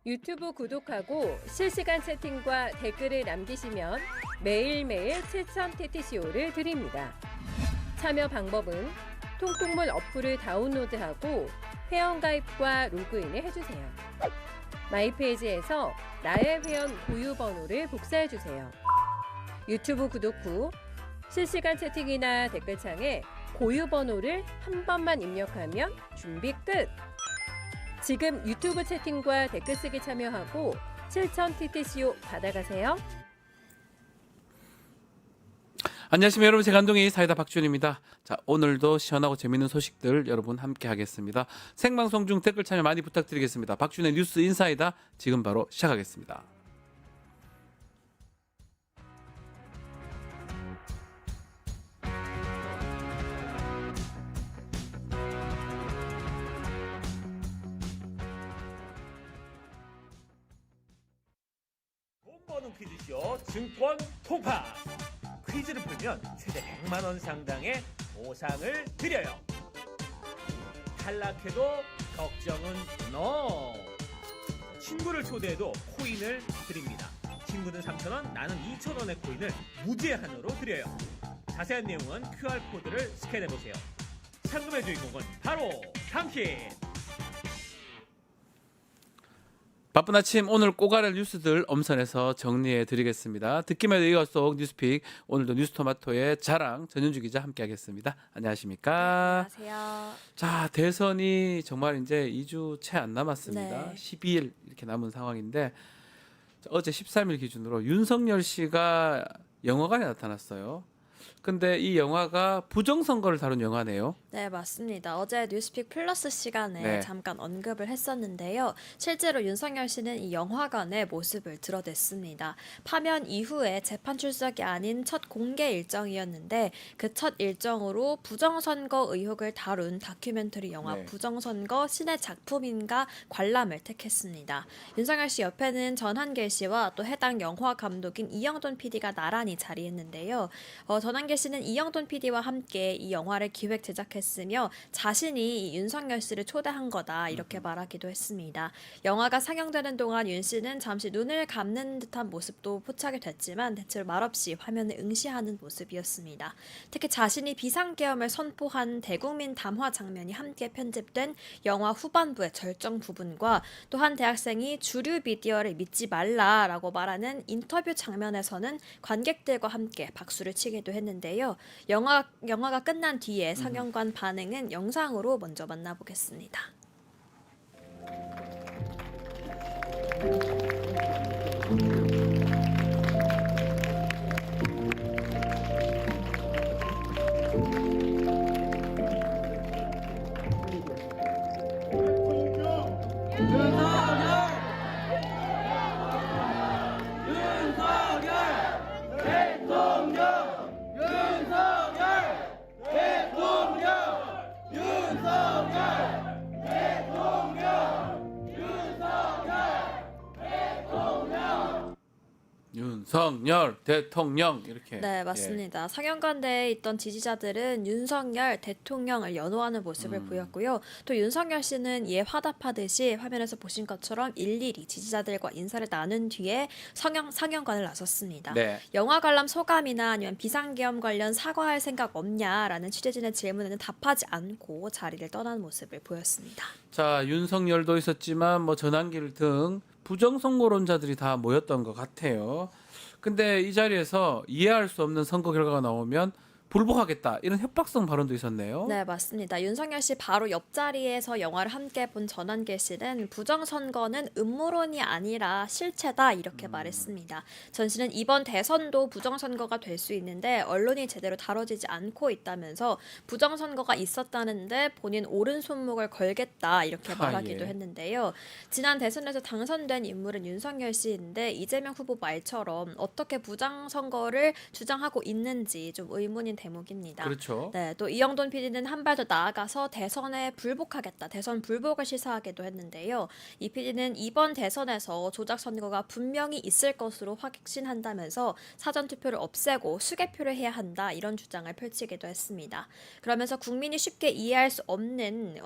유튜브 구독하고 실시간 채팅과 댓글을 남기시면 매일매일 7천 TTCO를 드립니다. 참여 방법은 통통물 어플을 다운로드하고 회원가입과 로그인을 해주세요. 마이페이지에서 나의 회원 고유 번호를 복사해주세요. 유튜브 구독 후 실시간 채팅이나 댓글창에 고유 번호를 한 번만 입력하면 준비 끝! 지금 유튜브 채팅과 댓글 쓰기 참여하고 7천 TTCO 받아가세요. 안녕하십니까 여러분, 제 감독이 사이다 박준입니다. 자, 오늘도 시원하고 재밌는 소식들 여러분 함께 하겠습니다. 생방송 중 댓글 참여 많이 부탁드리겠습니다. 박준의 뉴스 인사이다 지금 바로 시작하겠습니다. 돈 버는 퀴즈쇼 증권 통파. 퀴즈를 풀면 최대 100만 원 상당의 보상을 드려요. 탈락해도 걱정은 NO. 친구를 초대해도 코인을 드립니다. 친구는 3,000원, 나는 2,000원의 코인을 무제한으로 드려요. 자세한 내용은 QR코드를 스캔해보세요. 상금의 주인공은 바로 당신! 바쁜 아침 오늘 꼬가를 뉴스들 엄선해서 정리해 드리겠습니다. 듣기만 해도 이어 속 뉴스픽, 오늘도 뉴스토마토의 자랑 전윤주 기자 함께 하겠습니다. 안녕하십니까? 안녕하세요. 자, 대선이 정말 이제 2주 채 안 남았습니다. 네. 12일 이렇게 남은 상황인데 어제 13일 기준으로 윤석열 씨가 영화관에 나타났어요. 근데 이 영화가 부정선거를 다룬 영화네요. 네, 맞습니다. 어제 뉴스픽 플러스 시간에 네. 잠깐 언급을 했었는데요. 실제로 윤석열 씨는 이 영화관의 모습을 드러냈습니다. 파면 이후에 재판 출석이 아닌 첫 공개 일정이었는데 그 첫 일정으로 부정선거 의혹을 다룬 다큐멘터리 영화 네. 부정선거 신의 작품인가 관람을 택했습니다. 윤석열 씨 옆에는 전한길 씨와 또 해당 영화 감독인 이영돈 PD가 나란히 자리했는데요. 전한길 씨는 이영돈 PD와 함께 이 영화를 기획 제작했으며 자신이 이 윤석열 씨를 초대한 거다 이렇게 말하기도 했습니다. 영화가 상영되는 동안 윤 씨는 잠시 눈을 감는 듯한 모습도 포착이 됐지만 대체로 말없이 화면을 응시하는 모습이었습니다. 특히 자신이 비상계엄을 선포한 대국민 담화 장면이 함께 편집된 영화 후반부의 절정 부분과 또 한 대학생이 주류 미디어를 믿지 말라라고 말하는 인터뷰 장면에서는 관객들과 함께 박수를 치기도 했는데요. 영화가 끝난 뒤에 상영관 반응은 영상으로 먼저 만나보겠습니다. 윤석열 대통령 이렇게. 네, 맞습니다. 상영관 내에 있던 지지자들은 윤석열 대통령을 연호하는 모습을 보였고요. 또 윤석열 씨는 이에 화답하듯이 화면에서 보신 것처럼 일일이 지지자들과 인사를 나눈 뒤에 상영관을 나섰습니다. 네. 영화 관람 소감이나 아니면 비상계엄 관련 사과할 생각 없냐라는 취재진의 질문에는 답하지 않고 자리를 떠난 모습을 보였습니다. 자, 윤석열도 있었지만 뭐 전한길 등 부정선거론자들이 다 모였던 것 같아요. 근데 이 자리에서 이해할 수 없는 선거 결과가 나오면 불복하겠다 이런 협박성 발언도 있었네요. 네, 맞습니다. 윤석열 씨 바로 옆자리에서 영화를 함께 본 전한길 씨는 부정선거는 음모론이 아니라 실체다 이렇게 말했습니다. 전 씨는 이번 대선도 부정선거가 될 수 있는데 언론이 제대로 다뤄지지 않고 있다면서 부정선거가 있었다는데 본인 오른손목을 걸겠다 이렇게 말하기도 예. 했는데요. 지난 대선에서 당선된 인물은 윤석열 씨인데 이재명 후보 말처럼 어떻게 부정선거를 주장하고 있는지 좀 의문인 대목입니다. 그렇죠. 네, 또 이영돈 PD는 한 발 더 나아가서 대선에 불복하겠다, 대선 불복을 시사하기도 했는데요. 이 PD는 이번 대선에서 조작 선거가 분명히 있을 것으로 확신한다면서 사전 투표를 없애고 수개표를 해야 한다 이런 주장을 펼치기도 했습니다. 그러면서 국민이 쉽게 이해할 수 없는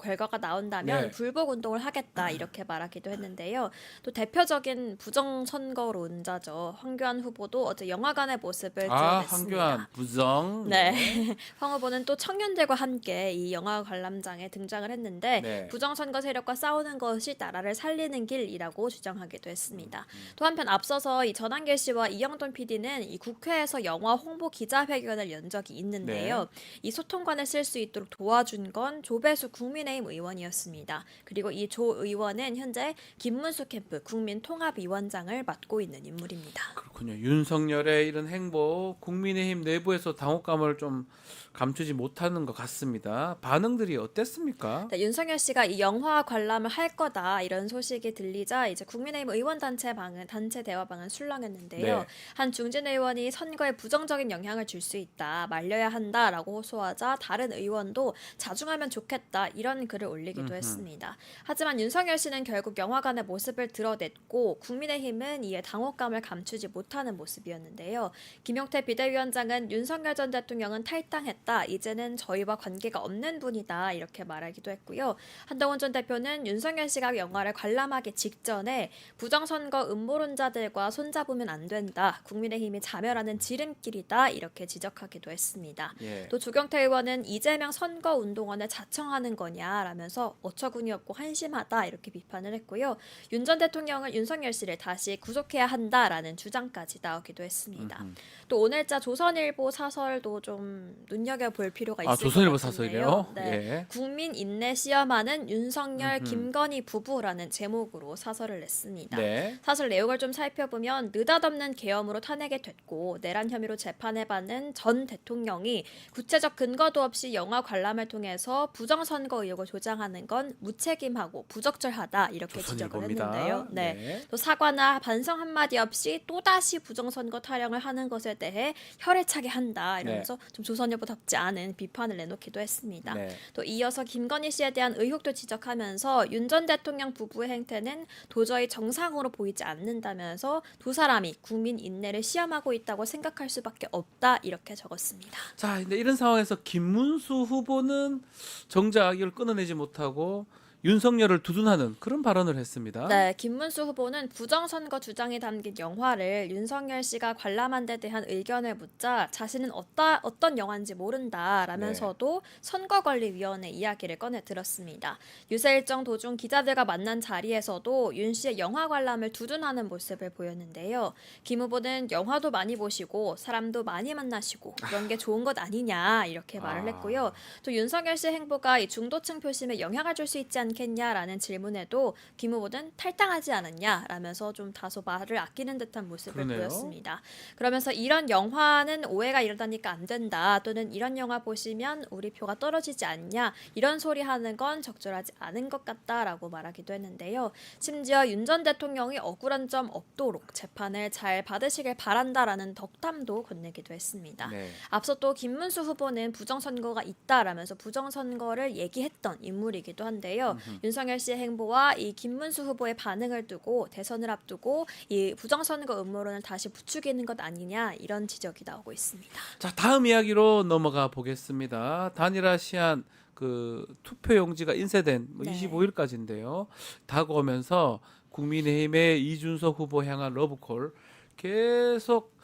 결과가 나온다면 네. 불복 운동을 하겠다 이렇게 말하기도 했는데요. 또 대표적인 부정선거론자죠. 황교안 후보도 어제 영화관의 모습을 드러냈습니다. 황교안 부정. 네. 황 후보는 또 청년들과 함께 이 영화 관람장에 등장을 했는데 네. 부정선거 세력과 싸우는 것이 나라를 살리는 길이라고 주장하기도 했습니다. 또 한편 앞서서 이 전한길 씨와 이영돈 PD는 이 국회에서 영화 홍보 기자회견을 연 적이 있는데요. 이 소통관을 쓸 수 있도록 도와준 건 조배수 국민의힘 의원이었습니다. 그리고 이 조 의원은 현재 김문수 캠프 국민통합위원장을 맡고 있는 인물입니다. 그렇군요. 윤석열의 이런 행보 국민의힘 내부에서 당혹감을 좀 감추지 못하는 것 같습니다. 반응들이 어땠습니까? 네, 윤석열 씨가 이 영화 관람을 할 거다 이런 소식이 들리자 이제 국민의힘 의원단체 단체 대화방은 술렁했는데요. 네. 한 중진 의원이 선거에 부정적인 영향을 줄 수 있다, 말려야 한다라고 호소하자 다른 의원도 자중하면 좋겠다 이런 글을 올리기도 했습니다. 하지만 윤석열 씨는 결국 영화관의 모습을 드러냈고 국민의힘은 이에 당혹감을 감추지 못하는 모습이었는데요. 김용태 비대위원장은 윤석열 전 대통령은 탈당했다. 이제는 저희와 관계가 없는 분이다. 이렇게 말하기도 했고요. 한동훈 전 대표는 윤석열 씨가 영화를 관람하기 직전에 부정선거 음모론자들과 손잡으면 안 된다. 국민의힘이 자멸하는 지름길이다. 이렇게 지적하기도 했습니다. 예. 또 조경태 의원은 이재명 선거운동원을 자청하는 거냐라면서 어처구니 없고 한심하다 이렇게 비판을 했고요. 윤 전 대통령은 윤석열 씨를 다시 구속해야 한다라는 주장까지 나오기도 했습니다. 또 오늘자 조선일보 사설도 좀 눈여겨볼 필요가 있을 조선일보 것 같은데요. 사설이래요? 네. 예. 국민 인내 시험하는 윤석열 김건희 부부라는 제목으로 사설을 냈습니다. 네. 사설 내용을 좀 살펴보면 느닷없는 계엄으로 탄핵이 됐고 내란 혐의로 재판을 받는 전 대통령이 구체적 근거도 없이 영화 관람을 통해서 부정선거 의혹을 조장하는 건 무책임하고 부적절하다 이렇게 지적을 조선일보입니다. 했는데요. 네. 네. 또 사과나 반성 한마디 없이 또다시 부정선거 타령을 하는 것에 대해 혈에 차게 한다 이러면서 좀 조선일보답지 않은 비판을 내놓기도 했습니다. 네. 또 이어서 김건희 씨에 대한 의혹도 지적하면서 윤 전 대통령 부부의 행태는 도저히 정상으로 보이지 않는다면서 두 사람이 국민 인내를 시험하고 있다고 생각할 수밖에 없다 이렇게 적었습니다. 자, 근데 이런 상황에서 김문수 후보는 정작 이걸 끊어내지 못하고 윤석열을 두둔하는 그런 발언을 했습니다. 네, 김문수 후보는 부정선거 주장이 담긴 영화를 윤석열 씨가 관람한 데 대한 의견을 묻자 자신은 어떤 영화인지 모른다라면서도 선거관리위원회 이야기를 꺼내 들었습니다. 유세 일정 도중 기자들과 만난 자리에서도 윤 씨의 영화 관람을 두둔하는 모습을 보였는데요. 김 후보는 영화도 많이 보시고 사람도 많이 만나시고 그런 게 좋은 것 아니냐 이렇게 말을 했고요. 또 윤석열 씨의 행보가 이 중도층 표심에 영향을 줄 수 있지 않겠냐라는 질문에도 김 후보는 탈당하지 않았냐라면서 좀 다소 말을 아끼는 듯한 모습을 그러네요. 보였습니다. 그러면서 이런 영화는 오해가 일어나니까 안 된다 또는 이런 영화 보시면 우리 표가 떨어지지 않냐 이런 소리 하는 건 적절하지 않은 것 같다라고 말하기도 했는데요. 심지어 윤 전 대통령이 억울한 점 없도록 재판을 잘 받으시길 바란다라는 덕담도 건네기도 했습니다. 네. 앞서 또 김문수 후보는 부정선거가 있다라면서 부정선거를 얘기했던 인물이기도 한데요. 윤석열 씨의 행보와 이 김문수 후보의 반응을 두고 대선을 앞두고 이 부정선거 음모론을 다시 부추기는 것 아니냐 이런 지적이 나오고 있습니다. 자, 다음 이야기로 넘어가 보겠습니다. 단일화 시한 그 투표용지가 인쇄된 네. 25일까지인데요. 다가오면서 국민의힘의 이준석 후보 향한 러브콜 계속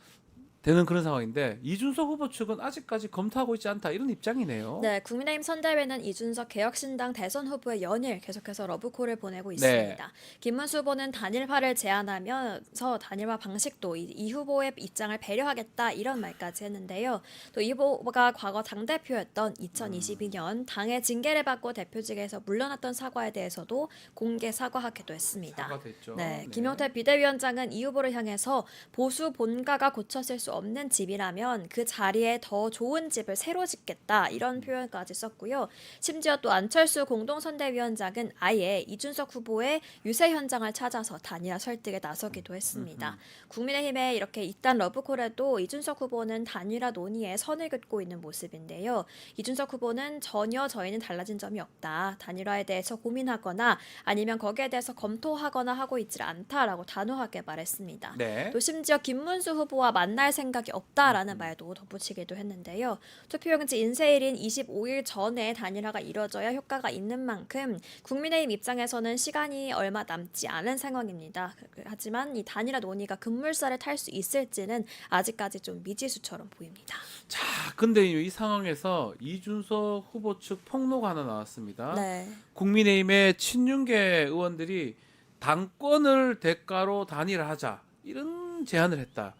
되는 그런 상황인데 이준석 후보 측은 아직까지 검토하고 있지 않다 이런 입장이네요. 네, 국민의힘 선대위는 이준석 개혁신당 대선 후보의 연일 계속해서 러브콜을 보내고 있습니다. 김문수 후보는 단일화를 제안하면서 단일화 방식도 이 후보의 입장을 배려하겠다 이런 말까지 했는데요. 또 이 후보가 과거 당대표였던 2022년 당의 징계를 받고 대표직에서 물러났던 사과에 대해서도 공개 사과하기도 했습니다. 사과됐죠. 네, 김용태 비대위원장은 이 후보를 향해서 보수 본가가 고쳤을 수 없는 집이라면 그 자리에 더 좋은 집을 새로 짓겠다 이런 표현까지 썼고요. 심지어 또 안철수 공동선대위원장은 아예 이준석 후보의 유세 현장을 찾아서 단일화 설득에 나서기도 했습니다. 국민의힘에 이렇게 이딴 러브콜에도 이준석 후보는 단일화 논의에 선을 긋고 있는 모습인데요. 이준석 후보는 전혀 저희는 달라진 점이 없다. 단일화에 대해서 고민하거나 아니면 거기에 대해서 검토하거나 하고 있지 않다라고 단호하게 말했습니다. 네. 또 심지어 김문수 후보와 만날 생각이 없다라는 말도 덧붙이기도 했는데요. 투표용지 인쇄일인 25일 전에 단일화가 이뤄져야 효과가 있는 만큼 국민의힘 입장에서는 시간이 얼마 남지 않은 상황입니다. 하지만 이 단일화 논의가 급물살을 탈 수 있을지는 아직까지 좀 미지수처럼 보입니다. 자, 근데 이 상황에서 이준석 후보 측 폭로가 하나 나왔습니다. 네. 국민의힘의 친윤계 의원들이 당권을 대가로 단일화하자 이런 제안을 했다.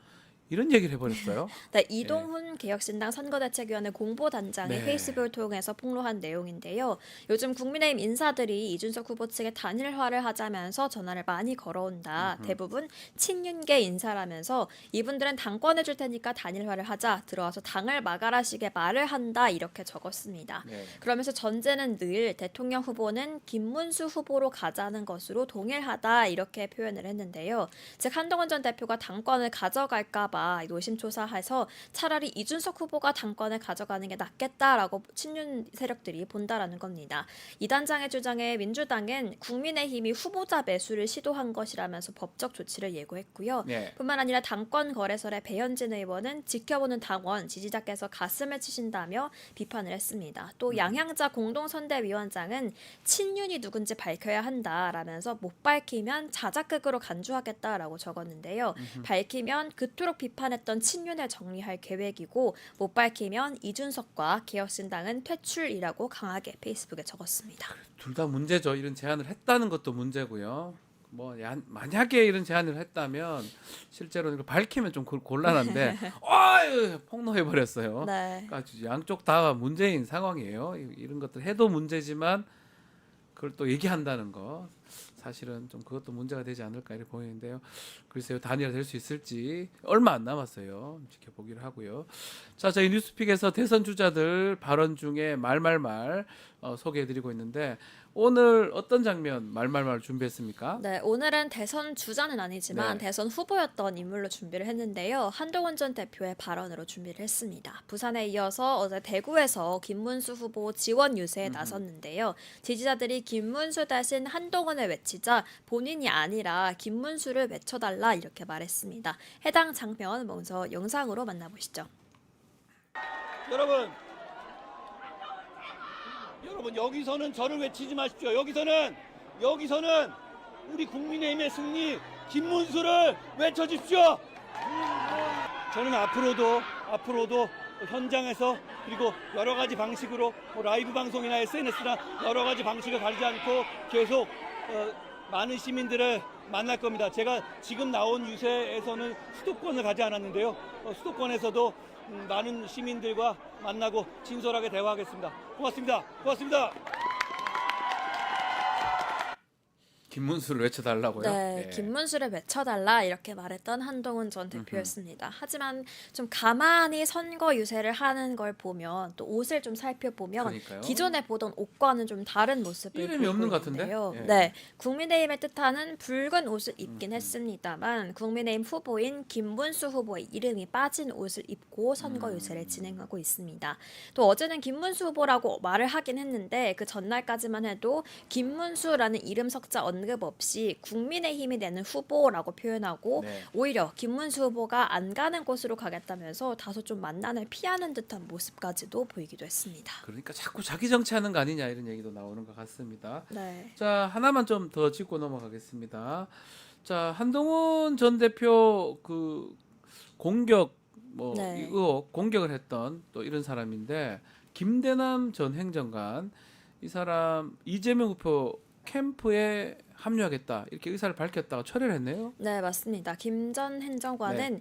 이런 얘기를 해버렸어요. 네, 이동훈 개혁신당 선거대책위원회 공보단장이 네. 페이스북을 통해서 폭로한 내용인데요. 요즘 국민의힘 인사들이 이준석 후보 측에 단일화를 하자면서 전화를 많이 걸어온다. 대부분 친윤계 인사라면서 이분들은 당권을 줄 테니까 단일화를 하자. 들어와서 당을 막아라식의 말을 한다. 이렇게 적었습니다. 네. 그러면서 전제는 늘 대통령 후보는 김문수 후보로 가자는 것으로 동일하다. 이렇게 표현을 했는데요. 즉 한동훈 전 대표가 당권을 가져갈까 봐 노심초사해서 차라리 이준석 후보가 당권을 가져가는 게 낫겠다라고 친윤 세력들이 본다라는 겁니다. 이 단장의 주장에 민주당은 국민의힘이 후보자 매수를 시도한 것이라면서 법적 조치를 예고했고요. 네. 뿐만 아니라 당권 거래설의 배현진 의원은 지켜보는 당원 지지자께서 가슴을 치신다며 비판을 했습니다. 또 양향자 공동선대위원장은 친윤이 누군지 밝혀야 한다라면서 못 밝히면 자작극으로 간주하겠다라고 적었는데요. 밝히면 그토록 비판했던 친윤을 정리할 계획이고 못 밝히면 이준석과 개혁신당은 퇴출이라고 강하게 페이스북에 적었습니다. 둘 다 문제죠. 이런 제안을 했다는 것도 문제고요. 만약에 이런 제안을 했다면 실제로 이거 밝히면 좀 곤란한데 폭로해 버렸어요. 네. 그러니까 양쪽 다 문제인 상황이에요. 이런 것들 해도 문제지만 그걸 또 얘기한다는 거 사실은 좀 그것도 문제가 되지 않을까 이렇게 보이는데요. 글쎄요, 단일화 될 수 있을지 얼마 안 남았어요. 지켜보기로 하고요. 자, 저희 뉴스픽에서 대선 주자들 발언 중에 말말말 소개해드리고 있는데 오늘 어떤 장면 말말말 준비했습니까? 네, 오늘은 대선 주자는 아니지만 네. 대선 후보였던 인물로 준비를 했는데요. 한동훈 전 대표의 발언으로 준비를 했습니다. 부산에 이어서 어제 대구에서 김문수 후보 지원 유세에 나섰는데요. 지지자들이 김문수 대신 한동훈을 외치자 본인이 아니라 김문수를 외쳐달라 이렇게 말했습니다. 해당 장면 먼저 영상으로 만나보시죠. 여러분 여기서는 저를 외치지 마십시오. 여기서는 우리 국민의힘의 승리 김문수를 외쳐주십시오. 저는 앞으로도 현장에서 그리고 여러 가지 방식으로 라이브 방송이나 SNS나 여러 가지 방식을 가리지 않고 계속 많은 시민들을 만날 겁니다. 제가 지금 나온 유세에서는 수도권을 가지 않았는데요. 수도권에서도 많은 시민들과 만나고 진솔하게 대화하겠습니다. 고맙습니다. 김문수를 외쳐달라고요? 네, 김문수를 외쳐달라 이렇게 말했던 한동훈 전 대표였습니다. 하지만 좀 가만히 선거 유세를 하는 걸 보면 또 옷을 좀 살펴보면 그러니까요. 기존에 보던 옷과는 좀 다른 모습을 이름이 보이고 없는 것 같은데? 있는데요. 예. 네, 국민의힘을 뜻하는 붉은 옷을 입긴 했습니다만 국민의힘 후보인 김문수 후보의 이름이 빠진 옷을 입고 선거 유세를 진행하고 있습니다. 또 어제는 김문수 후보라고 말을 하긴 했는데 그 전날까지만 해도 김문수라는 이름 석자 언급 없이 국민의힘이 내는 후보라고 표현하고 네. 오히려 김문수 후보가 안 가는 곳으로 가겠다면서 다소 좀 만난을 피하는 듯한 모습까지도 보이기도 했습니다. 그러니까 자꾸 자기 정치하는 거 아니냐 이런 얘기도 나오는 것 같습니다. 네. 자, 하나만 좀 더 짚고 넘어가겠습니다. 자, 한동훈 전 대표 그 공격 네. 이거 공격을 했던 또 이런 사람인데 김대남 전 행정관 이 사람 이재명 후보 캠프에 합류하겠다 이렇게 의사를 밝혔다가 철회를 했네요. 네, 맞습니다. 김 전 행정관은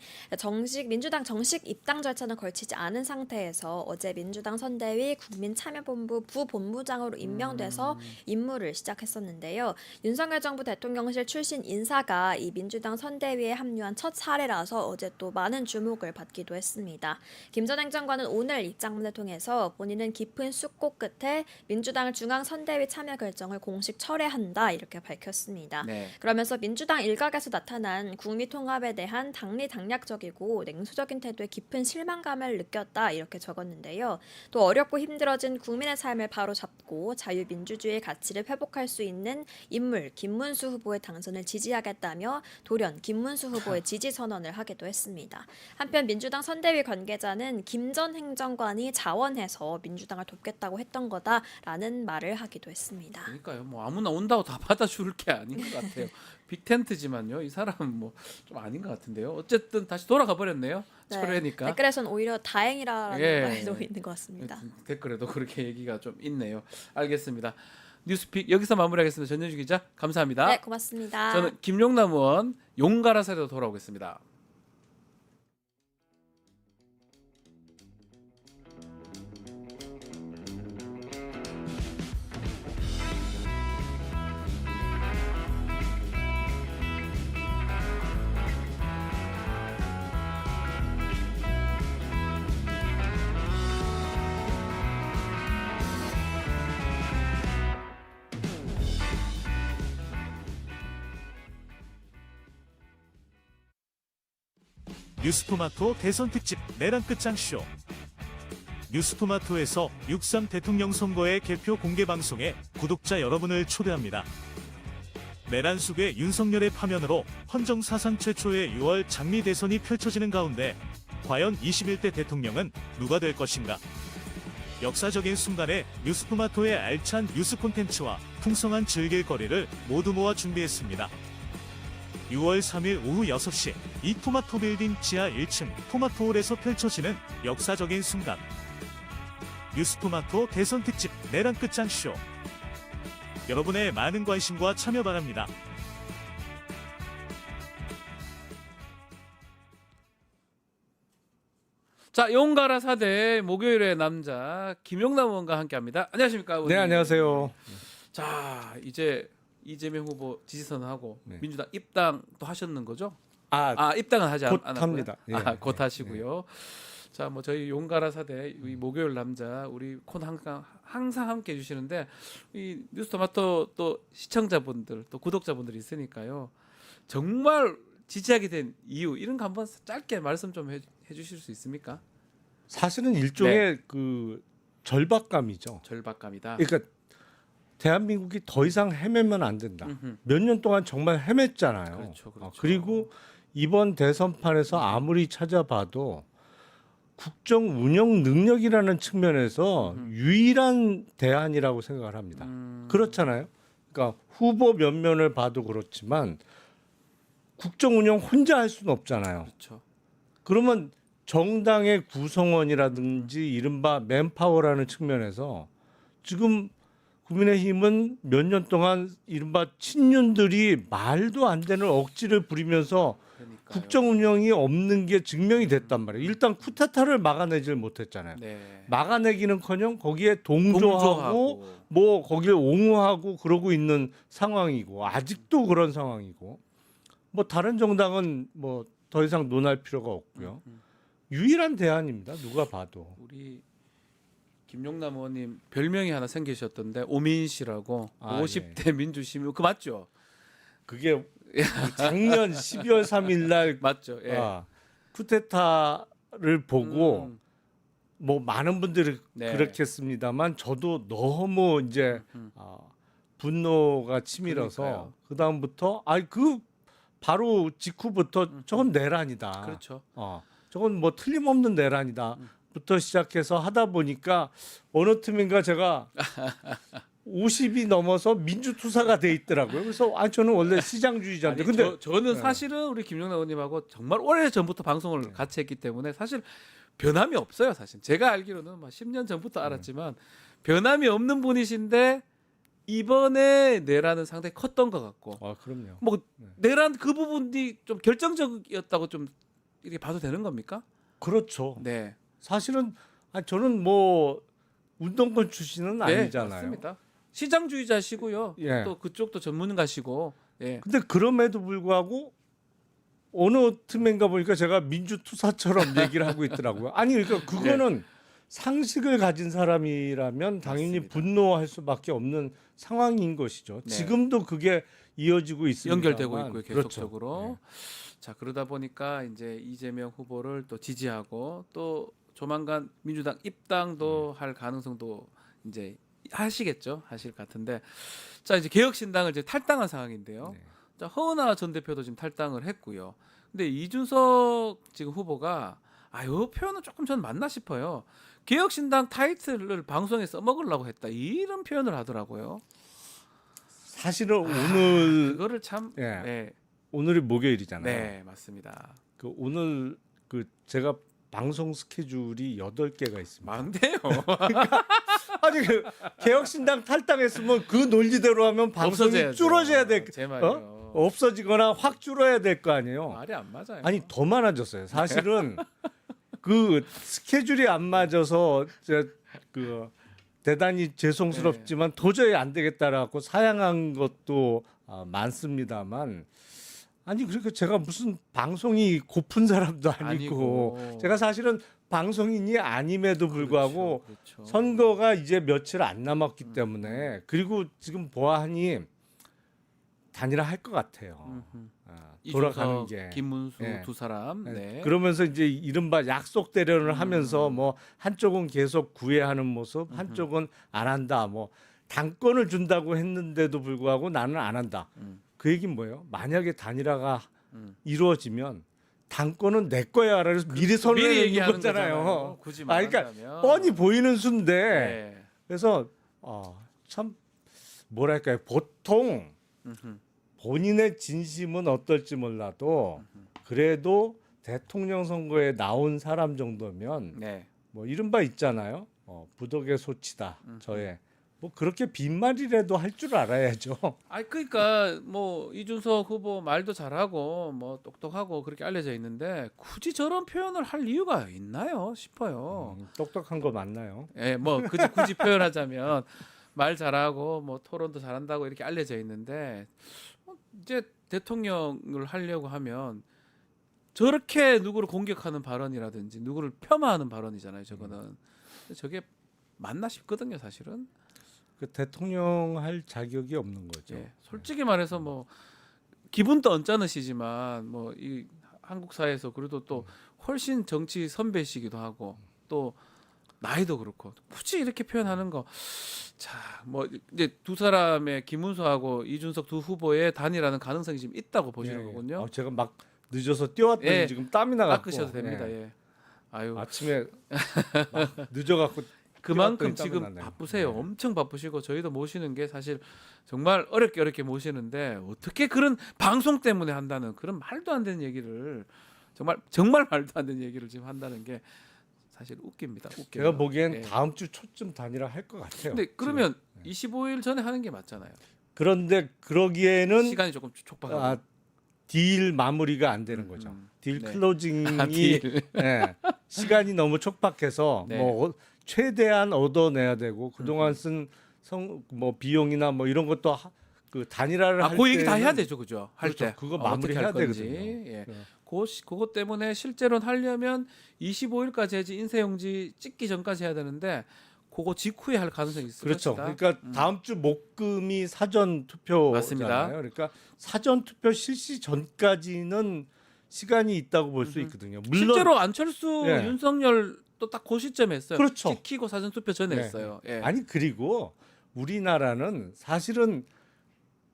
민주당 정식 입당 절차는 걸치지 않은 상태에서 어제 민주당 선대위 국민참여본부 부본부장으로 임명돼서 임무를 시작했었는데요. 윤석열 정부 대통령실 출신 인사가 이 민주당 선대위에 합류한 첫 사례라서 어제 또 많은 주목을 받기도 했습니다. 김 전 행정관은 오늘 입장문을 통해서 본인은 깊은 숙고 끝에 민주당 중앙 선대위 참여 결정을 공식 철회한다 이렇게 밝혔습니다. 밝혔습니다. 네. 그러면서 민주당 일각에서 나타난 국미 통합에 대한 당리당략적이고 냉소적인 태도에 깊은 실망감을 느꼈다 이렇게 적었는데요. 또 어렵고 힘들어진 국민의 삶을 바로잡고 자유민주주의의 가치를 회복할 수 있는 인물 김문수 후보의 당선을 지지하겠다며 돌연 김문수 후보의 지지 선언을 하기도 했습니다. 한편 민주당 선대위 관계자는 김 전 행정관이 자원해서 민주당을 돕겠다고 했던 거다라는 말을 하기도 했습니다. 그러니까요. 뭐 아무나 온다고 다 받아줄 게 아닌 것 같아요. 빅텐트지만요. 이 사람은 뭐 좀 아닌 것 같은데요. 어쨌든 다시 돌아가 버렸네요. 네, 철회니까. 댓글에서는 오히려 다행이라는 예. 말도 있는 것 같습니다. 댓글에도 그렇게 얘기가 좀 있네요. 알겠습니다. 뉴스픽 여기서 마무리하겠습니다. 전현주 기자 감사합니다. 네, 고맙습니다. 저는 김용남 의원 용가라사로 돌아오겠습니다. 뉴스토마토 대선 특집 내란 끝장 쇼. 뉴스토마토에서 6.3 대통령 선거의 개표 공개 방송에 구독자 여러분을 초대합니다. 내란 속의 윤석열의 파면으로 헌정 사상 최초의 6월 장미 대선이 펼쳐지는 가운데 과연 21대 대통령은 누가 될 것인가? 역사적인 순간에 뉴스토마토의 알찬 뉴스 콘텐츠와 풍성한 즐길 거리를 모두 모아 준비했습니다. 6월 3일 오후 6시 이 토마토 빌딩 지하 1층 토마토홀에서 펼쳐지는 역사적인 순간. 뉴스토마토 대선 특집 내란 끝장 쇼. 여러분의 많은 관심과 참여 바랍니다. 자, 용가라 사대 목요일의 남자 김용남 의원과 함께합니다. 안녕하십니까? 의원님. 네, 안녕하세요. 자, 이제 이재명 후보 지지선하고 네. 민주당 입당도 하셨는 거죠? 아, 입당은 하지 곧 않았고요. 합니다. 예, 곧 네, 하시고요. 자, 뭐 저희 용가라 사대 이 목요일 남자 우리 콘 항상 함께 해주시는데 이 뉴스토마토 또 시청자분들 또 구독자분들이 있으니까요. 정말 지지하게 된 이유 이런 거 한번 짧게 말씀 좀 해주실 수 있습니까? 사실은 일종의 네. 그 절박감이죠. 절박감이다. 그러니까 대한민국이 더 이상 헤매면 안 된다. 음흠. 몇 년 동안 정말 헤맸잖아요. 그렇죠, 그렇죠. 그리고 이번 대선판에서 아무리 찾아봐도 국정 운영 능력이라는 측면에서 유일한 대안이라고 생각을 합니다. 그렇잖아요. 그러니까 후보 면면을 봐도 그렇지만 국정 운영 혼자 할 수는 없잖아요. 그렇죠. 그러면 정당의 구성원이라든지 이른바 맨파워라는 측면에서 지금 국민의힘은 몇 년 동안 이른바 친윤들이 말도 안 되는 억지를 부리면서 그러니까요. 국정 운영이 없는 게 증명이 됐단 말이에요. 일단 쿠데타를 막아내질 못했잖아요. 네. 막아내기는커녕 거기에 동조하고 뭐 거기에 옹호하고 그러고 있는 상황이고 아직도 그런 상황이고 뭐 다른 정당은 뭐 더 이상 논할 필요가 없고요. 유일한 대안입니다. 누가 봐도. 우리 김용남 의원님 별명이 하나 생기셨던데 오민씨라고 50대 민주시민 그 맞죠? 그게 작년 12월 3일 날 맞죠? 예. 쿠데타를 보고 뭐 많은 분들이 네. 그렇겠습니다만 저도 너무 이제 분노가 치밀어서 그러니까요. 그 다음부터 그 바로 직후부터 저건 내란이다. 그렇죠. 저건 뭐 틀림없는 내란이다. 부터 시작해서 하다 보니까 어느 틈인가 제가 50이 넘어서 민주투사가 돼 있더라고요. 그래서 저는 원래 시장주의자인데 아니, 근데 저는 네. 사실은 우리 김용남 의원님하고 정말 오래 전부터 방송을 같이 했기 때문에 사실 변함이 없어요. 사실 제가 알기로는 막 10년 전부터 알았지만 변함이 없는 분이신데 이번에 내란은 상당히 컸던 것 같고 그럼요. 뭐 내란 그 부분이 좀 결정적이었다고 좀 이렇게 봐도 되는 겁니까? 그렇죠. 네. 사실은 저는 뭐 운동권 출신은 아니잖아요. 네, 맞습니다. 시장주의자시고요. 예. 또 그쪽도 전문가시고. 예. 근데 그럼에도 불구하고 어느 틈인가 보니까 제가 민주투사처럼 얘기를 하고 있더라고요. 아니 그러니까 그거는 상식을 가진 사람이라면 당연히 맞습니다. 분노할 수밖에 없는 상황인 것이죠. 네. 지금도 그게 이어지고 있습니다. 연결되고 있고요, 계속적으로. 자, 그러다 보니까 이제 이재명 후보를 또 지지하고 또 조만간 민주당 입당도 할 가능성도 이제 하시겠죠. 하실 것 같은데. 자, 이제 개혁신당을 이제 탈당한 상황인데요. 네. 자, 허은하 전 대표도 지금 탈당을 했고요. 근데 이준석 지금 후보가 이 표현은 조금 전 맞나 싶어요. 개혁신당 타이틀을 방송에 써먹으려고 했다. 이런 표현을 하더라고요. 사실은 오늘 그거를 참 예. 네, 오늘이 목요일이잖아요. 네, 맞습니다. 그 오늘 그 제가 방송 스케줄이 8개가 있습니다. 많대요. 아니 그 개혁신당 탈당했으면 그 논리대로 하면 방송이 없어져야죠. 줄어져야 될 제 말이요. 없어지거나 확 줄어야 될 거 아니에요. 말이 안 맞아요. 아니 더 많아졌어요. 사실은 그 스케줄이 안 맞아서 그 대단히 죄송스럽지만 도저히 안 되겠다라고 사양한 것도 많습니다만 아니 그러니까 제가 무슨 방송이 고픈 사람도 아니고 제가 사실은 방송인이 아님에도 불구하고 그렇죠. 선거가 이제 며칠 안 남았기 때문에 그리고 지금 보아하니 단일화 할 것 같아요. 돌아가는 이준석, 게. 김문수 네. 두 사람. 네. 그러면서 이제 이른바 약속 대련을 하면서 뭐 한쪽은 계속 구애하는 모습, 한쪽은 안 한다. 뭐 당권을 준다고 했는데도 불구하고 나는 안 한다. 그 얘기는 뭐예요? 만약에 단일화가 이루어지면 당권은 내 거야라고 해서 미리 선언해 놓은 얘기하는 거잖아요. 굳이 그러니까 말한다면. 뻔히 보이는 수인데 네. 그래서 참 뭐랄까요? 보통 본인의 진심은 어떨지 몰라도 그래도 대통령 선거에 나온 사람 정도면 네. 뭐 이른바 있잖아요. 부덕의 소치다. 저의 뭐 그렇게 빈말이라도 할 줄 알아야죠. 그러니까 뭐 이준석 후보 말도 잘하고 뭐 똑똑하고 그렇게 알려져 있는데 굳이 저런 표현을 할 이유가 있나요 싶어요. 똑똑한 거 맞나요? 예, 뭐 굳이 표현하자면 말 잘하고 뭐 토론도 잘한다고 이렇게 알려져 있는데 이제 대통령을 하려고 하면 저렇게 누구를 공격하는 발언이라든지 누구를 폄하하는 발언이잖아요. 저거는 저게 맞나 싶거든요, 사실은. 그 대통령 할 자격이 없는 거죠. 예, 솔직히 말해서 뭐 기분도 언짢으시지만 뭐 이 한국 사회에서 그래도 또 훨씬 정치 선배시기도 하고 또 나이도 그렇고 굳이 이렇게 표현하는 거. 자, 뭐 이제 두 사람의 김문수하고 이준석 두 후보의 단일화는 가능성이 지금 있다고 보시는 예, 예. 거군요. 제가 막 늦어서 뛰어왔더니 예, 지금 땀이 나갖고 닦으셔도 됩니다. 예. 아유, 아침에 막 늦어갖고 그만큼 뛰어왔더니 땀이 지금 나네요. 바쁘세요. 네. 엄청 바쁘시고 저희도 모시는 게 사실 정말 어렵게 모시는데 어떻게 그런 방송 때문에 한다는 그런 말도 안 되는 얘기를 정말 말도 안 되는 얘기를 지금 한다는 게 사실 웃깁니다. 웃겨요. 제가 보기엔 예. 다음 주 초쯤 단일화 할 것 같아요. 근데 그러면 25일 전에 하는 게 맞잖아요. 그런데 그러기에는 시간이 조금 촉박하고. 딜 마무리가 안 되는 거죠. 딜 네. 클로징이 딜. 예, 시간이 너무 촉박해서 네. 뭐 최대한 얻어내야 되고 그동안 쓴 뭐 비용이나 뭐 이런 것도 그 단일화를 할 그 얘기 다 때는 해야 되죠, 그죠? 할 그렇죠. 때 그거 어떻게 마무리해야 할 건지. 되거든요. 예. 네. 그것 때문에 실제로는 하려면 25일까지 해야지 인쇄용지 찍기 전까지 해야 되는데 그거 직후에 할 가능성이 있을 그렇죠. 것이다. 그러니까 다음 주 목금이 사전 투표잖아요. 맞습니다. 그러니까 사전 투표 실시 전까지는 시간이 있다고 볼 수 있거든요. 물론 실제로 안철수, 예. 윤석열 또 딱 그 시점에 했어요. 그렇죠. 찍히고 사전 투표 전에 네. 했어요. 예. 아니 그리고 우리나라는 사실은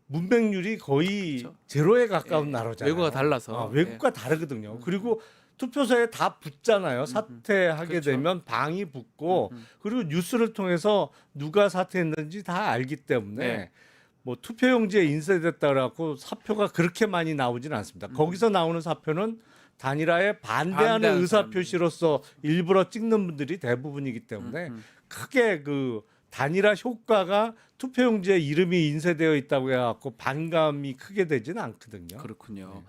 문맹률이 거의 그렇죠. 제로에 가까운 예. 나라잖아요. 외국과 달라서. 외국과 다르거든요. 그리고 투표소에 다 붙잖아요. 사퇴하게 그렇죠. 되면 방이 붙고 그리고 뉴스를 통해서 누가 사퇴했는지 다 알기 때문에 네. 뭐 투표용지에 인쇄됐다고 사표가 그렇게 많이 나오지는 않습니다. 거기서 나오는 사표는 단일화에 반대하는 반대하는 의사표시로서 일부러 찍는 분들이 대부분이기 때문에 크게 그 단일화 효과가 투표용지에 이름이 인쇄되어 있다고 해갖고 반감이 크게 되지는 않거든요. 그렇군요.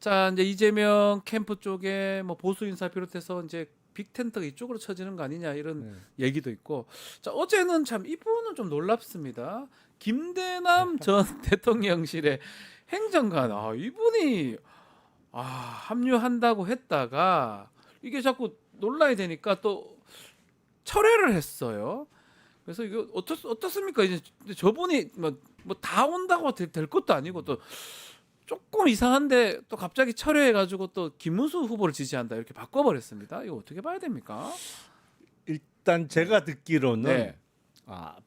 자, 이제 이재명 캠프 쪽에 뭐 보수 인사 비롯해서 이제 빅텐트가 이쪽으로 쳐지는 거 아니냐 이런 얘기도 있고. 자, 어제는 참 이분은 좀 놀랍습니다. 김대남 전 대통령실의 행정관. 이분이 합류한다고 했다가 이게 자꾸 논란이 되니까 또 철회를 했어요. 그래서 이거 어떻습니까? 이제 저분이 뭐 다 온다고 될 것도 아니고 또 조금 이상한데 또 갑자기 철회해가지고 또 김문수 후보를 지지한다 이렇게 바꿔버렸습니다. 이거 어떻게 봐야 됩니까? 일단 제가 듣기로는 네.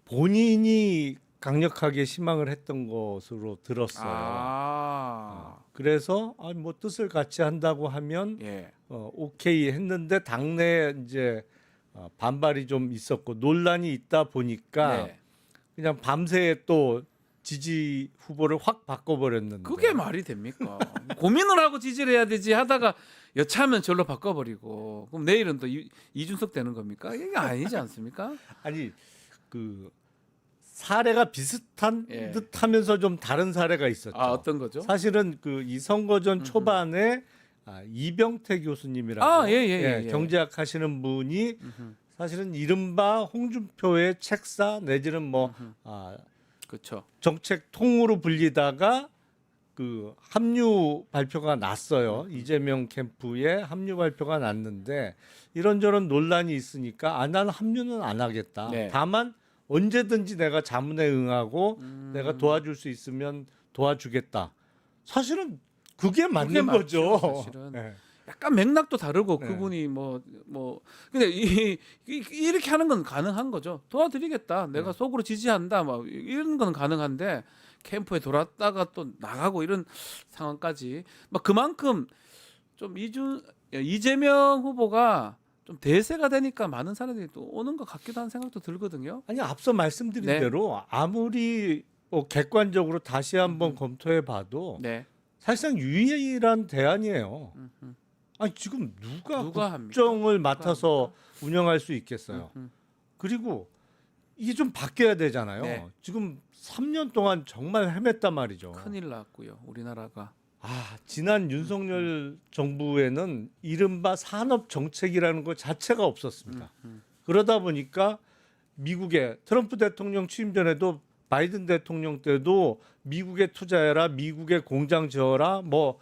본인이 강력하게 희망을 했던 것으로 들었어요. 그래서 뭐 뜻을 같이 한다고 하면 예. 오케이 했는데 당내 이제 반발이 좀 있었고 논란이 있다 보니까 네. 그냥 밤새 또 지지 후보를 확 바꿔버렸는데 그게 말이 됩니까? 고민을 하고 지지를 해야 되지 하다가 여차하면 절로 바꿔버리고 그럼 내일은 또 이준석 되는 겁니까? 이게 아니지 않습니까? 아니 그 사례가 비슷한 예. 듯하면서 좀 다른 사례가 있었죠. 어떤 거죠? 사실은 그 이 선거 전 초반에 이병태 교수님이라고 예. 경제학 하시는 분이 사실은 이른바 홍준표의 책사 내지는 뭐 그렇죠. 정책 통으로 불리다가 그 합류 발표가 났어요. 이재명 캠프에 합류 발표가 났는데 이런저런 논란이 있으니까 난 합류는 안 하겠다. 네. 다만 언제든지 내가 자문에 응하고 내가 도와줄 수 있으면 도와주겠다. 사실은 그게 맞는 맞죠, 거죠. 사실은. 네. 약간 맥락도 다르고 네. 그분이 뭐 근데 이렇게 하는 건 가능한 거죠. 도와드리겠다. 내가 속으로 지지한다. 막 이런 건 가능한데 캠프에 돌았다가 또 나가고 이런 상황까지 막 그만큼 좀 이재명 후보가 좀 대세가 되니까 많은 사람들이 또 오는 것 같기도 한 생각도 들거든요. 아니 앞서 말씀드린 네. 대로 아무리 객관적으로 다시 한번 검토해 봐도 네. 사실상 유일한 대안이에요. 아니 지금 누가 합니까? 국정을 맡아서 운영할 수 있겠어요. 그리고 이게 좀 바뀌어야 되잖아요. 네. 지금 3년 동안 정말 헤맸단 말이죠. 큰일 났고요. 우리나라가. 지난 윤석열 정부에는 이른바 산업 정책이라는 것 자체가 없었습니다. 그러다 보니까 미국의 트럼프 대통령 취임 전에도 바이든 대통령 때도 미국에 투자해라, 미국에 공장 지어라, 뭐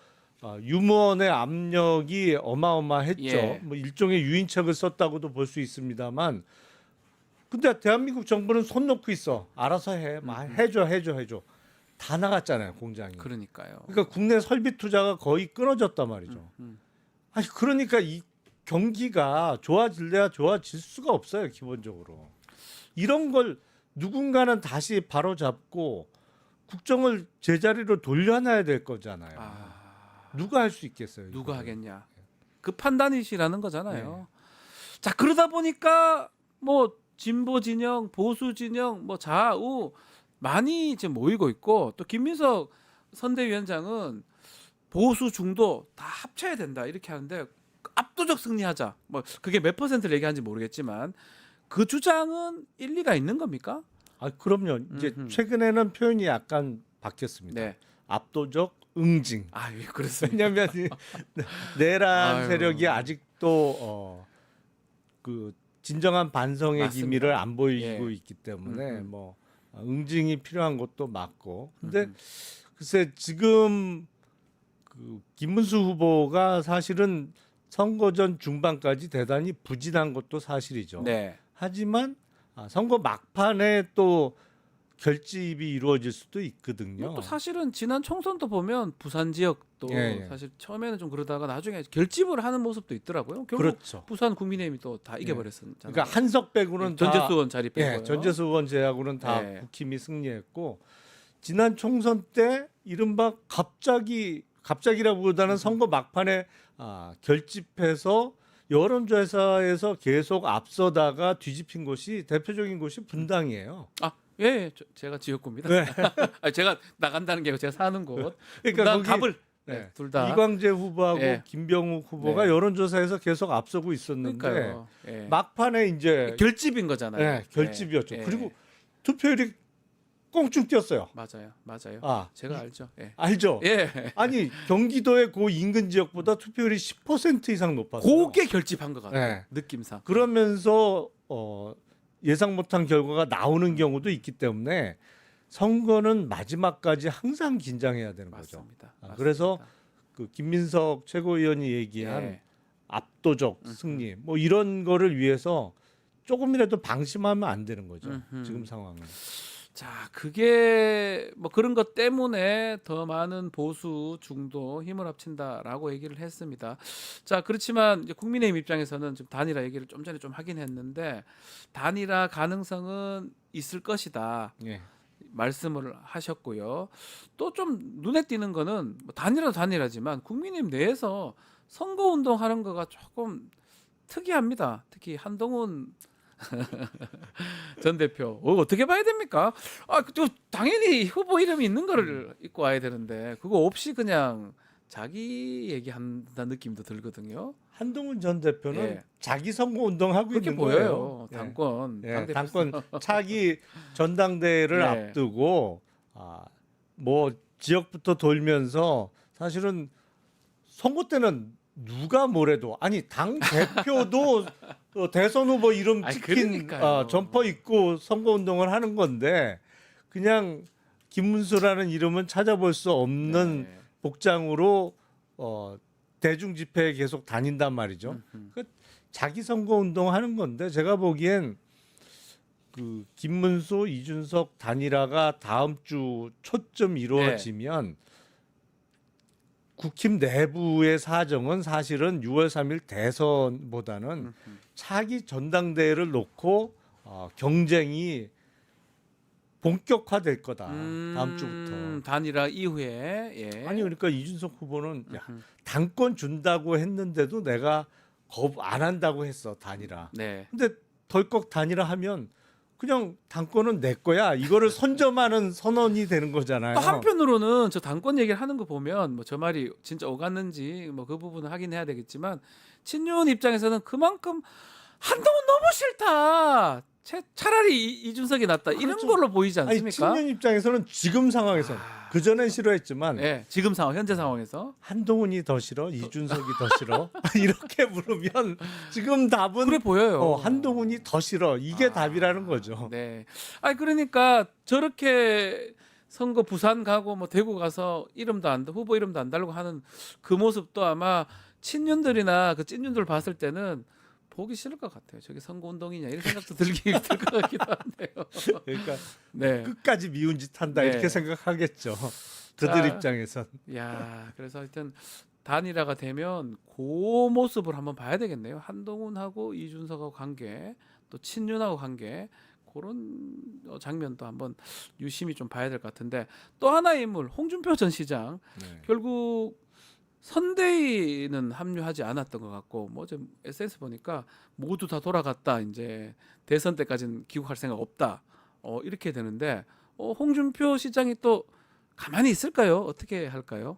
유무원의 압력이 어마어마했죠. 예. 뭐 일종의 유인책을 썼다고도 볼 수 있습니다만, 근데 대한민국 정부는 손 놓고 있어. 알아서 해, 해줘. 다 나갔잖아요, 공장이. 그러니까요. 그러니까 국내 설비 투자가 거의 끊어졌단 말이죠. 아니 그러니까 이 경기가 좋아질래야 좋아질 수가 없어요, 기본적으로. 이런 걸 누군가는 다시 바로잡고 국정을 제자리로 돌려놔야 될 거잖아요. 누가 할 수 있겠어요? 누가 이거를. 하겠냐. 그 판단이시라는 거잖아요. 자, 그러다 보니까 뭐 진보 진영, 보수 진영, 뭐 좌우 많이 지금 모이고 있고 또 김민석 선대위원장은 보수 중도 다 합쳐야 된다 이렇게 하는데 압도적 승리하자. 뭐 그게 몇 %를 얘기하는지 모르겠지만 그 주장은 일리가 있는 겁니까? 그럼요. 이제 최근에는 표현이 약간 바뀌었습니다. 네. 압도적 응징. 예, 그렇습니다. 왜냐하면 내란 아유. 세력이 아직도 그 진정한 반성의 맞습니다. 기미를 안 보이고 예. 있기 때문에 뭐 응징이 필요한 것도 맞고. 근데 글쎄 지금 그 김문수 후보가 사실은 선거 전 중반까지 대단히 부진한 것도 사실이죠. 네. 하지만 선거 막판에 또 결집이 이루어질 수도 있거든요. 또 사실은 지난 총선도 보면 부산 지역도 예. 사실 처음에는 좀 그러다가 나중에 결집을 하는 모습도 있더라고요. 결국 그렇죠. 부산 국민의힘이 또 다 이겨버렸잖아요. 그러니까 한석 빼고는 다 전재수 의원 자리 빼고요. 전재수 의원 제하고는 다 예. 국힘이 승리했고 지난 총선 때 이른바 갑자기라기보다는 선거 막판에 결집해서 여론조사에서 계속 앞서다가 뒤집힌 곳이 대표적인 곳이 분당이에요. 예, 제가 지역구입니다. 네. 제가 나간다는 게 아니고 제가 사는 곳. 그러니까 분당 거기 갑을 네. 둘 다. 이광재 후보하고 예. 김병욱 후보가 네. 여론조사에서 계속 앞서고 있었는데 그러니까요. 예. 막판에 이제 결집인 거잖아요. 네, 결집이었죠. 예. 그리고 투표율이 꽁충 뛰었어요. 맞아요. 제가 알죠. 예. 알죠? 예. 아니 경기도의 그 인근 지역보다 투표율이 10% 이상 높았어요. 그게 결집한 것 같아요. 네. 느낌상. 그러면서 예상 못한 결과가 나오는 경우도 있기 때문에 선거는 마지막까지 항상 긴장해야 되는 거죠. 맞습니다. 그래서 그 김민석 최고위원이 얘기한 예. 압도적 승리 뭐 이런 거를 위해서 조금이라도 방심하면 안 되는 거죠. 음흠. 지금 상황은. 자, 그게 뭐 그런 것 때문에 더 많은 보수 중도 힘을 합친다라고 얘기를 했습니다. 자, 그렇지만 이제 국민의힘 입장에서는 지금 단일화 얘기를 좀 전에 좀 하긴 했는데 단일화 가능성은 있을 것이다. 예. 말씀을 하셨고요. 또 좀 눈에 띄는 거는 뭐 단일화도 단일화지만 국민의힘 내에서 선거 운동하는 거가 조금 특이합니다. 특히 한동훈 전 대표 어떻게 봐야 됩니까? 또 당연히 후보 이름이 있는 거를 입고 와야 되는데 그거 없이 그냥 자기 얘기한다는 느낌도 들거든요. 한동훈 전 대표는 예. 자기 선거 운동하고 그렇게 있는 보여요. 거예요. 당권 예, 당대표 당권 차기 전당대회를 네. 앞두고 뭐 지역부터 돌면서 사실은 선거 때는 누가 뭐래도 아니 당 대표도 대선 후보 이름 아니, 찍힌 그러니까요. 점퍼 입고 선거 운동을 하는 건데 그냥 김문수라는 이름은 찾아볼 수 없는 네. 복장으로 대중 집회에 계속 다닌단 말이죠. 그 자기 선거 운동 하는 건데 제가 보기엔 그 김문수 이준석 단일화가 다음 주 초쯤 이루어지면 국힘 내부의 사정은 사실은 6월 3일 대선보다는 차기 전당대회를 놓고 경쟁이 본격화될 거다. 다음 주부터. 단일화 이후에 예. 아니 그러니까 이준석 후보는 야, 당권 준다고 했는데도 내가 거부 안 한다고 했어 단일화. 네. 근데 덜컥 단일화 하면 그냥 당권은 내 거야. 이거를 선점하는 선언이 되는 거잖아요. 또 한편으로는 저 당권 얘기를 하는 거 보면 뭐 저 말이 진짜 오갔는지 뭐 그 부분은 확인해야 되겠지만 친윤 입장에서는 그만큼 한동훈 너무 싫다. 차라리 이준석이 낫다. 이런 그렇죠. 걸로 보이지 아니 않습니까? 친윤 입장에서는 지금 상황에서 그 전엔 싫어했지만 네, 지금 상황 현재 상황에서 한동훈이 더 싫어, 이준석이 더 싫어 이렇게 물으면 지금 답은 그래 보여요. 한동훈이 더 싫어 이게 답이라는 거죠. 네. 아니 그러니까 저렇게 선거 부산 가고 뭐 대구 가서 이름도 안 후보 이름도 안 달고 하는 그 모습도 아마 친윤들이나 그 찐윤들 봤을 때는 보기 싫을 것 같아요. 저게 선거 운동이냐 이런 생각도 들 것 같기도 한데요. 그러니까 네. 끝까지 미운 짓 한다 네. 이렇게 생각하겠죠. 그들 자, 입장에선. 야, 그래서 하여튼 단일화가 되면 그 모습을 한번 봐야 되겠네요. 한동훈하고 이준석하고 관계, 또 친윤하고 관계 그런 장면도 한번 유심히 좀 봐야 될 것 같은데 또 하나의 인물 홍준표 전 시장 네. 결국 선대위는 합류하지 않았던 것 같고 뭐 좀 SNS 보니까 모두 다 돌아갔다 이제 대선 때까지는 귀국할 생각 없다 이렇게 되는데 홍준표 시장이 또 가만히 있을까요? 어떻게 할까요?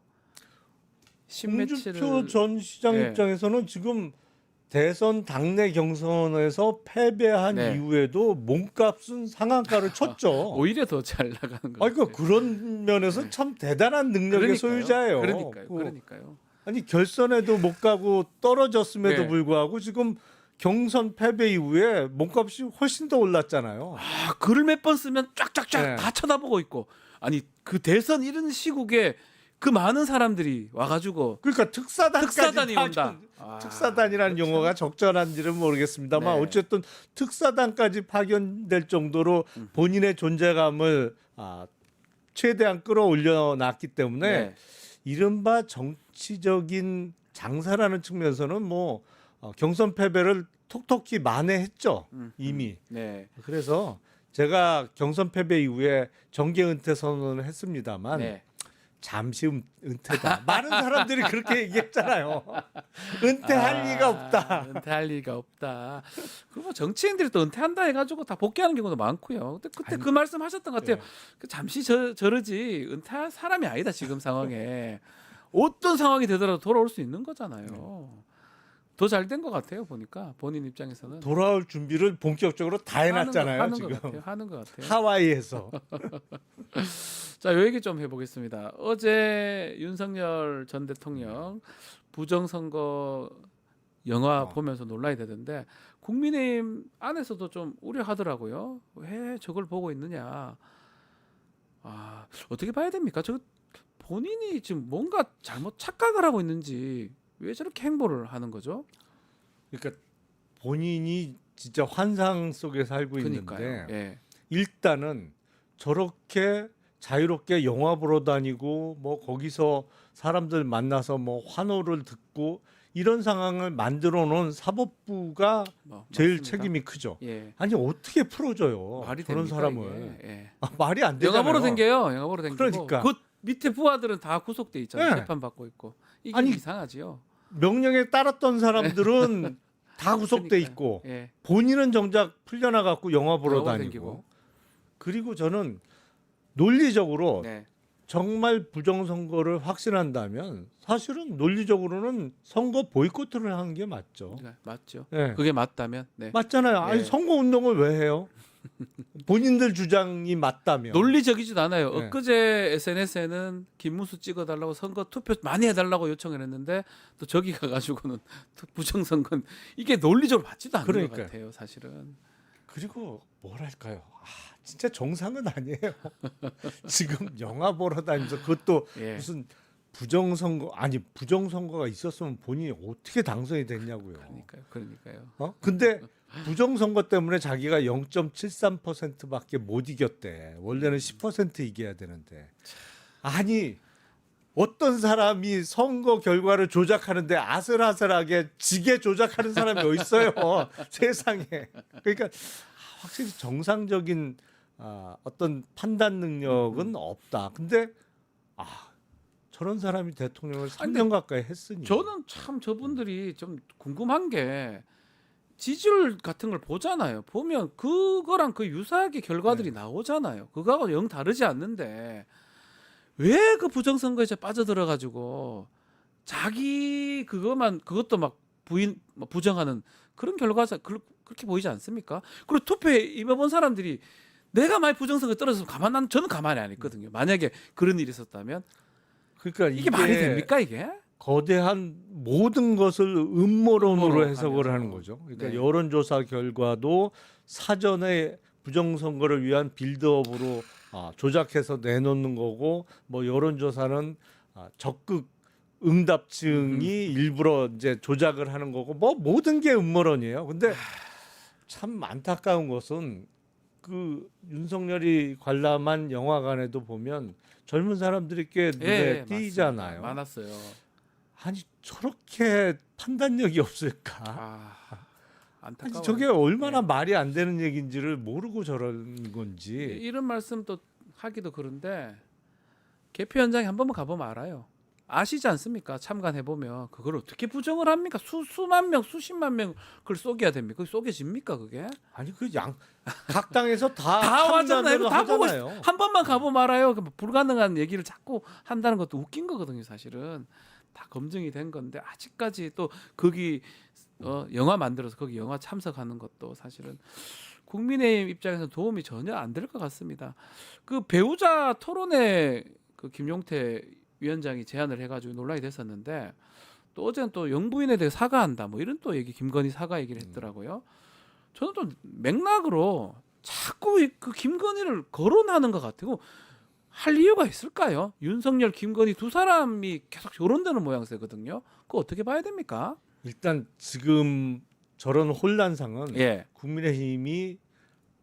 홍준표 전 시장 네. 입장에서는 지금 대선 당내 경선에서 패배한 네. 이후에도 몸값은 상한가를 쳤죠. 오히려 더 잘 나가는 거. 그러니까 그런 면에서 참 대단한 능력의 소유자예요. 그러니까요. 아니 결선에도 못 가고 떨어졌음에도 네. 불구하고 지금 경선 패배 이후에 몸값이 훨씬 더 올랐잖아요. 글을 몇 번 쓰면 쫙쫙쫙 네. 다 쳐다보고 있고 아니 그 대선 이런 시국에 그 많은 사람들이 와가지고 그러니까 특사단이 온다. 특사단이라는 그렇죠. 용어가 적절한지는 모르겠습니다만 네. 어쨌든 특사단까지 파견될 정도로 본인의 존재감을 최대한 끌어올려 놨기 때문에 네. 이른바 정치적인 장사라는 측면에서는 뭐 경선 패배를 톡톡히 만회했죠 이미. 네. 그래서 제가 경선 패배 이후에 정계 은퇴 선언을 했습니다만 네. 잠시 은퇴다. 많은 사람들이 그렇게 얘기했잖아요. 은퇴할 리가 없다. 은퇴할 리가 없다. 그리고 정치인들이 또 은퇴한다 해가지고 다 복귀하는 경우도 많고요. 그때 그 말씀하셨던 것 같아요. 네. 그 잠시 저러지 은퇴할 사람이 아니다 지금 상황에. 어떤 상황이 되더라도 돌아올 수 있는 거잖아요. 더 잘 된 것 같아요 보니까 본인 입장에서는 돌아올 준비를 본격적으로 다 해놨잖아요 하는 지금. 것 같아요. 하는 것 같아요. 하와이에서. 자, 요 얘기 좀 해보겠습니다. 어제 윤석열 전 대통령 부정선거 영화 보면서 논란이 되던데 국민의힘 안에서도 좀 우려하더라고요. 왜 저걸 보고 있느냐. 어떻게 봐야 됩니까? 저 본인이 지금 뭔가 잘못 착각을 하고 있는지 왜 저렇게 행보를 하는 거죠? 그러니까 본인이 진짜 환상 속에 살고 그러니까요. 있는데 예. 일단은 저렇게 자유롭게 영화 보러 다니고 뭐 거기서 사람들 만나서 뭐 환호를 듣고 이런 상황을 만들어 놓은 사법부가 제일 맞습니다. 책임이 크죠. 예. 아니 어떻게 풀어줘요? 말이 저런 됩니까, 사람을. 이게? 예. 말이 안 되잖아요. 영화 보러 댕겨요. 영화 보러 댕기고. 그러니까. 그 밑에 부하들은 다 구속돼 있잖아요. 네. 재판 받고 있고. 이게 아니, 이상하지요. 명령에 따랐던 사람들은 다 구속돼 그러니까요. 있고 예. 본인은 정작 풀려나갖고 영화 보러 영화 보러 다니고. 댕기고. 그리고 저는 논리적으로 네. 정말 부정선거를 확신한다면 사실은 논리적으로는 선거 보이콧을 하는 게 맞죠. 네, 맞죠. 예. 그게 맞다면. 네. 맞잖아요. 아니 예. 선거 운동을 왜 해요? 본인들 주장이 맞다면. 논리적이지도 않아요. 네. 엊그제 SNS에는 김문수 찍어달라고 선거 투표 많이 해달라고 요청을 했는데 또 저기 가가지고는 부정선거 이게 논리적으로 맞지도 않는 것 그러니까요. 같아요. 사실은. 그리고 뭐랄까요? 진짜 정상은 아니에요. 지금 영화 보러 다니면서 그것도 예. 무슨 부정선거 아니 부정선거가 있었으면 본인이 어떻게 당선이 됐냐고요. 그러니까요. 근데 부정선거 때문에 자기가 0.73%밖에 못 이겼대. 원래는 10% 이겨야 되는데. 아니 어떤 사람이 선거 결과를 조작하는데 아슬아슬하게 지게 조작하는 사람이 어디 있어요? 세상에. 그러니까 확실히 정상적인 어떤 판단 능력은 없다. 근데 저런 사람이 대통령을 3년 가까이 했으니 저는 참 저분들이 좀 궁금한 게 지지율 같은 걸 보잖아요. 보면 그거랑 그 유사하게 결과들이 나오잖아요. 그거하고 영 다르지 않는데 왜 그 부정선거에 빠져들어가지고 자기 그것도 막 부정하는 그런 결과가 그렇게 보이지 않습니까? 그리고 투표에 임해본 사람들이 내가 만약 부정선거에 떨어졌으면 저는 가만히 안 있거든요. 만약에 그런 일이 있었다면 그러니까 이게 말이 됩니까 이게? 거대한 모든 것을 음모론으로 음모로 해석을 하면서. 하는 거죠. 그러니까 네. 여론조사 결과도 사전에 부정선거를 위한 빌드업으로 조작해서 내놓는 거고 뭐 여론조사는 적극 응답층이 일부러 이제 조작을 하는 거고 뭐 모든 게 음모론이에요. 근데 참 안타까운 것은 그 윤석열이 관람한 영화관에도 보면 젊은 사람들이 꽤 눈에 띄잖아요. 맞습니다. 많았어요. 아니 저렇게 판단력이 없을까? 안타까워. 아니 저게 얼마나 말이 안 되는 얘기인지를 모르고 저런 건지. 이런 말씀 또 하기도 그런데 개표 현장에 한 번만 가보면 알아요. 아시지 않습니까? 참관해 보면 그걸 어떻게 부정을 합니까? 수만 명, 수십만 명 그걸 속여야 됩니까? 그게 속여집니까 그게? 아니 그 각 당에서 다 왔잖아요. 다 보고 하잖아요. 한 번만 가보면 알아요. 불가능한 얘기를 자꾸 한다는 것도 웃긴 거거든요. 사실은 다 검증이 된 건데 아직까지 또 거기 영화 만들어서 거기 영화 참석하는 것도 사실은 국민의힘 입장에서 도움이 전혀 안 될 것 같습니다. 그 배우자 토론회 그 김용태 위원장이 제안을 해가지고 논란이 됐었는데 또 어제는 또 영부인에 대해 사과한다 뭐 이런 또 얘기 김건희 사과 얘기를 했더라고요. 저는 또 맥락으로 자꾸 그 김건희를 거론하는 것 같아요. 할 이유가 있을까요? 윤석열, 김건희 두 사람이 계속 조론되는 모양새거든요. 그거 어떻게 봐야 됩니까? 일단 지금 저런 혼란상은 예. 국민의힘이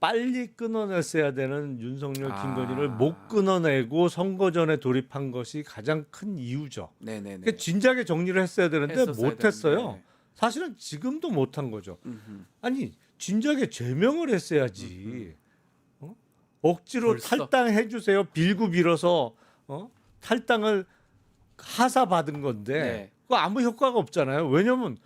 빨리 끊어냈어야 되는 윤석열, 아. 김건희를 못 끊어내고 선거전에 돌입한 것이 가장 큰 이유죠. 네네네. 그러니까 진작에 정리를 했어야 되는데 했었어야 못했어요. 되는데. 사실은 지금도 못한 거죠. 음흠. 아니 진작에 제명을 했어야지. 억지로 벌써? 탈당해 주세요. 빌고 빌어서 탈당을 하사 받은 건데 네. 그거 아무 효과가 없잖아요. 왜냐면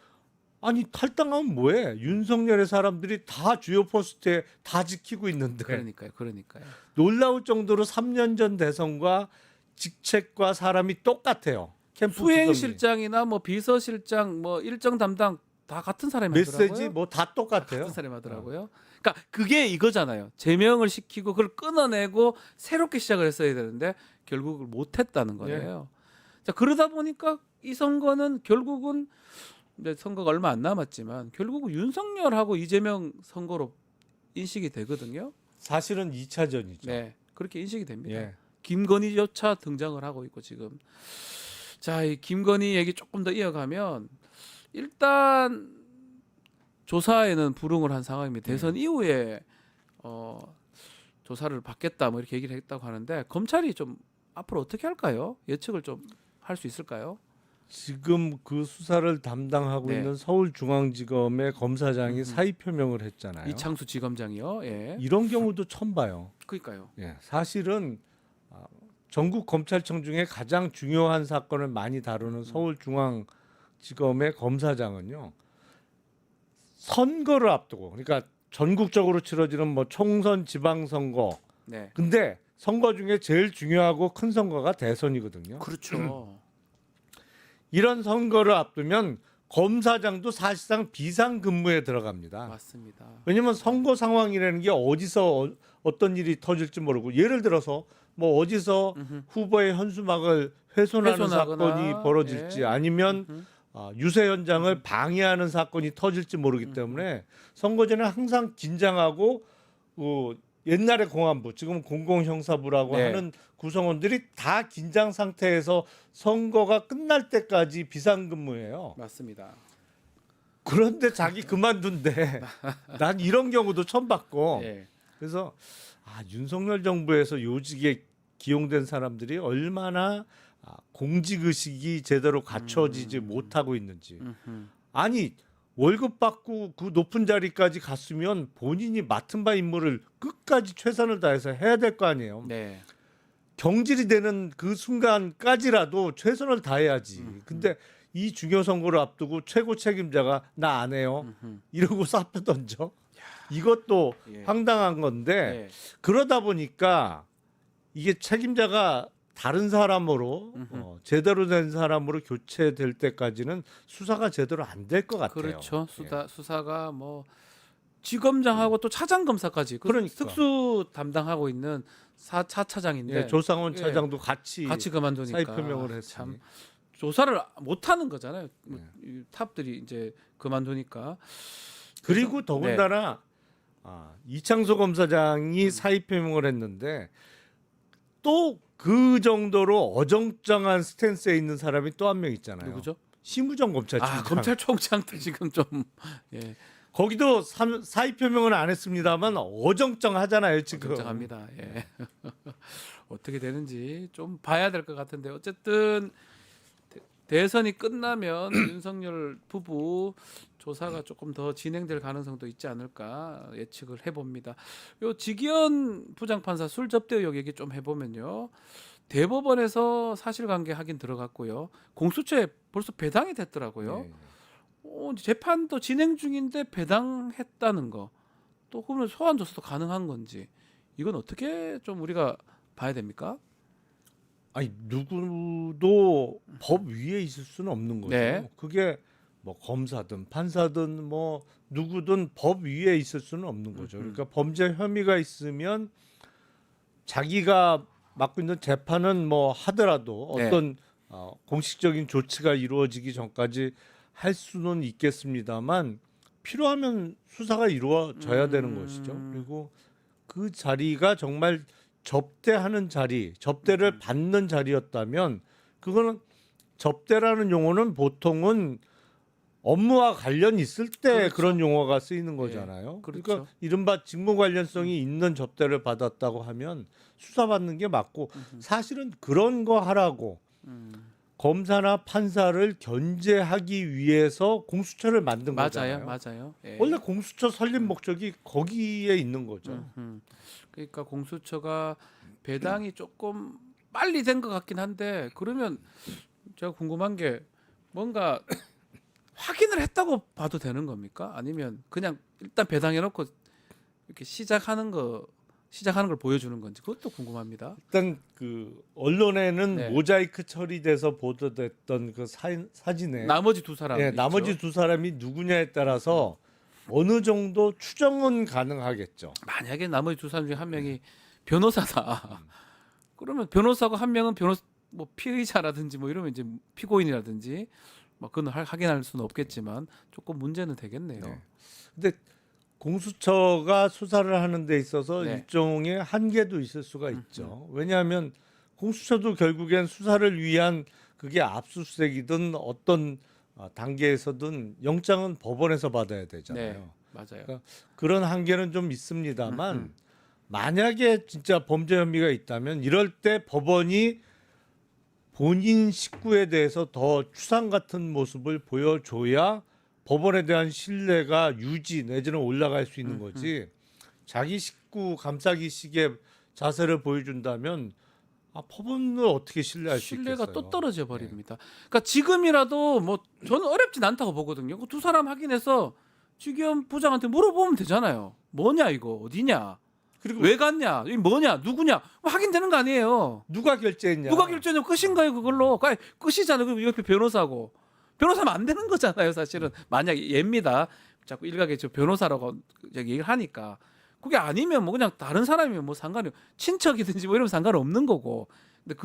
아니 탈당하면 뭐해? 윤석열의 사람들이 다 주요 포스트에 다 지키고 있는데 그러니까요. 놀라울 정도로 3년 전 대선과 직책과 사람이 똑같아요. 캠프 수행실장이나 뭐 비서실장 뭐 일정 담당 다 같은 사람이 하더라고요. 메시지 뭐 다 똑같아요. 같은 사람이 하더라고요. 그러니까 그게 이거잖아요. 제명을 시키고 그걸 끊어내고 새롭게 시작을 했어야 되는데 결국 못 했다는 거예요. 자, 그러다 보니까 이 선거는 결국은 이제 선거가 얼마 안 남았지만 결국은 윤석열하고 이재명 선거로 인식이 되거든요. 사실은 2차전이죠. 네. 그렇게 인식이 됩니다. 예. 김건희조차 등장을 하고 있고 지금. 자, 이 김건희 얘기 조금 더 이어가면 일단 조사에는 불응을 한 상황입니다. 대선 이후에 조사를 받겠다 뭐 이렇게 얘기를 했다고 하는데 검찰이 좀 앞으로 어떻게 할까요? 예측을 좀 할 수 있을까요? 지금 그 수사를 담당하고 네. 있는 서울중앙지검의 검사장이 사의 표명을 했잖아요. 이창수 지검장이요. 예. 이런 경우도 처음 봐요. 그러니까요. 예, 사실은 전국 검찰청 중에 가장 중요한 사건을 많이 다루는 서울중앙지검의 검사장은요, 선거를 앞두고, 그러니까 전국적으로 치러지는 뭐 총선, 지방선거, 네. 근데 선거 중에 제일 중요하고 큰 선거가 대선이거든요. 그렇죠. 이런 선거를 앞두면 검사장도 사실상 비상근무에 들어갑니다. 맞습니다. 왜냐하면 선거 상황이라는 게 어디서 어떤 일이 터질지 모르고, 예를 들어서 뭐 어디서 후보의 현수막을 훼손하는 훼손하거나, 사건이 벌어질지, 예. 아니면 유세 현장을 방해하는 사건이 터질지 모르기 때문에 선거전에 항상 긴장하고, 옛날에 공안부, 지금 공공형사부라고 네. 하는 구성원들이 다 긴장 상태에서 선거가 끝날 때까지 비상근무예요. 맞습니다. 그런데 자기 그만둔대. 난 이런 경우도 처음 봤고. 예. 그래서 윤석열 정부에서 요직에 기용된 사람들이 얼마나 공직 의식이 제대로 갖춰지지 못하고 있는지. 아니, 월급 받고 그 높은 자리까지 갔으면 본인이 맡은 바 임무를 끝까지 최선을 다해서 해야 될 거 아니에요. 네. 경질이 되는 그 순간까지라도 최선을 다해야지. 근데 이 중요 선거를 앞두고 최고 책임자가 나 안 해요. 이러고 사표 던져. 이것도 예. 황당한 건데, 네. 그러다 보니까 이게 책임자가 다른 사람으로 제대로 된 사람으로 교체될 때까지는 수사가 제대로 안 될 것 같아요. 그렇죠. 예. 수사가 뭐 지검장하고 또 차장 검사까지 그러니까. 특수 담당하고 있는 차장인데 예, 조상원 예. 차장도 같이 그만두니까 사의 표명을 했으니. 참 조사를 못 하는 거잖아요. 네. 이 탑들이 이제 그만두니까. 그리고 더군다나 이창소 검사장이 사의 표명을 했는데, 또 그 정도로 어정쩡한 스탠스에 있는 사람이 또 한 명 있잖아요. 누구죠? 심우정 검찰총장. 검찰총장도 지금 좀 예, 거기도 사의 표명은 안 했습니다만 어정쩡하잖아요 지금. 걱정합니다. 예. 어떻게 되는지 좀 봐야 될 것 같은데 어쨌든 대선이 끝나면 윤석열 부부 조사가 조금 더 진행될 가능성도 있지 않을까 예측을 해봅니다. 요 직위원 부장판사 술 접대 의혹 얘기 좀 해보면요. 대법원에서 사실관계 확인 들어갔고요. 공수처에 벌써 배당이 됐더라고요. 네. 재판도 진행 중인데 배당했다는 거. 또 그러면 소환 조사도 가능한 건지. 이건 어떻게 좀 우리가 봐야 됩니까? 아니, 누구도 법 위에 있을 수는 없는 거죠. 네. 그게 뭐 검사든 판사든 뭐 누구든 법 위에 있을 수는 없는 거죠. 그러니까 범죄 혐의가 있으면 자기가 맡고 있는 재판은 뭐 하더라도 네. 어떤 공식적인 조치가 이루어지기 전까지 할 수는 있겠습니다만, 필요하면 수사가 이루어져야 되는 것이죠. 그리고 그 자리가 정말 접대하는 자리, 접대를 받는 자리였다면, 그거는 접대라는 용어는 보통은 업무와 관련 있을 때 그렇죠. 그런 용어가 쓰이는 거잖아요. 예, 그렇죠. 그러니까 이른바 직무 관련성이 있는 접대를 받았다고 하면 수사받는 게 맞고, 사실은 그런 거 하라고 검사나 판사를 견제하기 위해서 공수처를 만든 거잖아요. 맞아요. 예. 원래 공수처 설립 목적이 거기에 있는 거죠. 그러니까 공수처가 배당이 조금 빨리 된 것 같긴 한데, 그러면 제가 궁금한 게 뭔가 확인을 했다고 봐도 되는 겁니까? 아니면 그냥 일단 배당해놓고 이렇게 시작하는 걸 보여주는 건지, 그것도 궁금합니다. 일단 그 언론에는 네. 모자이크 처리돼서 보도됐던 그 사진에 나머지 두 사람, 예, 나머지 두 사람이 누구냐에 따라서 어느 정도 추정은 가능하겠죠. 만약에 나머지 두 사람 중에 한 명이 변호사다. 그러면 변호사고 한 명은 뭐 피의자라든지 뭐 이러면 이제 피고인이라든지 뭐 그건 확인할 수는 없겠지만 조금 문제는 되겠네요. 네. 근데 공수처가 수사를 하는 데 있어서 네. 일종의 한계도 있을 수가 있죠. 왜냐하면 공수처도 결국엔 수사를 위한, 그게 압수수색이든 어떤 단계에서든 영장은 법원에서 받아야 되잖아요. 네, 맞아요. 그러니까 그런 한계는 좀 있습니다만 만약에 진짜 범죄 혐의가 있다면 이럴 때 법원이 본인 식구에 대해서 더 추상 같은 모습을 보여줘야 법원에 대한 신뢰가 유지 내지는 올라갈 수 있는 거지. 자기 식구 감싸기식의 자세를 보여준다면 법원을 어떻게 신뢰할 수 있겠어요? 신뢰가 또 떨어져 버립니다. 그러니까 지금이라도 뭐 저는 어렵진 않다고 보거든요. 그 두 사람 확인해서 지기현 부장한테 물어보면 되잖아요. 뭐냐 이거 어디냐? 그리고 왜 갔냐? 이 뭐냐? 누구냐? 뭐 확인되는 거 아니에요. 누가 결제했냐? 누가 결제냐? 끝인가요 그걸로? 끝이잖아요. 그럼 옆에 변호사고 변호사면 안 되는 거잖아요. 사실은 만약 얘입니다. 자꾸 일각에 저 변호사라고 얘기를 하니까 그게 아니면 뭐 그냥 다른 사람이면 뭐 상관이 친척이든지 뭐 이러면 상관없는 거고. 근데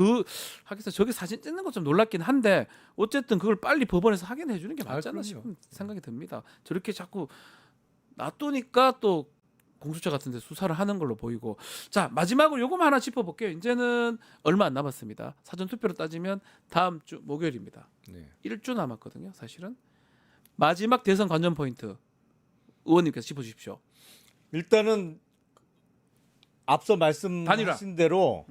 하기서 저기 사진 찍는 거 좀 놀랍긴 한데 어쨌든 그걸 빨리 법원에서 확인해 주는 게 맞지 않나 그럼요. 싶은 생각이 듭니다. 저렇게 자꾸 놔두니까 또 공수처 같은 데 수사를 하는 걸로 보이고. 자, 마지막으로 요거만 하나 짚어볼게요. 이제는 얼마 안 남았습니다. 사전투표로 따지면 다음 주 목요일입니다. 네. 1주 남았거든요. 사실은. 마지막 대선 관전 포인트 의원님께서 짚어주십시오. 일단은 앞서 말씀하신 단일화. 대로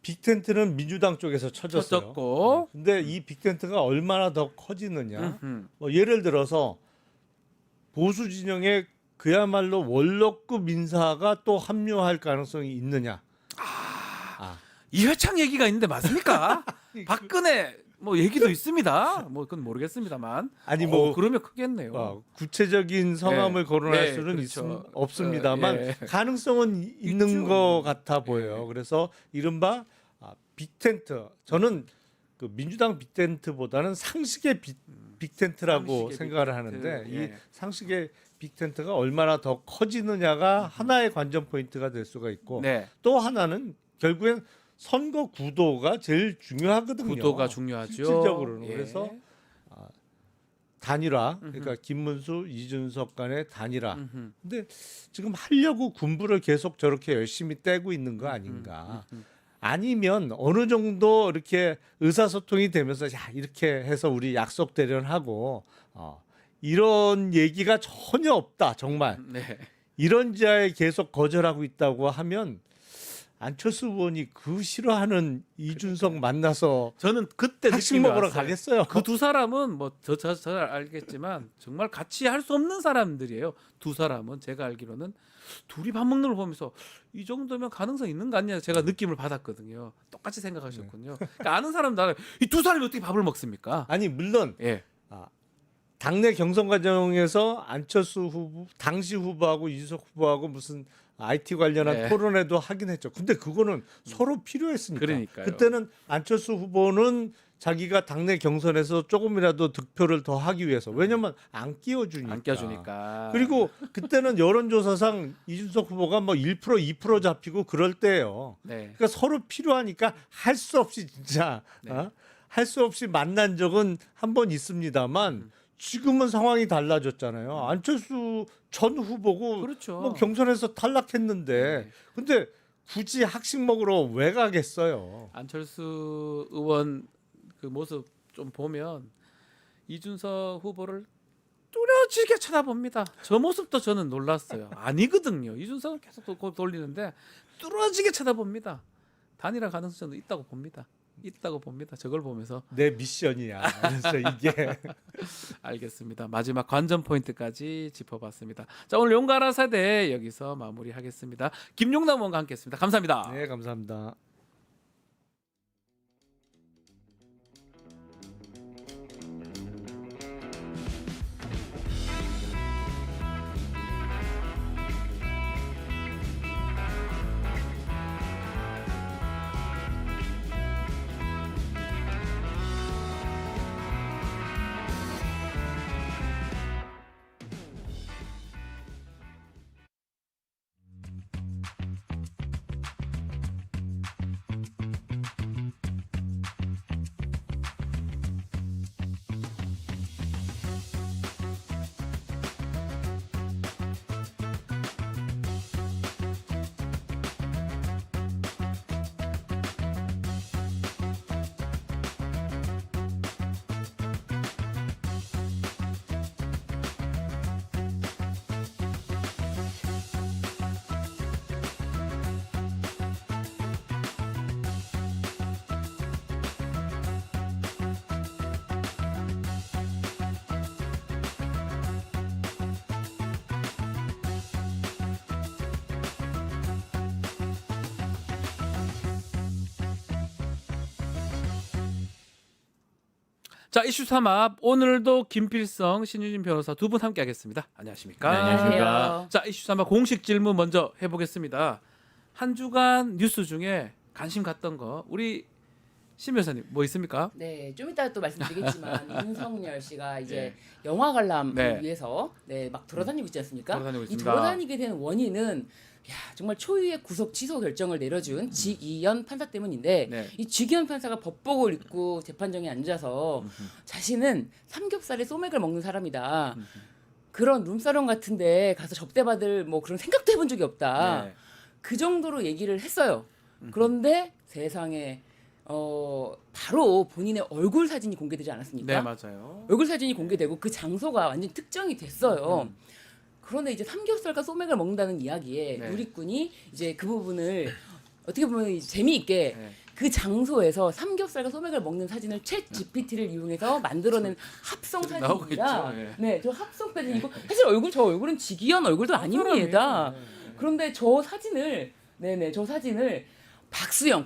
빅텐트는 민주당 쪽에서 쳐졌어요. 쳐졌고. 근데 이 빅텐트가 얼마나 더 커지느냐? 음흠. 뭐 예를 들어서 보수 진영에 그야말로 원로급 인사가 또 합류할 가능성이 있느냐? 이회창 얘기가 있는데 맞습니까? 박근혜 뭐 얘기도 있습니다. 뭐 그건 모르겠습니다만. 아니 뭐 그러면 크겠네요. 구체적인 성함을 네. 거론할 네, 수는 그렇죠. 없습니다만 예. 가능성은 있는 있죠. 것 같아 보여요. 그래서 이른바 빅텐트. 저는 그 민주당 빅텐트보다는 상식의 빅텐트라고 상식의 생각을 빅텐트. 하는데 이 예. 상식의 빅텐트가 얼마나 더 커지느냐가 하나의 관전 포인트가 될 수가 있고 네. 또 하나는 결국엔 선거 구도가 제일 중요하거든요. 구도가 중요하죠. 실질적으로는. 예. 그래서 단일화, 그러니까 김문수, 이준석 간의 단일화. 음흠. 근데 지금 하려고 군부를 계속 저렇게 열심히 떼고 있는 거 아닌가? 아니면 어느 정도 이렇게 의사소통이 되면서 야 이렇게 해서 우리 약속 대련하고 이런 얘기가 전혀 없다 정말 네. 이런 자에 계속 거절하고 있다고 하면 안철수 의원이 그 싫어하는 이준석 만나서 저는 그때 학식 느낌이 먹으러 왔어요. 가겠어요. 그 두 사람은 뭐 저 알겠지만 정말 같이 할 수 없는 사람들이에요. 두 사람은 제가 알기로는 둘이 밥 먹는 걸 보면서 이 정도면 가능성 있는 거 아니냐 제가 느낌을 받았거든요. 똑같이 생각하셨군요. 그러니까 아는 사람도 알아요. 이 두 사람이 어떻게 밥을 먹습니까? 아니 물론 예. 당내 경선 과정에서 안철수 후보 당시 후보하고 이준석 후보하고 무슨 IT 관련한 네. 토론회도 하긴 했죠. 근데 그거는 서로 필요했으니까. 그러니까요. 그때는 안철수 후보는 자기가 당내 경선에서 조금이라도 득표를 더 하기 위해서. 왜냐면 안 끼워주니까. 안 껴주니까. 그리고 그때는 여론조사상 이준석 후보가 뭐 1% 2% 잡히고 그럴 때예요. 네. 그러니까 서로 필요하니까 할 수 없이 진짜 네. 할 수 없이 만난 적은 한 번 있습니다만 지금은 상황이 달라졌잖아요. 안철수 전 후보고 그렇죠. 뭐 경선에서 탈락했는데 네. 근데 굳이 학식 먹으러 왜 가겠어요? 안철수 의원 그 모습 좀 보면 이준석 후보를 뚜렷하게 쳐다봅니다. 저 모습도 저는 놀랐어요. 아니거든요. 이준석은 계속 돌리는데 뚜렷하게 쳐다봅니다. 단일화 가능성은 저는 있다고 봅니다. 있다고 봅니다. 저걸 보면서 내 미션이야. 그래서 이게 알겠습니다. 마지막 관전 포인트까지 짚어봤습니다. 자, 오늘 용가라 세대 여기서 마무리하겠습니다. 김용남 의원과 함께했습니다. 감사합니다. 네, 감사합니다. 자, 이슈 3합 오늘도 김필성, 신유진 변호사 두 분 함께하겠습니다. 안녕하십니까? 네, 안녕하십니까. 자, 이슈 3합 공식 질문 먼저 해보겠습니다. 한 주간 뉴스 중에 관심 갔던 거 우리 신 변호사님 뭐 있습니까? 네, 좀 이따 또 말씀드리겠지만 윤석열 씨가 이제 영화 관람을 네. 위해서 막 돌아다니고 있지 않습니까? 돌아다니고 이 있습니다. 돌아다니게 된 원인은 정말 초유의 구속 취소 결정을 내려준 직이현 판사 때문인데 네. 이 직이현 판사가 법복을 입고 재판정에 앉아서 자신은 삼겹살에 소맥을 먹는 사람이다. 그런 룸사롱 같은데 가서 접대받을 뭐 그런 생각도 해본 적이 없다. 네. 그 정도로 얘기를 했어요. 그런데 세상에 바로 본인의 얼굴 사진이 공개되지 않았습니까? 네, 맞아요. 얼굴 사진이 공개되고 그 장소가 완전 특정이 됐어요. 그런데 이제 삼겹살과 소맥을 먹는다는 이야기에 네. 누리꾼이 이제 그 부분을 어떻게 보면 재미있게 네. 그 장소에서 삼겹살과 소맥을 먹는 사진을 챗 GPT를 이용해서 만들어낸 합성 나오고 사진입니다. 있죠. 예. 네, 저 합성 사진이고 사실 저 얼굴은 직이현 얼굴도 아닙니다. 그런데 저 사진을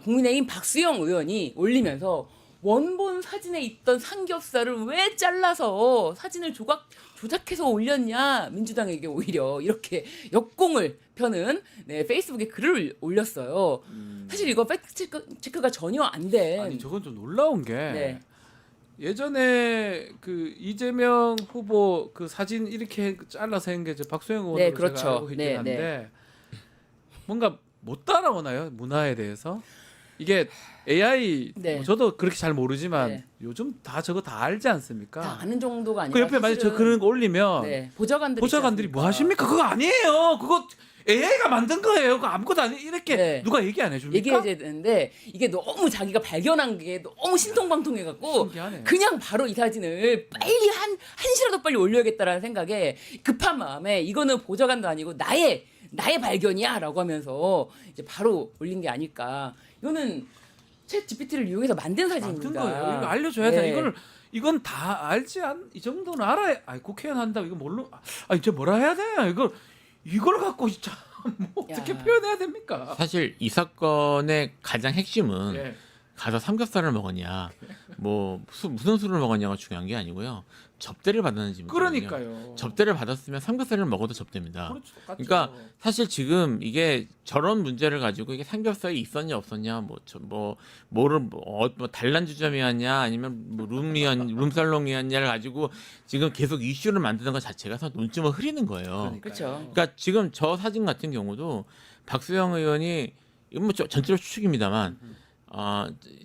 국민의힘 박수영 의원이 올리면서 원본 사진에 있던 삼겹살을 왜 잘라서 사진을 조작해서 올렸냐, 민주당에게 오히려 이렇게 역공을 펴는 페이스북에 글을 올렸어요. 사실 이거 팩트 체크가 전혀 안 된. 아니 저건 좀 놀라운 게 네. 예전에 그 이재명 후보 그 사진 이렇게 잘라서 한 게 박수영 의원으로 네, 그렇죠. 제가 알고 있긴 네, 한데 뭔가 못 따라오나요? 문화에 대해서? 이게 AI 네. 뭐 저도 그렇게 잘 모르지만 네. 요즘 다 저거 다 알지 않습니까? 다 아는 정도가 아니라 그 옆에 만약 저 그런 거 올리면 보좌관들이 뭐 하십니까? 그거 아니에요. 그거 AI가 만든 거예요. 그거 아무것도 아니 이렇게 네. 누가 얘기 안 해줍니까? 얘기해야 되는데 이게 너무 자기가 발견한 게 너무 신통방통해갖고 신기하네. 그냥 바로 이 사진을 빨리 한시라도 빨리 올려야겠다라는 생각에 급한 마음에 이거는 보좌관도 아니고 나의 발견이야라고 하면서 이제 바로 올린 게 아닐까. 이거는 챗 GPT를 이용해서 만든 사진입니다. 만든 거예요. 이거 알려줘야 네. 돼. 이건 다 알지 이 정도는 알아야. 국회의원 한다고 이거 뭘로? 이제 뭐라 해야 돼? 이걸 갖고 진짜 뭐 어떻게 야. 표현해야 됩니까? 사실 이 사건의 가장 핵심은 예. 가서 삼겹살을 먹었냐, 뭐 무슨 술을 먹었냐가 중요한 게 아니고요. 접대를 받았는지. 그러니까요. 접대를 받았으면 삼겹살을 먹어도 접대입니다. 그렇죠. 똑같죠. 그러니까 사실 지금 이게 저런 문제를 가지고 이게 삼겹살이 있었냐 없었냐, 단란 주점이었냐 아니면 뭐 룸살롱이었냐를 가지고 지금 계속 이슈를 만드는 것 자체가 눈쯤을 흐리는 거예요. 그렇죠. 그러니까 지금 저 사진 같은 경우도 박수영 의원이 이건 뭐 전체로 추측입니다만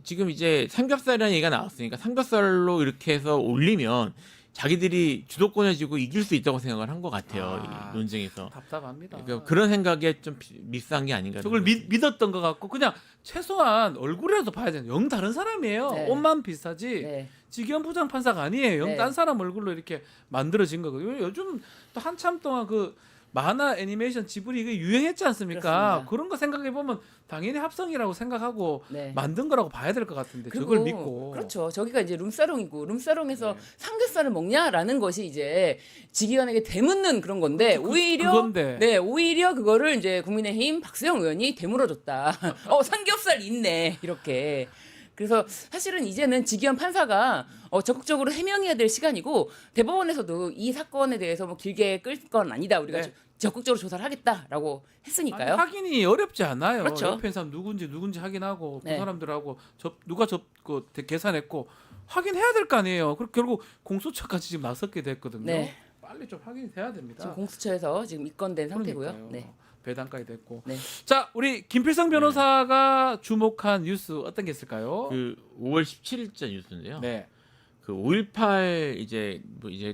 지금 이제 삼겹살이라는 얘기가 나왔으니까 삼겹살로 이렇게 해서 올리면 자기들이 주도권을 쥐고 이길 수 있다고 생각을 한 것 같아요. 이 논쟁에서. 답답합니다. 그러니까 그런 생각에 좀 미스한 게 아닌가. 저걸 믿었던 것 같고 그냥 최소한 얼굴이라도 봐야 되는 영 다른 사람이에요. 네. 옷만 비슷하지 네. 직위원 부장 판사가 아니에요. 영 네. 딴 사람 얼굴로 이렇게 만들어진 거거든요. 요즘 또 한참 동안 그 만화 애니메이션 지브리 이게 유행했지 않습니까? 그렇습니다. 그런 거 생각해 보면 당연히 합성이라고 생각하고 네. 만든 거라고 봐야 될 것 같은데 그리고 저걸 믿고 그렇죠. 저기가 이제 룸사롱이고 룸사롱에서 네. 삼겹살을 먹냐라는 것이 이제 직위원에게 되묻는 그런 건데 그건데. 오히려 그거를 이제 국민의힘 박수영 의원이 되물어줬다. 삼겹살 있네 이렇게. 그래서 사실은 이제는 직위원 판사가 적극적으로 해명해야 될 시간이고 대법원에서도 이 사건에 대해서 뭐 길게 끌 건 아니다. 우리가 네. 적극적으로 조사를 하겠다라고 했으니까요. 아니, 확인이 어렵지 않아요. 그렇죠. 옆에 있는 사람 누군지 확인하고 네. 그 사람들하고 누가 계산했고 확인해야 될 거 아니에요. 그리고 결국 공소처까지 지금 나섰게 됐거든요. 네. 빨리 좀 확인해야 됩니다. 지금 공수처에서 지금 입건된 상태고요. 그러니까요. 네. 배당까지 됐고. 네. 자, 우리 김필성 변호사가 주목한 뉴스 어떤 게 있을까요? 그 5월 17일자 뉴스인데요. 네. 그 5.18 이제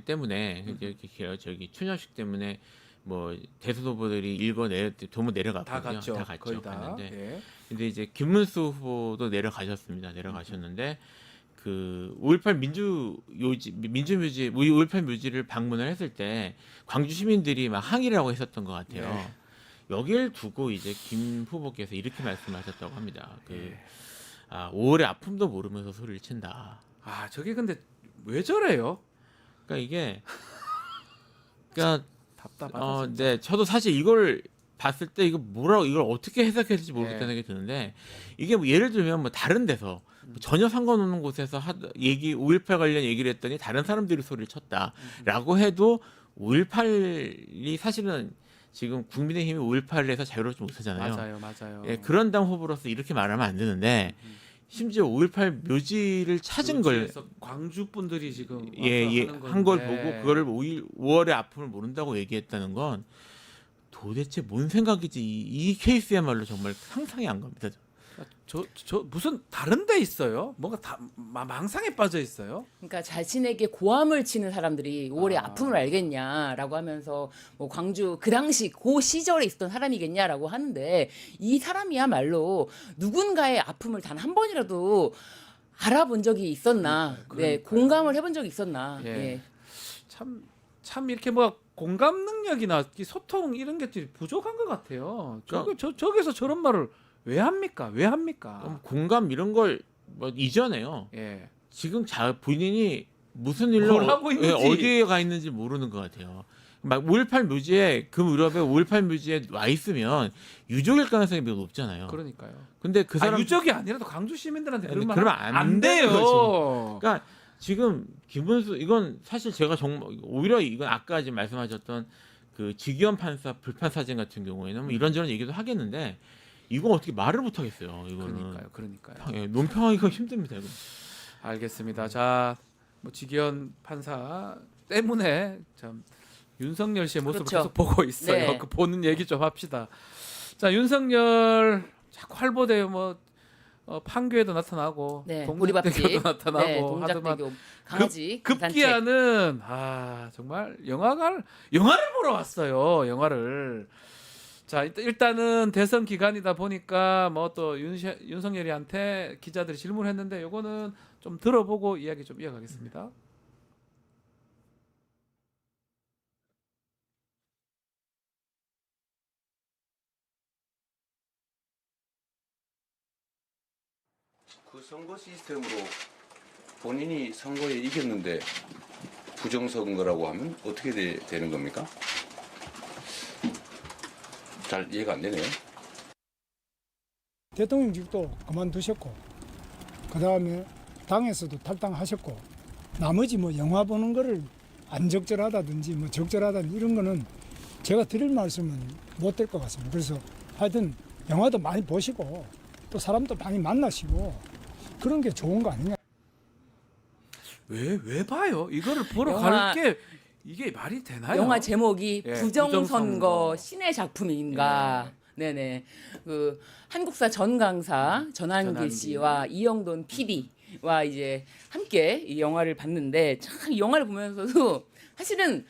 때문에 저기 추념식 때문에 뭐 대선 후보들이 전부 내려갔거든요. 다 갔죠. 다 갔죠. 거의 다. 갔는데 예. 근데 이제 김문수 후보도 내려가셨습니다. 내려가셨는데 그 5.18 민주묘지 5.18 묘지를 방문을 했을 때 광주 시민들이 막 항의를 하고 했었던 것 같아요. 네. 여기를 두고 이제 김 후보께서 이렇게 말씀하셨다고 합니다. 5월의 아픔도 모르면서 소리를 친다. 저게 근데 왜 저래요? 그러니까 이게 답답하다. 네, 저도 사실 이걸 봤을 때 이걸 어떻게 해석해야 될지 모르겠다는 네. 생각이 드는데 이게 뭐 예를 들면 뭐 다른 데서 전혀 상관없는 곳에서 얘기 5.18 관련 얘기를 했더니 다른 사람들이 소리를 쳤다라고 해도 5.18이 사실은 지금 국민의힘이 5.18에서 자유롭지 못하잖아요. 맞아요. 예, 그런 당 후보로서 이렇게 말하면 안 되는데 심지어 5.18 묘지를 찾은 걸 그래서 광주 분들이 지금 한 걸 보고 그거를 5월의 아픔을 모른다고 얘기했다는 건 도대체 뭔 생각이지? 이 케이스야말로 정말 상상이 안 갑니다. 저 무슨 다른 데 있어요? 뭔가 다 망상에 빠져 있어요? 그러니까 자신에게 고함을 치는 사람들이 5월의 아픔을 알겠냐라고 하면서 뭐 광주 그 당시 그 시절에 있었던 사람이겠냐라고 하는데 이 사람이야말로 누군가의 아픔을 단 한 번이라도 알아본 적이 있었나? 네, 공감을 해본 적이 있었나? 예. 예. 참 이렇게 뭐 공감 능력이나 이 소통 이런 것들이 부족한 것 같아요. 저기서 저런 말을 왜 합니까? 공감 이런 걸 뭐 이전에요. 예. 지금 본인이 무슨 일로 뭘 하고 있는지. 어디에 가 있는지 모르는 것 같아요. 막 5.18 묘지에 그 무렵에 5.18 묘지에 와 있으면 유족일 가능성이 매우 높잖아요. 그러니까요. 근데 그 사람 유족이 아니라도 광주 시민들한테 그러면 안 돼요. 되는 거죠. 그러니까 지금 김문수 이건 사실 제가 정말 오히려 이건 아까 지금 말씀하셨던 그 지기현 판사 불판 사진 같은 경우에는 뭐 이런저런 얘기도 하겠는데 이건 어떻게 말을 못 하겠어요. 이거는 그러니까요. 예, 논평하기가 힘듭니다. 이거. 알겠습니다. 자, 뭐 지기현 판사 때문에 참 윤석열 씨의 모습을 그렇죠. 계속 보고 있어요. 네. 그 보는 얘기 좀 합시다. 자, 윤석열 자꾸 활보대요. 뭐 판교에도 나타나고 네, 동작대교도 보리밥집. 나타나고 네, 하더만 동작대교 강아지 산책. 급기야는 정말 영화를 보러 왔어요. 영화를. 자, 일단은 대선 기간이다 보니까 뭐 또 윤석열이한테 기자들이 질문했는데 요거는 좀 들어보고 이야기 좀 이어가겠습니다. 그 선거 시스템으로 본인이 선거에 이겼는데 부정선거라고 하면 어떻게 되는 겁니까? 잘 이해가 안 되네요. 대통령직도 그만두셨고 그 다음에 당에서도 탈당하셨고 나머지 뭐 영화 보는 거를 안 적절하다든지 뭐 적절하다든지 이런 거는 제가 드릴 말씀은 못 될 것 같습니다. 그래서 하여튼 영화도 많이 보시고 또 사람도 많이 만나시고 그런 게 좋은 거 아니냐. 왜 봐요? 이거를 보러 영화- 갈 게 이게 말이 되나요? 영화 제목이 예, 부정선거 부정선거. 신의 작품인가? 네네. 그 한국사 전강사 전한길 전한길. 씨와 이영돈 PD와 이제 함께 이 영화를 봤는데 참 이 영화를 보면서도 사실은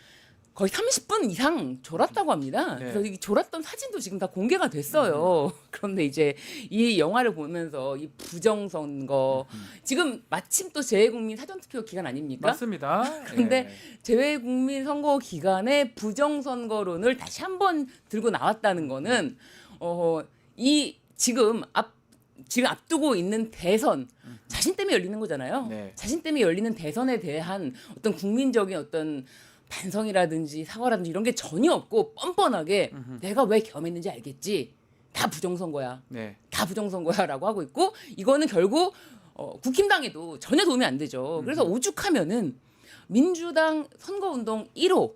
거의 30분 이상 졸았다고 합니다. 네. 그래서 이 졸았던 사진도 지금 다 공개가 됐어요. 그런데 이제 이 영화를 보면서 이 부정선거 지금 마침 또 재외국민 사전투표 기간 아닙니까? 맞습니다. 근데 예. 재외국민 선거 기간에 부정선거론을 다시 한번 들고 나왔다는 거는 이 지금 앞두고 있는 대선 자신 때문에 열리는 거잖아요. 네. 자신 때문에 열리는 대선에 대한 어떤 국민적인 어떤 반성이라든지 사과라든지 이런 게 전혀 없고 뻔뻔하게 내가 왜 겸했는지 알겠지. 다 부정선거야. 네. 다 부정선거야라고 하고 있고 이거는 결국 국힘당에도 전혀 도움이 안 되죠. 그래서 오죽하면은 민주당 선거운동 1호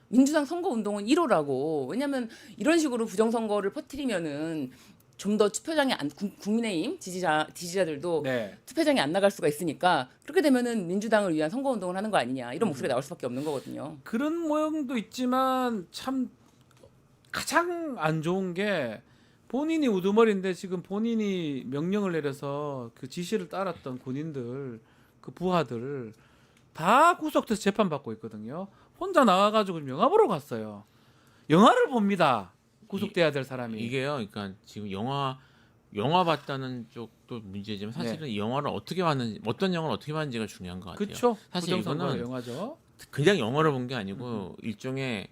민주당 선거운동은 1호라고. 왜냐하면 이런 식으로 부정선거를 퍼뜨리면은 좀 더 투표장에 국민의힘 지지자들도 네. 투표장에 안 나갈 수가 있으니까 그렇게 되면은 민주당을 위한 선거운동을 하는 거 아니냐 이런 목소리가 나올 수밖에 없는 거거든요. 그런 모형도 있지만 참 가장 안 좋은 게 본인이 우두머리인데 지금 본인이 명령을 내려서 그 지시를 따랐던 군인들 그 부하들 다 구속돼서 재판받고 있거든요. 혼자 나와가지고 영화 보러 갔어요. 영화를 봅니다. 구속돼야 될 사람이. 이게요. 그러니까 지금 영화 봤다는 쪽도 문제지만 사실은 이 영화를 어떻게 봤는지 어떤 영화를 어떻게 봤는지가 중요한 것 같아요. 그렇죠. 사실 이거는 영화죠. 그냥 영화를 본 게 아니고 일종의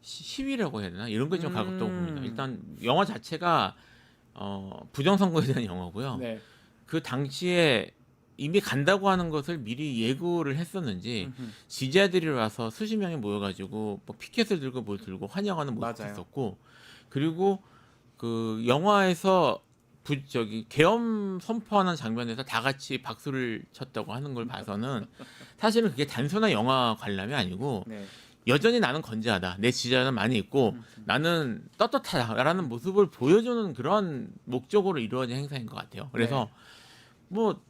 시위라고 해야 되나 이런 거 좀 가깝다고 봅니다. 일단 영화 자체가 부정선거에 대한 영화고요. 네. 그 당시에 이미 간다고 하는 것을 미리 예고를 했었는지 지지자들이 와서 수십 명이 모여가지고 뭐 피켓을 들고 뭘 들고 환영하는 모습도 맞아요. 있었고 그리고 그 영화에서 계엄 선포하는 장면에서 다 같이 박수를 쳤다고 하는 걸 봐서는 사실은 그게 단순한 영화 관람이 아니고 네. 여전히 나는 건재하다. 내 지지자는 많이 있고 나는 떳떳하다라는 모습을 보여주는 그런 목적으로 이루어진 행사인 것 같아요. 그래서 뭐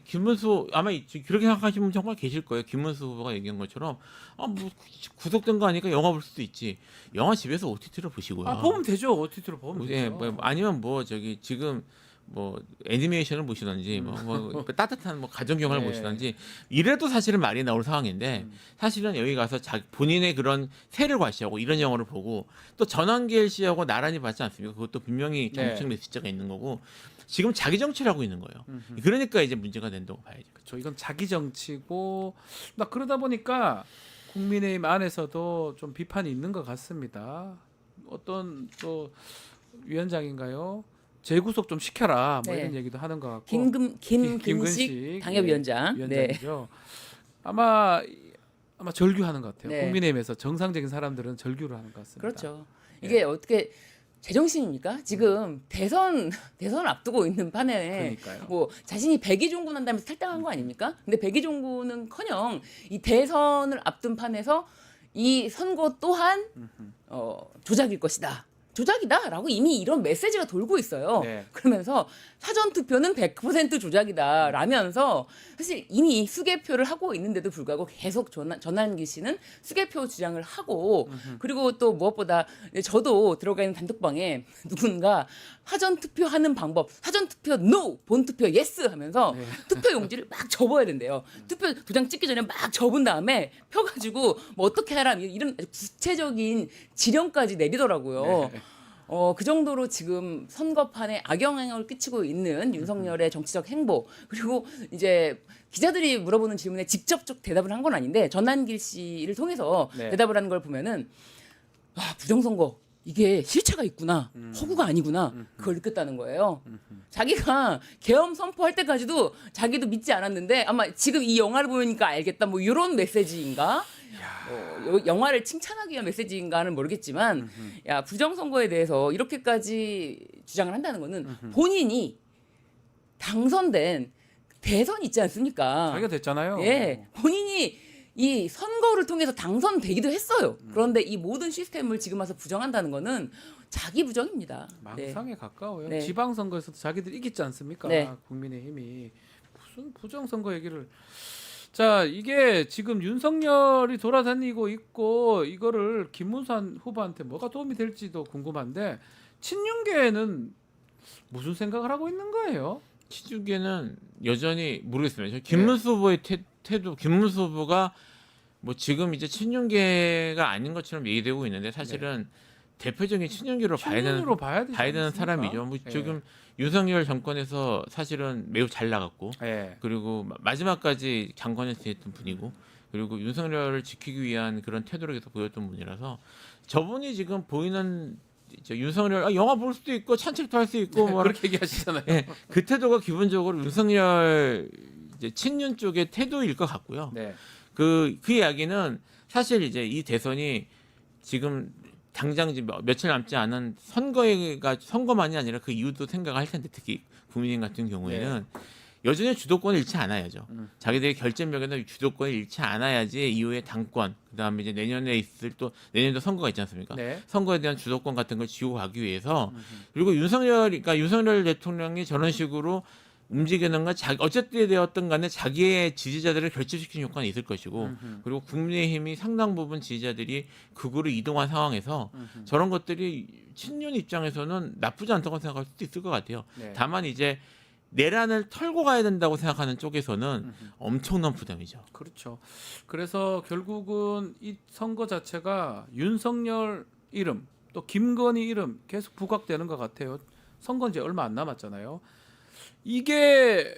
김문수 아마 그렇게 생각하시는 분 정말 계실 거예요. 김문수 후보가 얘기한 것처럼 뭐 구속된 거 아니까 영화 볼 수도 있지. 영화 집에서 OTT로 보시고요. 보면 되죠. OTT로 보면 예, 되죠. 뭐 아니면 지금 뭐 애니메이션을 보시든지 뭐 따뜻한 뭐 가정 영화를 네. 보시든지 이래도 사실은 말이 나올 상황인데 사실은 여기 가서 본인의 그런 세를 과시하고 이런 영화를 보고 또 전환길 씨하고 나란히 받지 않습니까? 그것도 분명히 정책 메시지가 있는 거고 지금 자기 정치를 하고 있는 거예요. 그러니까 이제 문제가 된다고 봐야죠. 그렇죠. 이건 자기 정치고 막 그러다 보니까 국민의힘 안에서도 좀 비판이 있는 것 같습니다. 어떤 또 위원장인가요? 재구속 좀 시켜라 뭐 네. 이런 얘기도 하는 것 같고 김근식 당협위원장. 위원장이죠. 아마 절규하는 것 같아요. 네. 국민의힘에서 정상적인 사람들은 절규를 하는 것 같습니다. 그렇죠. 이게 어떻게 제정신입니까? 지금 대선을 앞두고 있는 판에 그러니까요. 뭐 자신이 백의종군 한다면서 탈당한 거 아닙니까? 근데 백의종군은커녕 이 대선을 앞둔 판에서 이 선거 또한 조작일 것이다. 조작이다라고 이미 이런 메시지가 돌고 있어요. 네. 그러면서 사전투표는 100% 조작이다라면서 사실 이미 수개표를 하고 있는데도 불구하고 계속 전환기 씨는 수개표 주장을 하고 그리고 또 무엇보다 저도 들어가 있는 단톡방에 누군가 사전투표하는 방법 사전투표 NO 본투표 YES 하면서 투표 용지를 막 접어야 된대요. 투표 도장 찍기 전에 막 접은 다음에 펴가지고 뭐 어떻게 하라 이런 아주 구체적인 지령까지 내리더라고요. 그 정도로 지금 선거판에 악영향을 끼치고 있는 윤석열의 정치적 행보 그리고 이제 기자들이 물어보는 질문에 직접적 대답을 한 건 아닌데 전환길 씨를 통해서 대답을 하는 걸 보면은 부정선거 이게 실체가 있구나 허구가 아니구나 그걸 느꼈다는 거예요. 자기가 계엄 선포할 때까지도 자기도 믿지 않았는데 아마 지금 이 영화를 보니까 알겠다 뭐 이런 메시지인가 영화를 칭찬하기 위한 메시지인가는 모르겠지만 야 부정선거에 대해서 이렇게까지 주장을 한다는 거는 본인이 당선된 대선이 있지 않습니까? 자기가 됐잖아요. 예, 본인이 이 선거를 통해서 당선되기도 했어요. 그런데 이 모든 시스템을 지금 와서 부정한다는 거는 자기 부정입니다. 망상에 가까워요. 네. 지방선거에서도 자기들 이겼지 않습니까? 네. 국민의힘이 무슨 부정선거 얘기를. 자, 이게 지금 윤석열이 돌아다니고 있고 이거를 김문수 후보한테 뭐가 도움이 될지도 궁금한데 친윤계는 무슨 생각을 하고 있는 거예요? 친윤계는 여전히 모르겠습니다. 김문수 후보의 태도, 김문수 후보가 뭐 지금 이제 친윤계가 아닌 것처럼 얘기되고 있는데 사실은 대표적인 친윤계로 봐야 되는 사람이죠. 뭐 지금 윤석열 정권에서 사실은 매우 잘 나갔고 그리고 마지막까지 장관에서 했던 분이고 그리고 윤석열을 지키기 위한 그런 태도를 계속 보였던 분이라서 저분이 지금 보이는 윤석열 영화 볼 수도 있고 산책도 할 수 있고 뭐 그렇게 얘기하시잖아요. 그 태도가 기본적으로 윤석열 이제 친윤 쪽의 태도일 것 같고요. 그 이야기는 사실 이제 이 대선이 지금 당장 이제 며칠 남지 않은 선거만이 아니라 그 이유도 생각할 텐데 특히 국민의힘 같은 경우에는 여전히 주도권을 잃지 않아야죠. 자기들의 결집력에는 주도권을 잃지 않아야지 이후에 당권, 그다음에 이제 내년에도 선거가 있지 않습니까? 선거에 대한 주도권 같은 걸 쥐고 가기 위해서 그리고 윤석열 대통령이 저런 식으로 움직이는 건 어쨌든 되었든 간에 자기의 지지자들을 결집시키는 효과는 있을 것이고 그리고 국민의힘이 상당 부분 지지자들이 극으로 이동한 상황에서 저런 것들이 친윤 입장에서는 나쁘지 않다고 생각할 수도 있을 것 같아요. 다만 이제 내란을 털고 가야 된다고 생각하는 쪽에서는 엄청난 부담이죠. 그렇죠. 그래서 결국은 이 선거 자체가 윤석열 이름 또 김건희 이름 계속 부각되는 것 같아요. 선거 이제 얼마 안 남았잖아요. 이게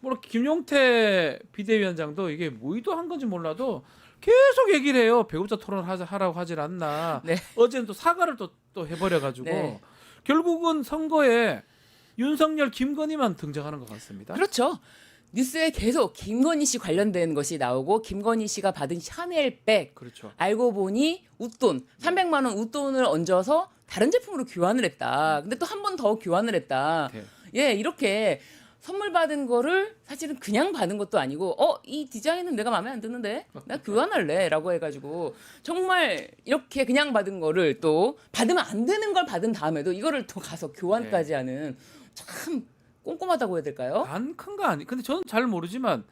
뭐 김용태 비대위원장도 이게 뭐 의도한 건지 몰라도 계속 얘기를 해요. 배우자 토론을 하라고 하질 않나. 어제는 또 사과를 또 해버려가지고 결국은 선거에 윤석열, 김건희만 등장하는 것 같습니다. 그렇죠. 뉴스에 계속 김건희 씨 관련된 것이 나오고 김건희 씨가 받은 샤넬백 알고 보니 웃돈 300만 원 웃돈을 얹어서 다른 제품으로 교환을 했다. 근데 또 한 번 더 교환을 했다. 예, 이렇게 선물 받은 거를 사실은 그냥 받은 것도 아니고 이 디자인은 내가 마음에 안 드는데 나 교환할래라고 해가지고 정말 이렇게 그냥 받은 거를 또 받으면 안 되는 걸 받은 다음에도 이거를 또 가서 교환까지 하는 참 꼼꼼하다고 해야 될까요? 안 큰 거 아니. 근데 저는 잘 모르지만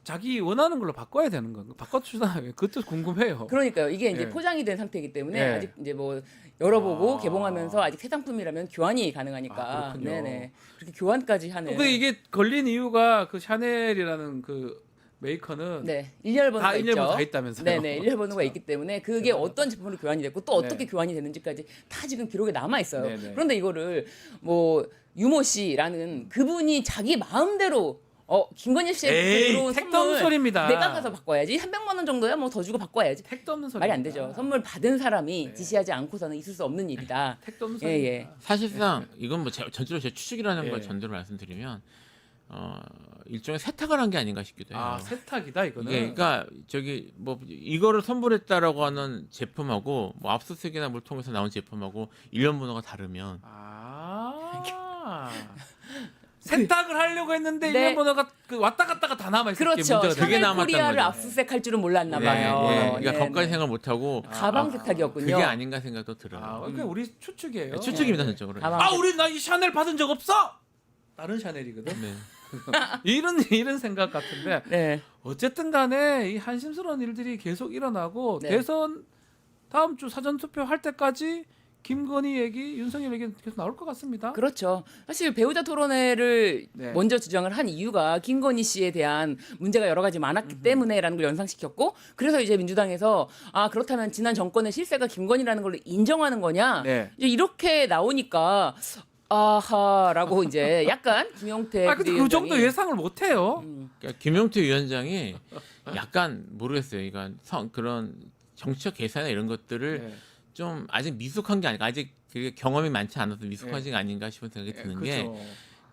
자기 원하는 걸로 바꿔야 되는 건가? 바꿔주나? 그것도 궁금해요. 그러니까요. 이게 이제 예. 포장이 된 상태이기 때문에 예. 아직 이제 뭐 열어보고 아. 개봉하면서 아직 새 상품이라면 교환이 가능하니까. 아, 그렇군요. 네네. 그렇게 교환까지 하는. 그 이게 걸린 이유가 그 샤넬이라는 그 메이커는 네, 일렬 번호가 다 있죠. 일렬 번호 다 있다면서요? 네네, 일렬 번호가 있기 때문에 그게 어떤 제품으로 교환이 됐고 또 어떻게 네. 교환이 됐는지까지 다 지금 기록에 남아 있어요. 네네. 그런데 이거를 뭐 유모 씨라는 그분이 자기 마음대로 김건희 씨의 에이, 들어온 택도 선물 없는 소리입니다. 내가 가서 바꿔야지 300만 원 정도야 뭐 더 주고 바꿔야지. 택도 없는 소리. 말이 안 되죠. 선물 받은 사람이 네. 지시하지 않고서는 있을 수 없는 일이다. 택도 없는 예, 소리. 예. 사실상 이건 뭐 전체로 제 추측이라는 예. 걸 전제로 말씀드리면 일종의 세탁을 한 게 아닌가 싶기도 해요. 아 세탁이다 이거는. 이게 그러니까 저기 뭐 이거를 선물했다라고 하는 제품하고 뭐 압수수색이나 뭘 통해서 나온 제품하고 일련 번호가 다르면 아 세탁을 하려고 했는데 네. 일련 번호가 그 왔다 갔다가 다 남아 있었기 그렇죠. 문제가 그게 샤넬 남았던 코리아를 거죠. 압수수색할 줄은 몰랐나 네, 봐요. 예. 그러니까 네, 거기까지 네. 생각 못 하고 가방 세탁이었군요. 그게 아닌가 생각도 들어요. 아, 그러니까 우리 추측이에요. 추측입니다, 전적으로. 가방 아 우리 나 이 샤넬 받은 적 없어. 다른 샤넬이거든. 네. 이런 생각 같은데 네. 어쨌든 간에 이 한심스러운 일들이 계속 일어나고 네. 대선 다음 주 사전 투표 할 때까지 김건희 얘기, 윤석열 얘기는 계속 나올 것 같습니다. 그렇죠. 사실 배우자 토론회를 네. 먼저 주장을 한 이유가 김건희 씨에 대한 문제가 여러 가지 많았기 때문에라는 걸 연상시켰고, 그래서 이제 민주당에서 그렇다면 지난 정권의 실세가 김건희라는 걸 인정하는 거냐? 네. 이제 이렇게 나오니까 아하라고 이제 약간 김용태 근데 그 정도 비대위원장이 예상을 못 해요. 그러니까 김용태 위원장이 약간 모르겠어요. 그러니까 그런 정치적 계산이나 이런 것들을 네. 좀 아직 미숙한 게 아닌가, 아직 그게 경험이 많지 않아서 미숙하지 가 아닌가 싶은 생각이 드는 게 그렇죠.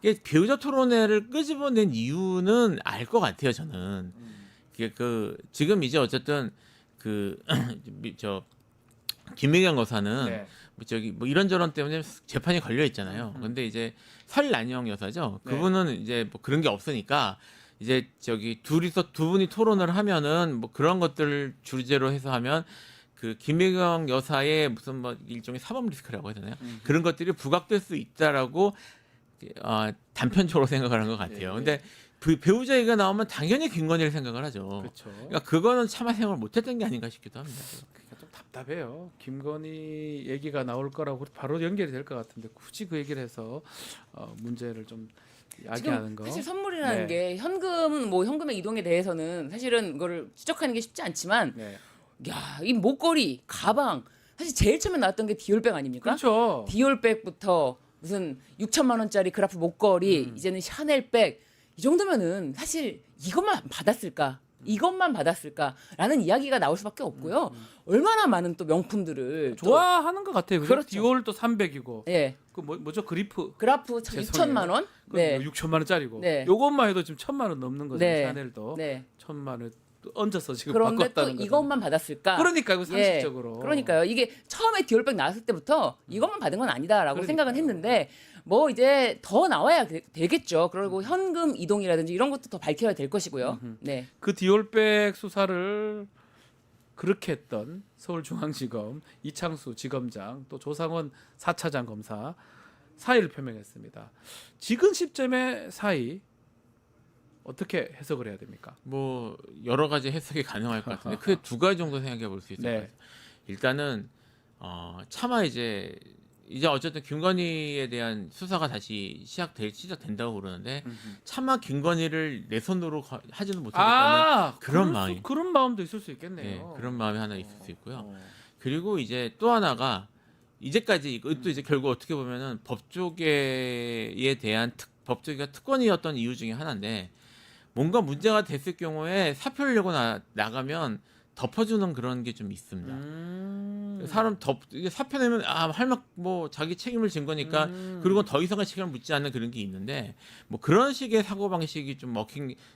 이게 배우자 토론회를 끄집어낸 이유는 알 것 같아요. 저는 그 지금 이제 어쨌든 저 김혜경 여사는 네. 뭐 저기 뭐 이런저런 때문에 재판이 걸려 있잖아요. 근데 이제 설난영 여사죠. 네. 그분은 이제 뭐 그런 게 없으니까 이제 저기 두 분이 토론을 하면은 뭐 그런 것들을 주제로 해서 하면 그 김혜경 여사의 무슨 뭐 일종의 사법 리스크라고 해야 되나요? 그런 것들이 부각될 수 있다라고 단편적으로 생각을 한 것 같아요. 네. 근데 배우자 얘기가 나오면 당연히 김건희를 생각을 하죠. 그렇죠. 그러니까 그거는 차마 생각을 못했던 게 아닌가 싶기도 합니다. 그러니까 좀 답답해요. 김건희 얘기가 나올 거라고 바로 연결이 될 것 같은데 굳이 그 얘기를 해서 문제를 좀 야기하는 지금 거. 사실 선물이라는 네. 게 현금의 이동에 대해서는 사실은 이거를 추적하는 게 쉽지 않지만 네. 이 목걸이, 가방 사실 제일 처음에 나왔던 게 디올백 아닙니까? 그렇죠. 디올백부터 무슨 6천만 원짜리 그라프 목걸이, 이제는 샤넬백 이 정도면은 사실 이것만 받았을까라는 이야기가 나올 수밖에 없고요. 얼마나 많은 또 명품들을 좋아하는 것 같아요. 그죠? 그렇죠. 디올도 300이고. 예, 그 뭐죠? 그리프. 그라프 죄송해요. 6천만 원. 네. 네, 6천만 원짜리고. 네. 요것만 해도 지금 1,000만 원 넘는 거죠. 네. 샤넬도 네. 1,000만 원 얹어서 지금 그런데 또 바꿨다는 거죠. 이것만 받았을까? 그러니까 이거 예, 상식적으로. 그러니까요. 이게 처음에 디올백 나왔을 때부터 이것만 받은 건 아니다라고 그러니까요. 생각은 했는데 뭐 이제 더 나와야 되겠죠. 그리고 현금 이동이라든지 이런 것도 더 밝혀야 될 것이고요. 네. 그 디올백 수사를 그렇게 했던 서울중앙지검 이창수 지검장 또 조상원 4차장 검사 사의를 표명했습니다. 지금 시점의 사의 어떻게 해석을 해야 됩니까? 뭐 여러 가지 해석이 가능할 것 같은데 크게 두 가지 정도 생각해 볼 수 있을 네. 것 같아요. 일단은 차마 이제 어쨌든 김건희에 대한 수사가 다시 시작된다고 그러는데 차마 김건희를 내 손으로 하지는 못하겠다는 그런 마음이. 그런 마음도 있을 수 있겠네요. 예, 그런 마음이 하나 있을 수 있고요. 어. 그리고 이제 또 하나가 이제까지 이것도 이제 결국 어떻게 보면은 법조계에 대한 법조계가 특권이었던 이유 중에 하나인데 뭔가 문제가 됐을 경우에 사표를 내고 나가면 덮어주는 그런 게 좀 있습니다. 사람 이게 사표 내면 할막 뭐 자기 책임을 진 거니까 그리고 더 이상의 책임을 묻지 않는 그런 게 있는데 뭐 그런 식의 사고 방식이 좀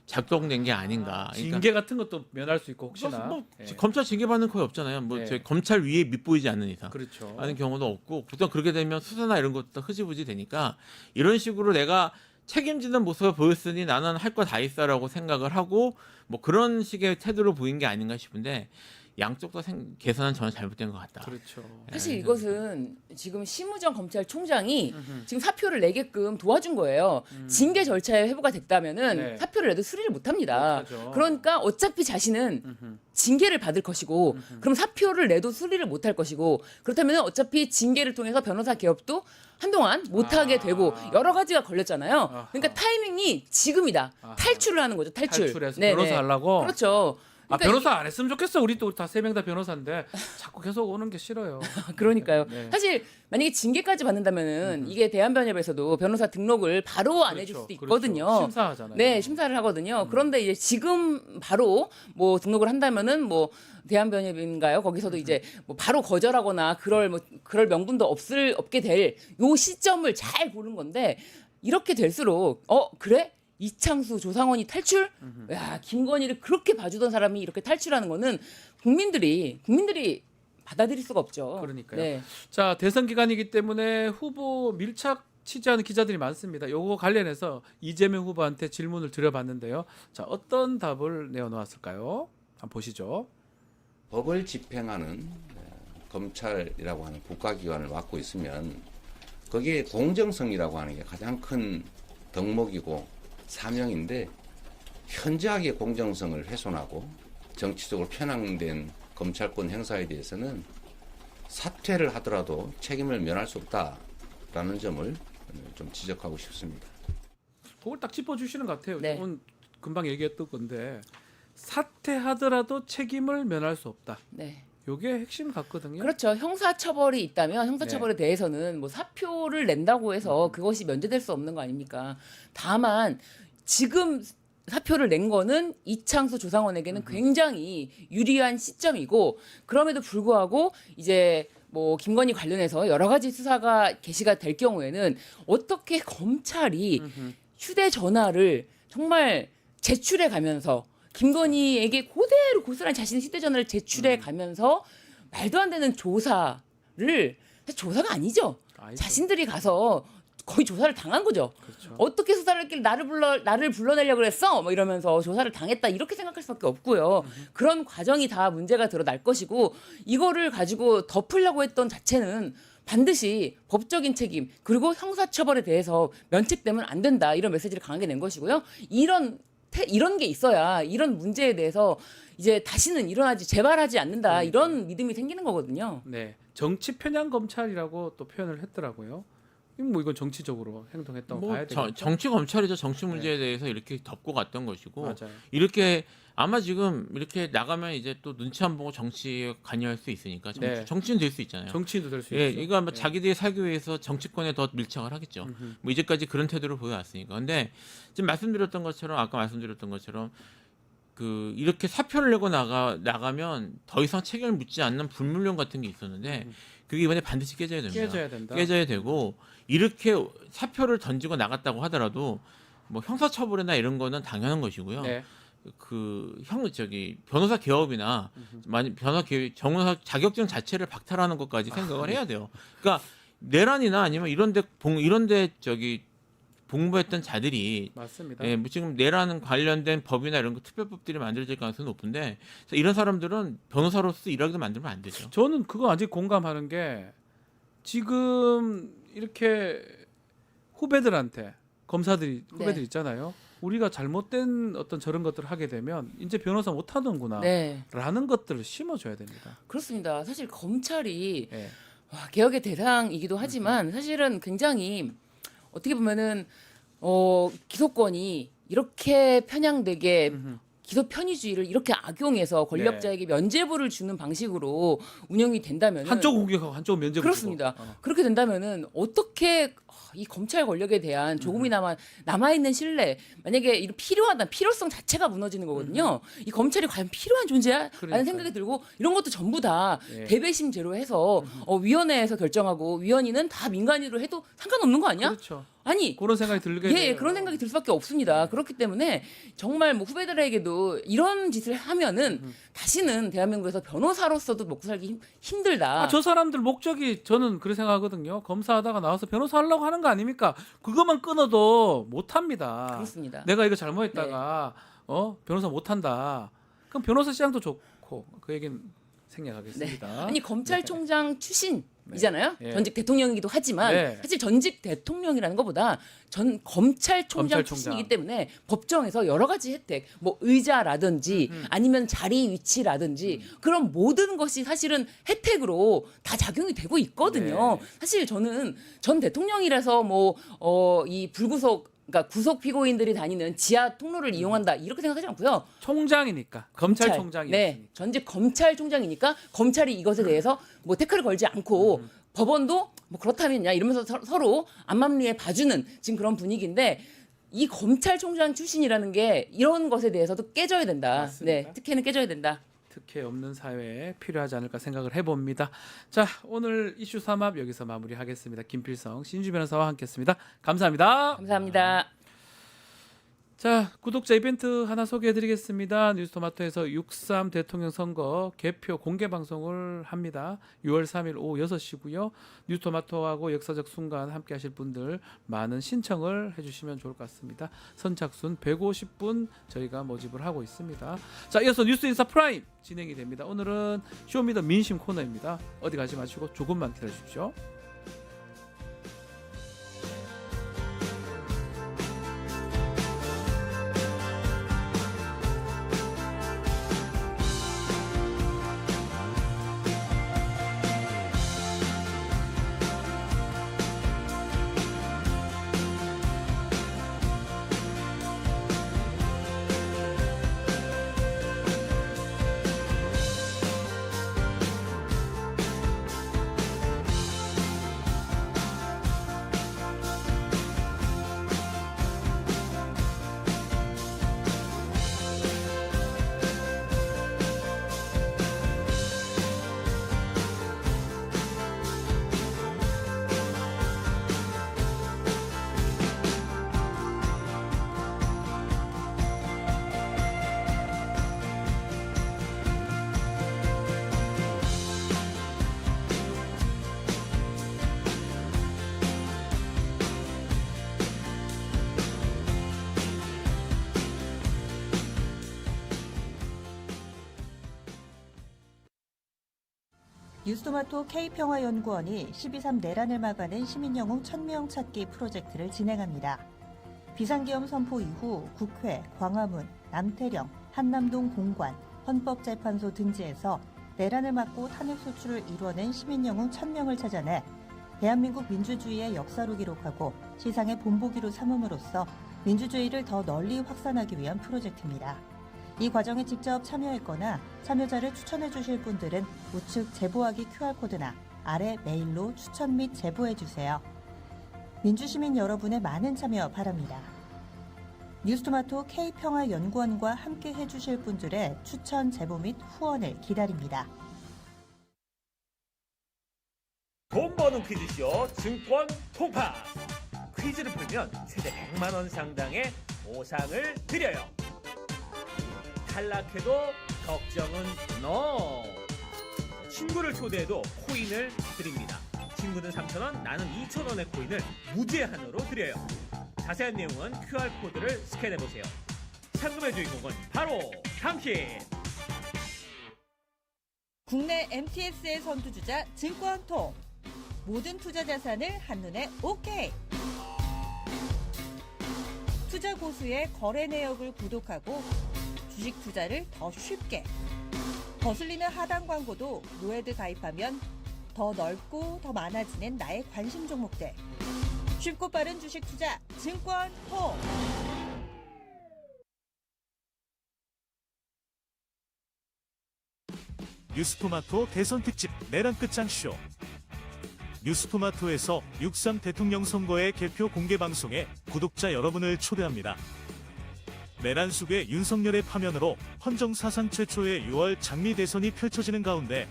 작동된 게 아닌가. 그러니까 징계 같은 것도 면할 수 있고 혹시나 뭐 예. 검찰 징계 받는 거의 없잖아요. 뭐 네. 저희 검찰 위에 밑보이지 않는 이상. 그렇죠. 하는 경우도 없고 보통 그렇게 되면 수사나 이런 것도 흐지부지 되니까 이런 식으로 내가 책임지는 모습을 보였으니 나는 할 거 다 있어라고 생각을 하고 뭐 그런 식의 태도를 보인 게 아닌가 싶은데 양쪽 다 계산은 저는 잘못된 것 같다. 그렇죠. 사실 이것은 지금 심우정 검찰총장이 지금 사표를 내게끔 도와준 거예요. 징계 절차에 회부가 됐다면은 네. 사표를 내도 수리를 못합니다. 못하죠. 그러니까 어차피 자신은 징계를 받을 것이고, 그럼 사표를 내도 수리를 못할 것이고, 그렇다면 어차피 징계를 통해서 변호사 개업도 한동안 못하게 되고 여러 가지가 걸렸잖아요. 아하. 그러니까 타이밍이 지금이다. 아하. 탈출을 하는 거죠. 탈출해서 네네. 변호사 하려고. 그렇죠. 그러니까 변호사 안 했으면 좋겠어. 우리 또 다 세 명 다 변호사인데 자꾸 계속 오는 게 싫어요. 그러니까요. 네. 사실 만약에 징계까지 받는다면은 이게 대한변협에서도 변호사 등록을 바로 안 해줄 수도 있거든요. 그렇죠. 심사하잖아요. 네, 심사를 하거든요. 그런데 이제 지금 바로 뭐 등록을 한다면은 뭐 대한변협인가요? 거기서도 이제 뭐 바로 거절하거나 그럴 명분도 없게 될 요 시점을 잘 고른 건데 이렇게 될수록 그래? 이창수, 조상원이 탈출? 야, 김건희를 그렇게 봐주던 사람이 이렇게 탈출하는 거는 국민들이 받아들일 수가 없죠. 그러니까요. 네. 자, 대선 기간이기 때문에 후보 밀착 취재하는 기자들이 많습니다. 요거 관련해서 이재명 후보한테 질문을 드려봤는데요. 자, 어떤 답을 내어놓았을까요? 한번 보시죠. 법을 집행하는 검찰이라고 하는 국가기관을 맡고 있으면 거기에 공정성이라고 하는 게 가장 큰 덕목이고 사명인데 현저하게 공정성을 훼손하고 정치적으로 편향된 검찰권 행사에 대해서는 사퇴를 하더라도 책임을 면할 수 없다라는 점을 좀 지적하고 싶습니다. 그걸 딱 짚어주시는 것 같아요. 네. 오늘 금방 얘기했던 건데 사퇴하더라도 책임을 면할 수 없다. 네. 요게 핵심 같거든요. 그렇죠. 형사처벌이 있다면 형사처벌에 대해서는 뭐 사표를 낸다고 해서 그것이 면제될 수 없는 거 아닙니까? 다만 지금 사표를 낸 거는 이창수 조상원에게는 굉장히 유리한 시점이고 그럼에도 불구하고 이제 뭐 김건희 관련해서 여러 가지 수사가 개시가 될 경우에는 어떻게 검찰이 휴대전화를 정말 제출해 가면서 김건희에게 그대로 고스란히 자신의 휴대전화를 제출해 가면서 말도 안 되는 조사를 사실 조사가 아니죠. 자신들이 가서 거의 조사를 당한 거죠. 그렇죠. 어떻게 수사를 했길래 나를 불러내려고 그랬어? 뭐 이러면서 조사를 당했다 이렇게 생각할 수밖에 없고요. 그런 과정이 다 문제가 드러날 것이고 이거를 가지고 덮으려고 했던 자체는 반드시 법적인 책임 그리고 형사처벌에 대해서 면책되면 안 된다 이런 메시지를 강하게 낸 것이고요. 이런 게 있어야 이런 문제에 대해서 이제 다시는 재발하지 않는다 이런 믿음이 생기는 거거든요. 네, 정치 편향 검찰이라고 또 표현을 했더라고요. 이건 정치적으로 행동했다고 봐야 되겠죠. 정치 검찰이죠. 정치 문제에 대해서 이렇게 덮고 갔던 것이고 맞아요. 이렇게 아마 지금 이렇게 나가면 이제 또 눈치 안 보고 정치에 관여할 수 있으니까 네. 정치인 될 수 있잖아요. 정치인도 될 수 예, 있죠. 이거 아마 네. 자기들이 살기 위해서 정치권에 더 밀착을 하겠죠. 뭐 이제까지 그런 태도를 보여왔으니까. 근데 지금 아까 말씀드렸던 것처럼 이렇게 사표를 내고 나가면 더 이상 책임을 묻지 않는 불문령 같은 게 있었는데 그게 이번에 반드시 깨져야 됩니다. 깨져야 된다. 깨져야 되고 이렇게 사표를 던지고 나갔다고 하더라도 뭐 형사처벌이나 이런 거는 당연한 것이고요. 네. 변호사 개업이나 변호사 자격증 자체를 박탈하는 것까지 생각을 해야 돼요. 그러니까 내란이나 아니면 이런데 복무했던 자들이 맞습니다. 뭐 지금 내란 관련된 법이나 이런 특별법들이 만들어질 가능성이 높은데 이런 사람들은 변호사로서 일하기도 만들면 안 되죠. 저는 그거 아직 공감하는 게 지금 이렇게 후배들한테 후배들 있잖아요. 우리가 잘못된 어떤 저런 것들을 하게 되면 이제 변호사 못 하는구나 라는 것들을 심어줘야 됩니다. 그렇습니다. 사실 검찰이 네. 개혁의 대상이기도 하지만 사실은 굉장히 어떻게 보면은 기소권이 이렇게 편향되게 기소 편의주의를 이렇게 악용해서 권력자에게 면죄부를 주는 방식으로 운영이 된다면 한쪽 공격하고 한쪽 면제부 그렇습니다. 주고. 그렇게 된다면은 어떻게 이 검찰 권력에 대한 조금이나마 남아있는 신뢰, 만약에 이런 필요성 자체가 무너지는 거거든요. 이 검찰이 과연 필요한 존재야? 그러니까요. 라는 생각이 들고 이런 것도 전부 다 예. 대배심 제로해서 위원회에서 결정하고 위원위는 다 민간인으로 해도 상관없는 거 아니야? 그렇죠. 아니 그런 생각이 들게 예, 돼요. 그런 생각이 들 수밖에 없습니다. 그렇기 때문에 정말 뭐 후배들에게도 이런 짓을 하면은 다시는 대한민국에서 변호사로서도 먹고 살기 힘들다. 저 사람들 목적이 저는 그렇게 생각하거든요. 검사하다가 나와서 변호사 하려고 하는 거 아닙니까? 그것만 끊어도 못 합니다. 그렇습니다. 내가 이거 잘못했다가 변호사 못 한다. 그럼 변호사 시장도 좋고 그 얘기는 생략하겠습니다. 아니 검찰총장 출신이잖아요. 네. 전직 대통령이기도 하지만 네. 사실 전직 대통령이라는 것보다 전 검찰총장 출신이기 때문에 법정에서 여러 가지 혜택, 뭐 의자라든지 아니면 자리 위치라든지 그런 모든 것이 사실은 혜택으로 다 작용이 되고 있거든요. 네. 사실 저는 전 대통령이라서 뭐 이 불구속 그러니까 구속 피고인들이 다니는 지하 통로를 이용한다 이렇게 생각하지 않고요. 총장이니까 검찰총장이니까. 네, 전직 검찰총장이니까 검찰이 이것에 대해서 뭐 태클을 걸지 않고 법원도 뭐 그렇다면야 이러면서 서로 안맘리에 봐주는 지금 그런 분위기인데 이 검찰총장 출신이라는 게 이런 것에 대해서도 깨져야 된다. 맞습니다. 네, 특혜는 깨져야 된다. 특혜 없는 사회에 필요하지 않을까 생각을 해봅니다. 자, 오늘 이슈 3합 여기서 마무리하겠습니다. 김필성 신주 변호사와 함께했습니다. 감사합니다. 감사합니다. 자, 구독자 이벤트 하나 소개해드리겠습니다. 뉴스토마토에서 6.3 대통령 선거 개표 공개 방송을 합니다. 6월 3일 오후 6시고요. 뉴스토마토하고 역사적 순간 함께 하실 분들 많은 신청을 해주시면 좋을 것 같습니다. 선착순 150분 저희가 모집을 하고 있습니다. 자, 이어서 뉴스인사 프라임 진행이 됩니다. 오늘은 쇼미더 민심 코너입니다. 어디 가지 마시고 조금만 기다려주십시오. 뉴스토마토 K평화연구원이 12.3 내란을 막아낸 시민영웅 1000명 찾기 프로젝트를 진행합니다. 비상계엄 선포 이후 국회, 광화문, 남태령, 한남동 공관, 헌법재판소 등지에서 내란을 막고 탄핵소추를 이뤄낸 시민영웅 1000명을 찾아내 대한민국 민주주의의 역사로 기록하고 시상의 본보기로 삼음으로써 민주주의를 더 널리 확산하기 위한 프로젝트입니다. 이 과정에 직접 참여했거나 참여자를 추천해 주실 분들은 우측 제보하기 QR코드나 아래 메일로 추천 및 제보해 주세요. 민주시민 여러분의 많은 참여 바랍니다. 뉴스토마토 K평화연구원과 함께 해주실 분들의 추천 제보 및 후원을 기다립니다. 돈 버는 퀴즈쇼 증권 통파. 퀴즈를 풀면 최대 100만 원 상당의 보상을 드려요. 탈락해도 걱정은 NO. 친구를 초대해도 코인을 드립니다. 친구는 3,000원, 나는 2,000원의 코인을 무제한으로 드려요. 자세한 내용은 QR코드를 스캔해보세요. 상금의 주인공은 바로 당신! 국내 MTS의 선두주자 증권통. 모든 투자 자산을 한눈에 오케이. 투자 고수의 거래 내역을 구독하고 주식 투자를 더 쉽게. 거슬리는 하단 광고도 노에드 가입하면 더 넓고 더 많아지는 나의 관심 종목들. 쉽고 빠른 주식 투자 증권통. 뉴스토마토 대선 특집 내란 끝장쇼. 뉴스토마토에서 6.3 대통령 선거의 개표 공개 방송에 구독자 여러분을 초대합니다. 내란 속의 윤석열의 파면으로 헌정 사상 최초의 6월 장미 대선이 펼쳐지는 가운데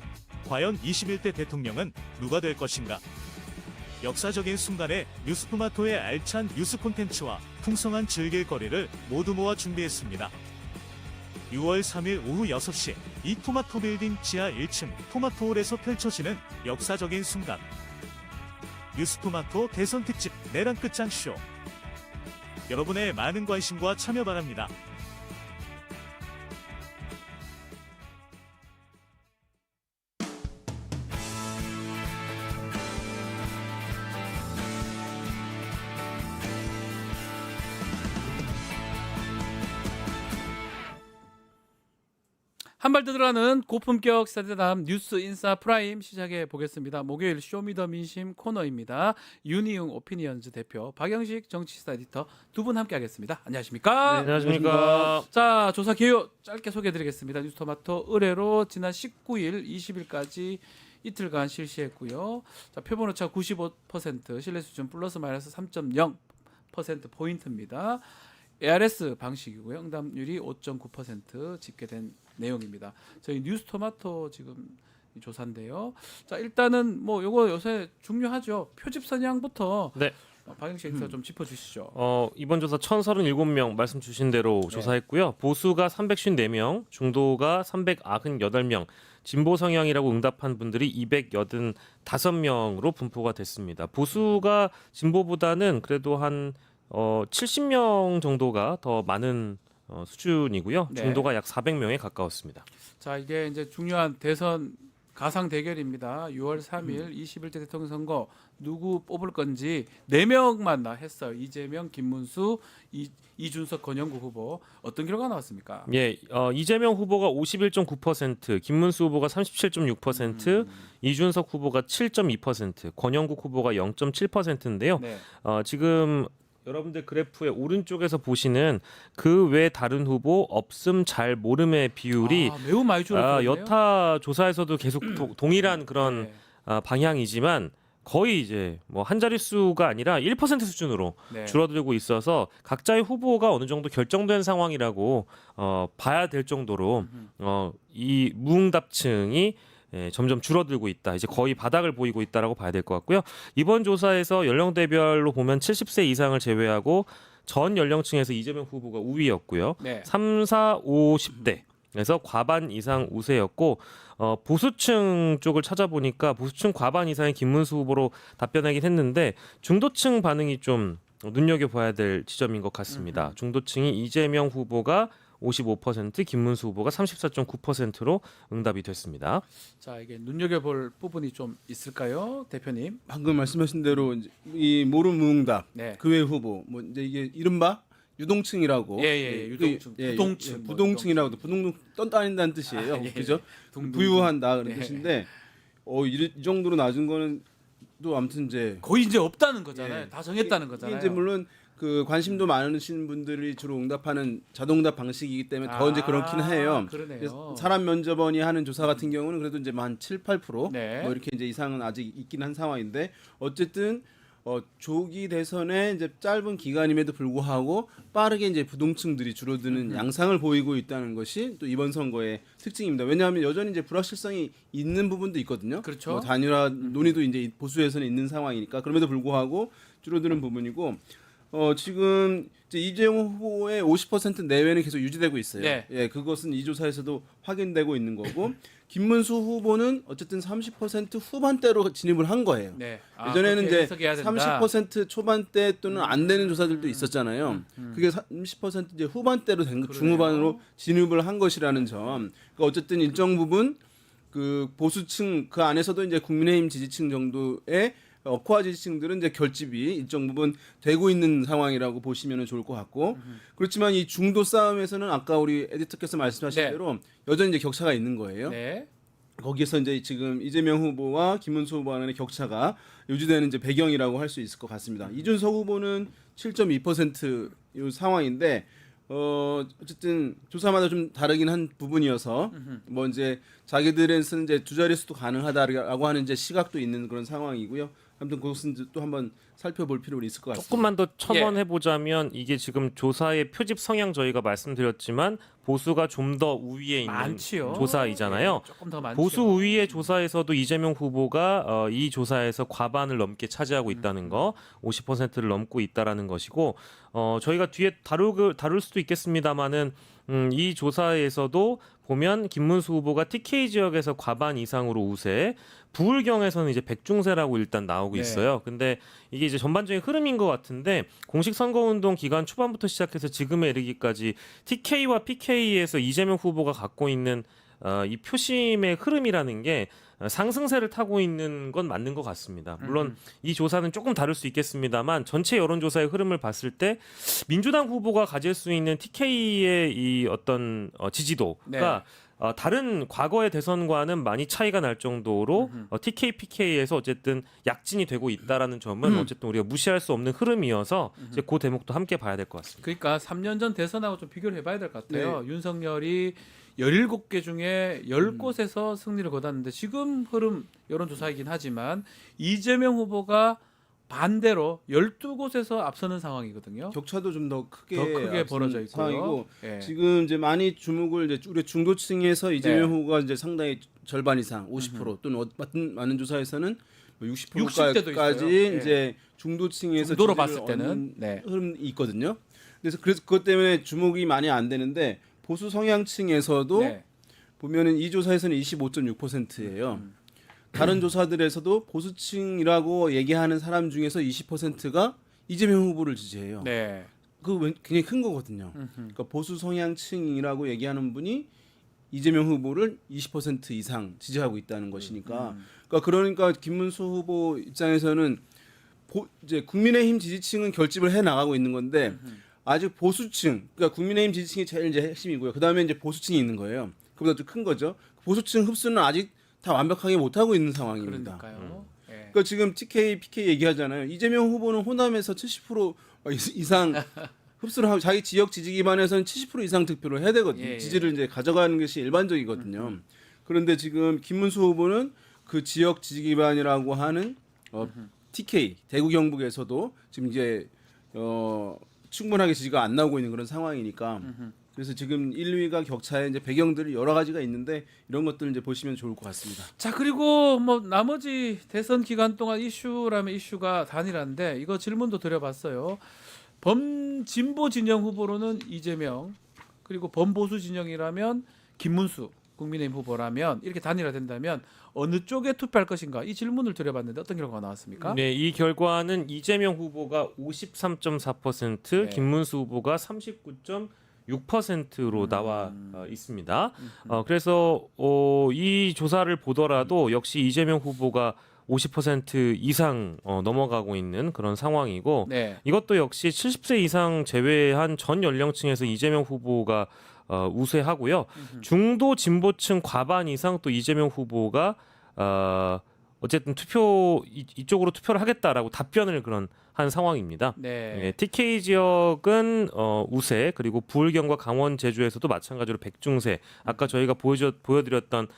과연 21대 대통령은 누가 될 것인가? 역사적인 순간에 뉴스토마토의 알찬 뉴스 콘텐츠와 풍성한 즐길거리를 모두 모아 준비했습니다. 6월 3일 오후 6시 이 토마토 빌딩 지하 1층 토마토홀에서 펼쳐지는 역사적인 순간. 뉴스토마토 대선 특집 내란 끝장쇼. 여러분의 많은 관심과 참여 바랍니다. 한 발 더 들어가는 고품격 시사대담 뉴스 인사 프라임 시작해 보겠습니다. 목요일 쇼미더민심 코너입니다. 윤희웅 오피니언즈 대표, 박영식 정치시사 에디터 두 분 함께하겠습니다. 안녕하십니까? 네, 안녕하십니까? 자, 조사 개요 짧게 소개해드리겠습니다. 뉴스토마토 의뢰로 지난 19일, 20일까지 이틀간 실시했고요. 자, 표본 오차 95%, 신뢰 수준 플러스 마이너스 3.0% 포인트입니다. ARS 방식이고요. 응답률이 5.9% 집계된 내용입니다. 저희 뉴스토마토 지금 조사인데요. 자, 일단은 뭐 요거 요새 중요하죠. 표집 선양부터 네. 박영식 에디터 좀 짚어주시죠. 이번 조사 1,037명 말씀 주신 대로 조사했고요. 보수가 354명, 중도가 398명, 진보 성향이라고 응답한 분들이 285명으로 분포가 됐습니다. 보수가 진보보다는 그래도 한 70명 정도가 더 많은 수준이고요. 네. 중도가 약 400명에 가까웠습니다. 자, 이게 이제 중요한 대선 가상 대결입니다. 6월 3일 21대 대통령 선거 누구 뽑을 건지 4명만 했어요. 이재명, 김문수, 이준석, 권영구 후보. 어떤 결과가 나왔습니까? 예, 이재명 후보가 51.9%, 김문수 후보가 37.6%, 이준석 후보가 7.2%, 권영국 후보가 0.7%인데요. 네. 지금 여러분들 그래프의 오른쪽에서 보시는 그 외 다른 후보 없음 잘 모름의 비율이 매우 많이 줄었거든요. 여타 조사에서도 계속 동일한 그런 네. 방향이지만 거의 이제 뭐 한 자릿수가 아니라 1% 수준으로 네. 줄어들고 있어서 각자의 후보가 어느 정도 결정된 상황이라고 봐야 될 정도로 이 무응답층이 점점 줄어들고 있다. 이제 거의 바닥을 보이고 있다라고 봐야 될 것 같고요. 이번 조사에서 연령대별로 보면 70세 이상을 제외하고 전 연령층에서 이재명 후보가 우위였고요. 네. 3, 4, 5, 10대에서 과반 이상 우세였고 보수층 쪽을 찾아보니까 보수층 과반 이상의 김문수 후보로 답변하긴 했는데 중도층 반응이 좀 눈여겨봐야 될 지점인 것 같습니다. 중도층이 이재명 후보가 55%, 김문수 후보가 34.9%로 응답이 됐습니다. 자, 이게 눈여겨볼 부분이 좀 있을까요, 대표님? 방금 말씀하신 대로 이제 이 모름 무응답 네. 그 외 후보 뭐 이제 이게 이른바 유동층이라고 유동층, 부동층, 부동층이라고도 부동 떠다닌다는 뜻이에요. 그죠? 부유한다 그런 뜻인데 이 정도로 낮은 거는 또 아무튼 이제 거의 이제 없다는 거잖아요. 다 정했다는 거잖아요. 이제 물론 그 관심도 많으신 분들이 주로 응답하는 자동응답 방식이기 때문에 더 이제 그렇긴 해요. 그러네요. 사람 면접원이 하는 조사 같은 경우는 그래도 이제 한 7, 8% 네. 뭐 이렇게 이제 이상은 아직 있긴 한 상황인데 어쨌든 조기 대선에 이제 짧은 기간임에도 불구하고 빠르게 이제 부동층들이 줄어드는 양상을 보이고 있다는 것이 또 이번 선거의 특징입니다. 왜냐하면 여전히 이제 불확실성이 있는 부분도 있거든요. 그렇죠. 뭐 단일화 논의도 이제 보수에서는 있는 상황이니까 그럼에도 불구하고 줄어드는 부분이고 지금 이제 이재용 후보의 50% 내외는 계속 유지되고 있어요. 네. 예, 그것은 이 조사에서도 확인되고 있는 거고 김문수 후보는 어쨌든 30% 후반대로 진입을 한 거예요. 네. 예전에는 이제 해석해야 된다. 30% 초반대 또는 안 되는 조사들도 있었잖아요. 그게 30% 이제 후반대로 중후반으로 진입을 한 것이라는 점. 그러니까 어쨌든 일정 부분 그 보수층 그 안에서도 이제 국민의힘 지지층 정도의 코아 지지층들은 이제 결집이 일정 부분 되고 있는 상황이라고 보시면 좋을 것 같고 그렇지만 이 중도 싸움에서는 아까 우리 에디터께서 말씀하신 대로 여전히 이제 격차가 있는 거예요. 네. 거기에서 이제 지금 이재명 후보와 김문수 후보 간의 격차가 유지되는 이제 배경이라고 할 수 있을 것 같습니다. 이준석 후보는 7.2% 이 상황인데 어쨌든 조사마다 좀 다르긴 한 부분이어서 뭐 이제 자기들에서는 이제 두 자릿수도 가능하다라고 하는 이제 시각도 있는 그런 상황이고요. 아무튼 그것은 또 한번 살펴볼 필요가 있을 것 같습니다. 조금만 더 첨언해 보자면 이게 지금 조사의 표집 성향 저희가 말씀드렸지만 보수가 좀 더 우위에 있는 많지요. 조사이잖아요. 예, 조금 더 많죠. 보수 우위의 조사에서도 이재명 후보가 이 조사에서 과반을 넘게 차지하고 있다는 거, 50%를 넘고 있다라는 것이고 저희가 뒤에 다룰 수도 있겠습니다만은 이 조사에서도 보면 김문수 후보가 TK 지역에서 과반 이상으로 우세, 부울경에서는 이제 백중세라고 일단 나오고 네. 있어요. 근데 이게 이제 전반적인 흐름인 것 같은데 공식 선거운동 기간 초반부터 시작해서 지금에 이르기까지 TK와 PK에서 이재명 후보가 갖고 있는 이 표심의 흐름이라는 게 상승세를 타고 있는 건 맞는 것 같습니다. 물론 이 조사는 조금 다를 수 있겠습니다만 전체 여론조사의 흐름을 봤을 때 민주당 후보가 가질 수 있는 TK의 이 어떤 지지도가 다른 과거의 대선과는 많이 차이가 날 정도로 TK, PK에서 어쨌든 약진이 되고 있다라는 점은 어쨌든 우리가 무시할 수 없는 흐름이어서 이제 그 대목도 함께 봐야 될 것 같습니다. 그러니까 3년 전 대선하고 좀 비교를 해봐야 될 것 같아요. 윤석열이 17개 중에 10곳에서 승리를 거뒀는데 지금 흐름 여론조사이긴 하지만 이재명 후보가 반대로 12곳에서 앞서는 상황이거든요. 격차도 좀 더 크게 벌어져 있고요. 상황이고 예. 지금 이제 많이 주목을 이제 우리 중도층에서 이재명 후보가 이제 상당히 절반 이상 50% 또는 많은 조사에서는 60대도 60%까지 있어요. 이제 중도층에서 중도로 지지를 봤을 때는 얻는 흐름이 있거든요. 그래서 그것 때문에 주목이 많이 안 되는데 보수 성향층에서도 보면은 이 조사에서는 25.6%예요. 다른 조사들에서도 보수층이라고 얘기하는 사람 중에서 20%가 이재명 후보를 지지해요. 네. 그 굉장히 큰 거거든요. 그러니까 보수 성향층이라고 얘기하는 분이 이재명 후보를 20% 이상 지지하고 있다는 것이니까. 그러니까 김문수 후보 입장에서는 이제 국민의힘 지지층은 결집을 해 나가고 있는 건데 아직 보수층, 그러니까 국민의힘 지지층이 제일 이제 핵심이고요. 그 다음에 이제 보수층이 있는 거예요. 그보다 좀 큰 거죠. 보수층 흡수는 아직 다 완벽하게 못 하고 있는 상황입니다. 그러니까요. 예. 그러니까 지금 TK, PK 얘기하잖아요. 이재명 후보는 호남에서 70% 이상 흡수를 하고 자기 지역 지지 기반에서는 70% 이상 득표를 해야 되거든요. 예, 예. 지지를 이제 가져가는 것이 일반적이거든요. 그런데 지금 김문수 후보는 그 지역 지지 기반이라고 하는 TK 대구 경북에서도 지금 이제 충분하게 지지가 안 나오고 있는 그런 상황이니까. 그래서 지금 1, 2위가 격차에 이제 배경들이 여러 가지가 있는데 이런 것들을 이제 보시면 좋을 것 같습니다. 자, 그리고 뭐 나머지 대선 기간 동안 이슈라면 이슈가 단일한데 이거 질문도 드려봤어요. 범진보 진영 후보로는 이재명, 그리고 범보수 진영이라면 김문수 국민의힘 후보라면 이렇게 단일화된다면 어느 쪽에 투표할 것인가, 이 질문을 드려봤는데 어떤 결과가 나왔습니까? 네, 이 결과는 이재명 후보가 53.4%, 김문수 후보가 39.6%로 나와 있습니다. 그래서 이 조사를 보더라도 역시 이재명 후보가 50% 이상 넘어가고 있는 그런 상황이고 이것도 역시 70세 이상 제외한 전 연령층에서 이재명 후보가 우세하고요. 중도 진보층 과반 이상 또 이재명 후보가 어쨌든 이쪽으로 투표를 하겠다라고 답변을 한 상황입니다. TK 지역은 우세, 그리고 부울경과 강원, 제주에서도 마찬가지로 백중세. 아까 저희가 보여드렸던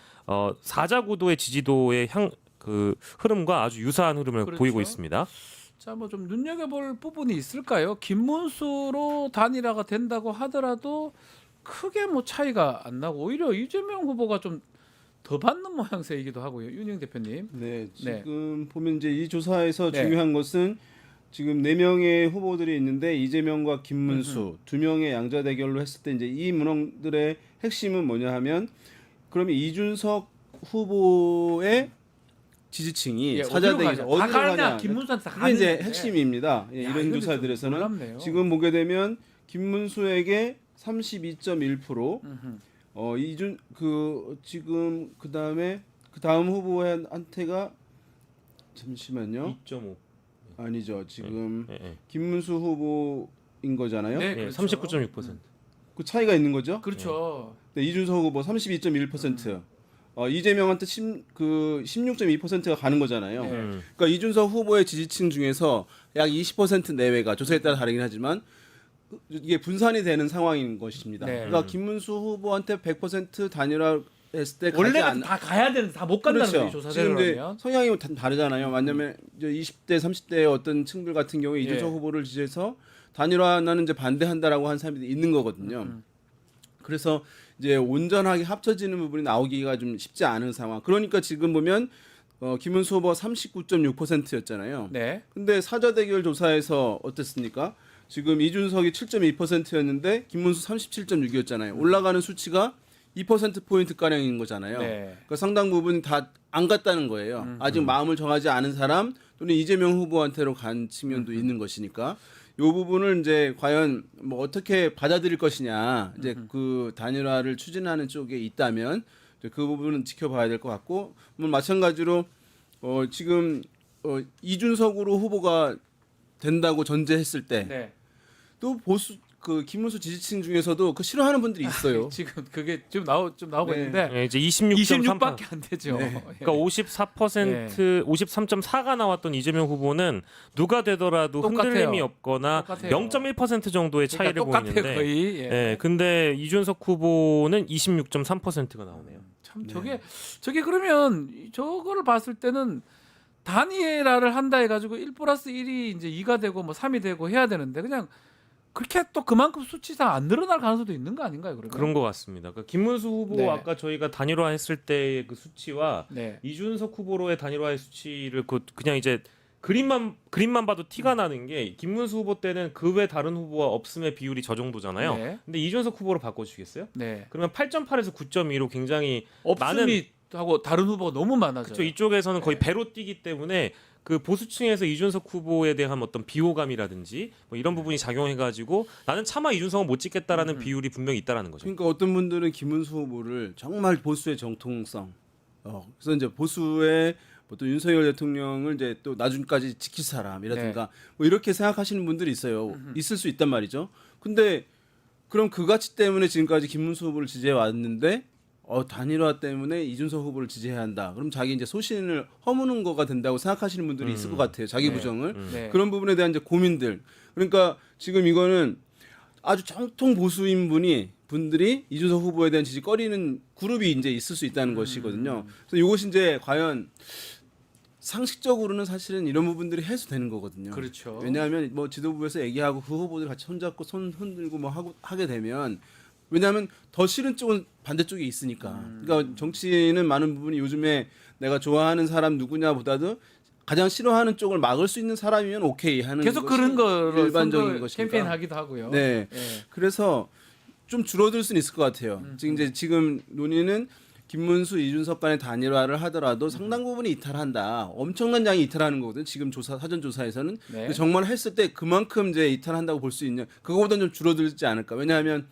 사자구도의 지지도의 그 흐름과 아주 유사한 흐름을 보이고 있습니다. 자, 뭐 좀 눈여겨볼 부분이 있을까요? 김문수로 단일화가 된다고 하더라도 크게 뭐 차이가 안 나고 오히려 이재명 후보가 좀 더 받는 모양새이기도 하고요. 윤영 대표님. 네, 지금 보면 이제 이 조사에서 중요한 것은 지금 4명의 후보들이 있는데 이재명과 김문수 2명의 양자 대결로 했을 때 이제 이 문항들의 핵심은 뭐냐 하면 그러면 이준석 후보의 지지층이 사자 대결 어디로 가냐? 김문수한테 다 그게 이제 가는데. 핵심입니다. 이런 조사들에서는 놀랍네요. 지금 보게 되면 김문수에게 32.1%, 지금 그 다음 후보한테가 잠시만요. 2.5. 아니죠. 지금 김문수 후보인 거잖아요. 네, 그렇죠. 39.6%. 그 차이가 있는 거죠? 그렇죠. 네, 이준석 후보 32.1%. 이재명한테 16.2%가 가는 거잖아요. 그러니까 이준석 후보의 지지층 중에서 약 20% 내외가 조사에 따라 다르긴 하지만 이게 분산이 되는 상황인 것입니다. 네. 그러니까 김문수 후보한테 100% 단일화했을 때 원래 다 가야 되는데 다 못 간다는 그렇죠. 거죠. 지금 조사대로 이제 하면. 성향이 다르잖아요. 왜냐하면 이제 20대, 30대의 어떤 층들 같은 경우에 이준석 후보를 지지해서 단일화 나는 이제 반대한다라고 한 사람들이 있는 거거든요. 그래서 이제 온전하게 합쳐지는 부분이 나오기가 좀 쉽지 않은 상황. 그러니까 지금 보면 김문수 후보가 39.6%였잖아요. 네. 근데 사자대결 조사에서 어땠습니까? 지금 이준석이 7.2%였는데 김문수 37.6이었잖아요. 올라가는 수치가 2%포인트 가량인 거잖아요. 네. 그러니까 상당 부분 다 안 갔다는 거예요. 아직 마음을 정하지 않은 사람 또는 이재명 후보한테로 간 측면도 있는 것이니까 이 부분을 이제 과연 뭐 어떻게 받아들일 것이냐 이제 그 단일화를 추진하는 쪽에 있다면 이제 그 부분은 지켜봐야 될 것 같고 마찬가지로 지금 이준석으로 후보가 된다고 전제했을 때 또 네. 보수 그 김문수 지지층 중에서도 그 싫어하는 분들이 있어요. 지금 그게 좀 나오고 네. 있는데 네, 이제 26.3%. 26밖에 안 되죠. 네. 그러니까 54%, 53.4가 나왔던 이재명 후보는 누가 되더라도 똑같아요. 흔들림이 없거나 똑같아요. 0.1% 정도의 차이를 그러니까 똑같아요, 보이는데, 거의. 예. 예, 근데 이준석 후보는 26.3%가 나오네요. 참 저게 그러면 저거를 봤을 때는 단일화를 한다 해가지고 1+1이 이제 2가 되고 뭐 3이 되고 해야 되는데 그냥 그렇게 또 그만큼 수치상 안 늘어날 가능성도 있는 거 아닌가요? 그러면? 그런 것 같습니다. 그러니까 김문수 후보 네. 아까 저희가 단일화 했을 때의 그 수치와 네. 이준석 후보로의 단일화의 수치를 그냥 이제 그림만 봐도 티가 나는 게 김문수 후보 때는 그 외 다른 후보와 없음의 비율이 저 정도잖아요. 네. 근데 이준석 후보로 바꿔주시겠어요? 네. 그러면 8.8에서 9.2로 굉장히 없음이 하고 다른 후보가 너무 많아져요. 그렇죠. 이쪽에서는 거의 배로 뛰기 때문에 그 보수층에서 이준석 후보에 대한 어떤 비호감이라든지 뭐 이런 부분이 작용해가지고 나는 차마 이준석은 못 찍겠다라는 비율이 분명히 있다라는 거죠. 그러니까 어떤 분들은 김문수 후보를 정말 보수의 정통성, 그래서 이제 보수의 또 윤석열 대통령을 이제 또 나중까지 지킬 사람이라든가 뭐 이렇게 생각하시는 분들이 있어요. 있을 수 있단 말이죠. 근데 그럼 그 가치 때문에 지금까지 김문수 후보를 지지해 왔는데 단일화 때문에 이준석 후보를 지지해야 한다. 그럼 자기 이제 소신을 허무는 거가 된다고 생각하시는 분들이 있을 것 같아요. 자기 부정을. 네. 그런 부분에 대한 이제 고민들. 그러니까 지금 이거는 아주 정통 보수인 분들이 이준석 후보에 대한 지지 꺼리는 그룹이 이제 있을 수 있다는 것이거든요. 그래서 이것이 이제 과연 상식적으로는 사실은 이런 부분들이 해소되는 거거든요. 그렇죠. 왜냐하면 뭐 지도부에서 얘기하고 그 후보들 같이 손잡고 손 흔들고 뭐 하게 되면 왜냐하면 더 싫은 쪽은 반대쪽에 있으니까. 그러니까 정치는 많은 부분이 요즘에 내가 좋아하는 사람 누구냐보다도 가장 싫어하는 쪽을 막을 수 있는 사람이면 오케이 하는 계속 것이 그런 거를 일반적인 것이니까. 캠페인 하기도 하고요. 네. 예. 그래서 좀 줄어들 수는 있을 것 같아요. 지금 논의는 김문수, 이준석 간의 단일화를 하더라도 상당 부분이 이탈한다. 엄청난 양이 이탈하는 거거든요. 지금 사전 조사에서는 근데 정말 했을 때 그만큼 이제 이탈한다고 볼 수 있냐? 그거보다는 좀 줄어들지 않을까? 왜냐하면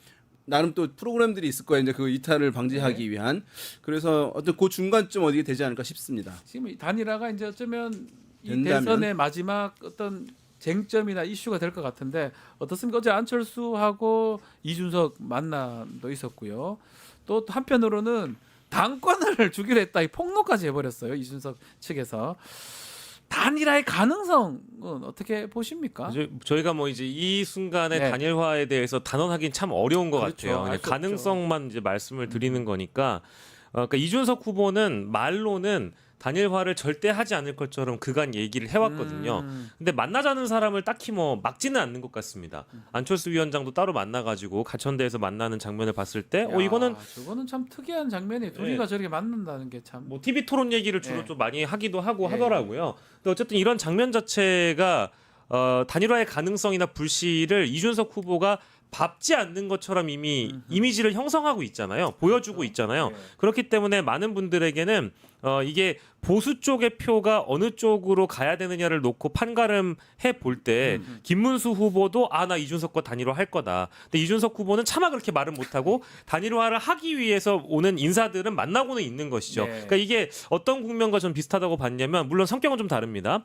나름 또 프로그램들이 있을 거예요. 이제 그 이탈을 방지하기 위한. 그래서 어떤 그 중간쯤 어디게 되지 않을까 싶습니다. 지금 이 단일화가 이제 어쩌면 이 된다면. 대선의 마지막 어떤 쟁점이나 이슈가 될 것 같은데 어떻습니까? 어제 안철수하고 이준석 만남도 있었고요. 또 한편으로는 당권을 주기로 했다 이 폭로까지 해버렸어요. 이준석 측에서. 단일화의 가능성은 어떻게 보십니까? 저희가 뭐 이제 이 순간의 네. 단일화에 대해서 단언하기는 참 어려운 것 그렇죠. 같아요. 알 그냥 수 가능성만 이제 말씀을 드리는 거니까. 그러니까 이준석 후보는 말로는 단일화를 절대 하지 않을 것처럼 그간 얘기를 해왔거든요. 근데 만나자는 사람을 딱히 뭐 막지는 않는 것 같습니다. 안철수 위원장도 따로 만나가지고 가천대에서 만나는 장면을 봤을 때, 이거는 저거는 참 특이한 장면이에요. 둘이가 저렇게 만난다는 게 참. 뭐 TV 토론 얘기를 주로 네. 좀 많이 하기도 하고 네. 하더라고요. 근데 어쨌든 이런 장면 자체가 단일화의 가능성이나 불씨를 이준석 후보가 밟지 않는 것처럼 이미 이미지를 형성하고 있잖아요. 보여주고 있잖아요. 네. 그렇기 때문에 많은 분들에게는 이게 보수 쪽의 표가 어느 쪽으로 가야 되느냐를 놓고 판가름해 볼 때 김문수 후보도 나 이준석과 단일화 할 거다. 근데 이준석 후보는 차마 그렇게 말은 못하고 단일화를 하기 위해서 오는 인사들은 만나고는 있는 것이죠. 네. 그러니까 이게 어떤 국면과 좀 비슷하다고 봤냐면 물론 성격은 좀 다릅니다.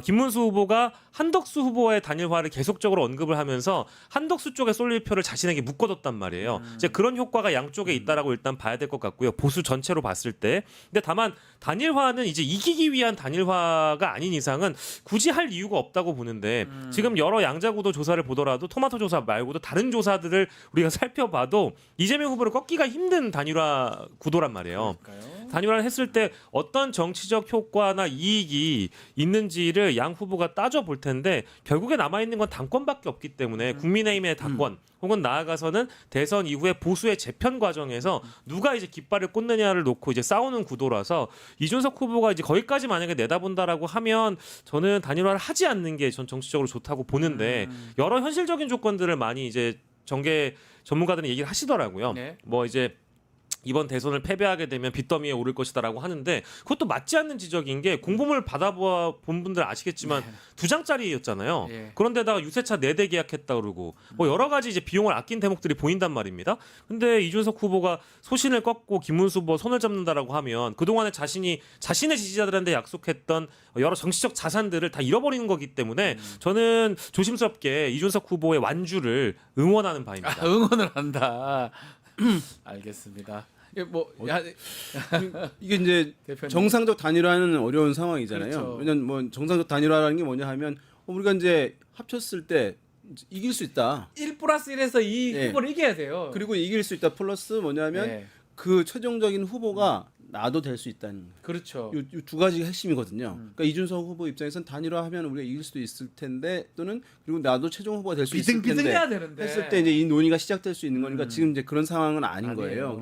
김문수 후보가 한덕수 후보의 단일화를 계속적으로 언급을 하면서 한덕수 쪽에 쏠릴 표를 자신에게 묶어뒀단 말이에요. 이제 그런 효과가 양쪽에 있다라고 일단 봐야 될 것 같고요. 보수 전체로 봤을 때. 근데 다만 단일화는 이제 이기기 위한 단일화가 아닌 이상은 굳이 할 이유가 없다고 보는데 지금 여러 양자구도 조사를 보더라도 토마토 조사 말고도 다른 조사들을 우리가 살펴봐도 이재명 후보를 꺾기가 힘든 단일화 구도란 말이에요. 단일화를 했을 때 어떤 정치적 효과나 이익이 있는지를 양 후보가 따져 볼 텐데 결국에 남아있는 건 당권밖에 없기 때문에 국민의힘의 당권 혹은 나아가서는 대선 이후에 보수의 재편 과정에서 누가 이제 깃발을 꽂느냐를 놓고 이제 싸우는 구도라서 이준석 후보가 이제 거기까지 만약에 내다본다라고 하면 저는 단일화를 하지 않는 게 전 정치적으로 좋다고 보는데 여러 현실적인 조건들을 많이 이제 정계 전문가들은 얘기를 하시더라고요. 네. 뭐 이제 이번 대선을 패배하게 되면 빚더미에 오를 것이다라고 하는데 그것도 맞지 않는 지적인 게 공보물 받아본 분들 아시겠지만 2장짜리였잖아요. 예. 그런데다가 유세차 4대 계약했다 그러고 뭐 여러 가지 이제 비용을 아낀 대목들이 보인단 말입니다. 근데 이준석 후보가 소신을 꺾고 김문수 후보 손을 잡는다라고 하면 그동안에 자신의 지지자들한테 약속했던 여러 정치적 자산들을 다 잃어버리는 거기 때문에 저는 조심스럽게 이준석 후보의 완주를 응원하는 바입니다. 응원을 한다. 알겠습니다. 이게 뭐 이게 이제 대표님. 정상적 단일화는 어려운 상황이잖아요. 그렇죠. 왜냐면 뭐 정상적 단일화라는 게 뭐냐 하면 우리가 이제 합쳤을 때 이길 수 있다. 1+1에서 이 네. 후보를 이겨야 돼요. 그리고 이길 수 있다 플러스 뭐냐면 네. 그 최종적인 후보가 나도 될 수 있다는 거. 그렇죠. 이 두 가지가 핵심이거든요. 그러니까 이준석 후보 입장에서는 단일화하면 우리가 이길 수도 있을 텐데 또는 그리고 나도 최종 후보가 될 수 있을 텐데 비등비등해야 되는데 했을 때 이제 이 논의가 시작될 수 있는 거니까 지금 이제 그런 상황은 아닌 거예요.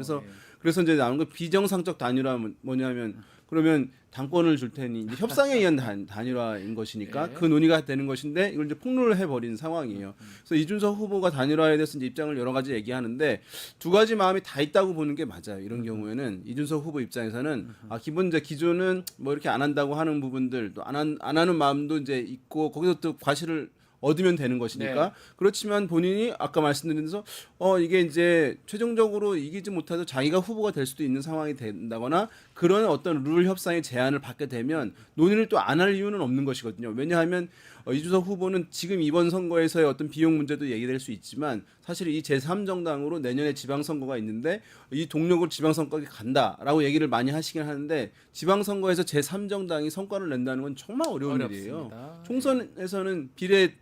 그래서 이제 나오는 거 비정상적 단일화는 뭐냐면 그러면 당권을 줄 테니 이제 협상에 의한 단일화인 것이니까 그 논의가 되는 것인데 이걸 이제 폭로를 해버린 상황이에요. 그래서 이준석 후보가 단일화에 대해서 이제 입장을 여러 가지 얘기하는데 두 가지 마음이 다 있다고 보는 게 맞아요. 이런 경우에는 이준석 후보 입장에서는 기본 이제 기존은 뭐 이렇게 안 한다고 하는 부분들 또 안 하는 마음도 이제 있고 거기서 또 과실을 얻으면 되는 것이니까 네. 그렇지만 본인이 아까 말씀드린 대로 이게 이제 최종적으로 이기지 못해도 자기가 후보가 될 수도 있는 상황이 된다거나 그런 어떤 룰 협상의 제안을 받게 되면 논의를 또 안 할 이유는 없는 것이거든요. 왜냐하면 이준석 후보는 지금 이번 선거에서의 어떤 비용 문제도 얘기될 수 있지만 사실 이 제3정당으로 내년에 지방선거가 있는데 이 동력을 지방선거에 간다라고 얘기를 많이 하시긴 하는데 지방선거에서 제3정당이 성과를 낸다는 건 정말 어려운 일이에요. 총선에서는 비례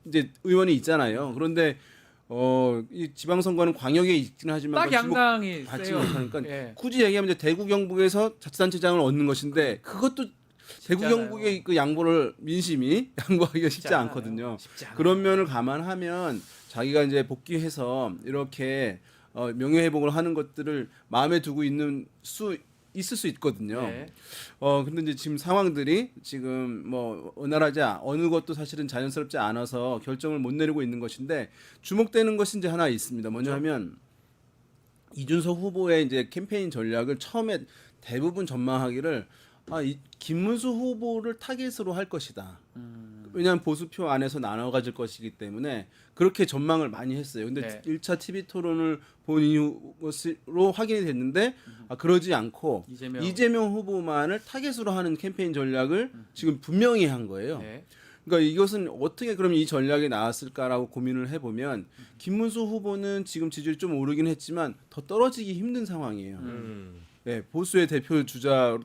이제 의원이 있잖아요. 그런데 이 지방선거는 광역에 있긴 하지만 딱 양당이 받지 세요. 못하니까 예. 굳이 얘기하면 이제 대구 경북에서 자치단체장을 얻는 것인데 그것도 대구 않아요. 경북의 그 양보를 민심이 양보하기가 쉽지 않거든요. 그런 면을 감안하면 자기가 이제 복귀해서 이렇게 명예회복을 하는 것들을 마음에 두고 있을 수 있거든요. 네. 근데 이제 지금 상황들이 지금 뭐 원활하지 어느 것도 사실은 자연스럽지 않아서 결정을 못 내리고 있는 것인데 주목되는 것이 이제 하나 있습니다. 뭐냐면 이준석 후보의 이제 캠페인 전략을 처음에 대부분 전망하기를 이 김문수 후보를 타겟으로 할 것이다. 왜냐하면 보수표 안에서 나눠 가질 것이기 때문에 그렇게 전망을 많이 했어요. 근데 네. 1차 TV 토론을 본 이후로 확인이 됐는데 그러지 않고 이재명 후보만을 타겟으로 하는 캠페인 전략을 지금 분명히 한 거예요. 네. 그러니까 이것은 어떻게 그럼 이 전략이 나왔을까라고 고민을 해보면 김문수 후보는 지금 지지율이 좀 오르긴 했지만 더 떨어지기 힘든 상황이에요. 네, 보수의 대표 주자로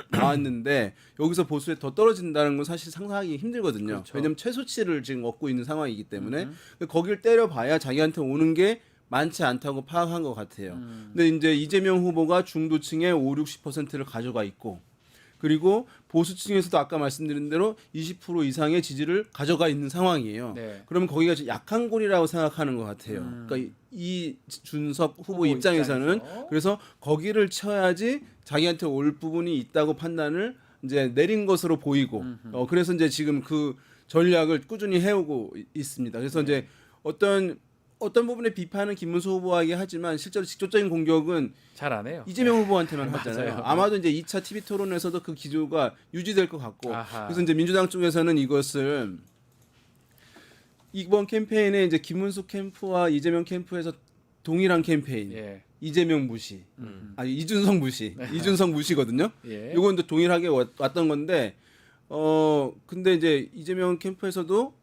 나왔는데 여기서 보수에 더 떨어진다는 건 사실 상상하기 힘들거든요. 그렇죠. 왜냐하면 최소치를 지금 얻고 있는 상황이기 때문에 거기를 때려봐야 자기한테 오는 게 많지 않다고 파악한 것 같아요. 근데 이제 이재명 후보가 중도층의 5, 60%를 가져가 있고 그리고 보수층에서도 아까 말씀드린 대로 20% 이상의 지지를 가져가 있는 상황이에요. 네. 그러면 거기가 약한 골이라고 생각하는 것 같아요. 그러니까 이준석 후보 입장에서는 그래서 거기를 쳐야지 자기한테 올 부분이 있다고 판단을 이제 내린 것으로 보이고 그래서 이제 지금 그 전략을 꾸준히 해오고 있습니다. 그래서 이제 어떤 부분의 비판은 김문수 후보에게 하지만 실제로 직접적인 공격은 잘 안 해요. 이재명 후보한테만 하잖아요. 맞아요. 아마도 이제 2차 TV 토론에서도 그 기조가 유지될 것 같고 그래서 이제 민주당 쪽에서는 이것을 이번 캠페인에 이제 김문수 캠프와 이재명 캠프에서 동일한 캠페인 이재명 무시 이준석 무시 이준석 무시거든요. 이건 또 동일하게 왔던 건데 근데 이제 이재명 캠프에서도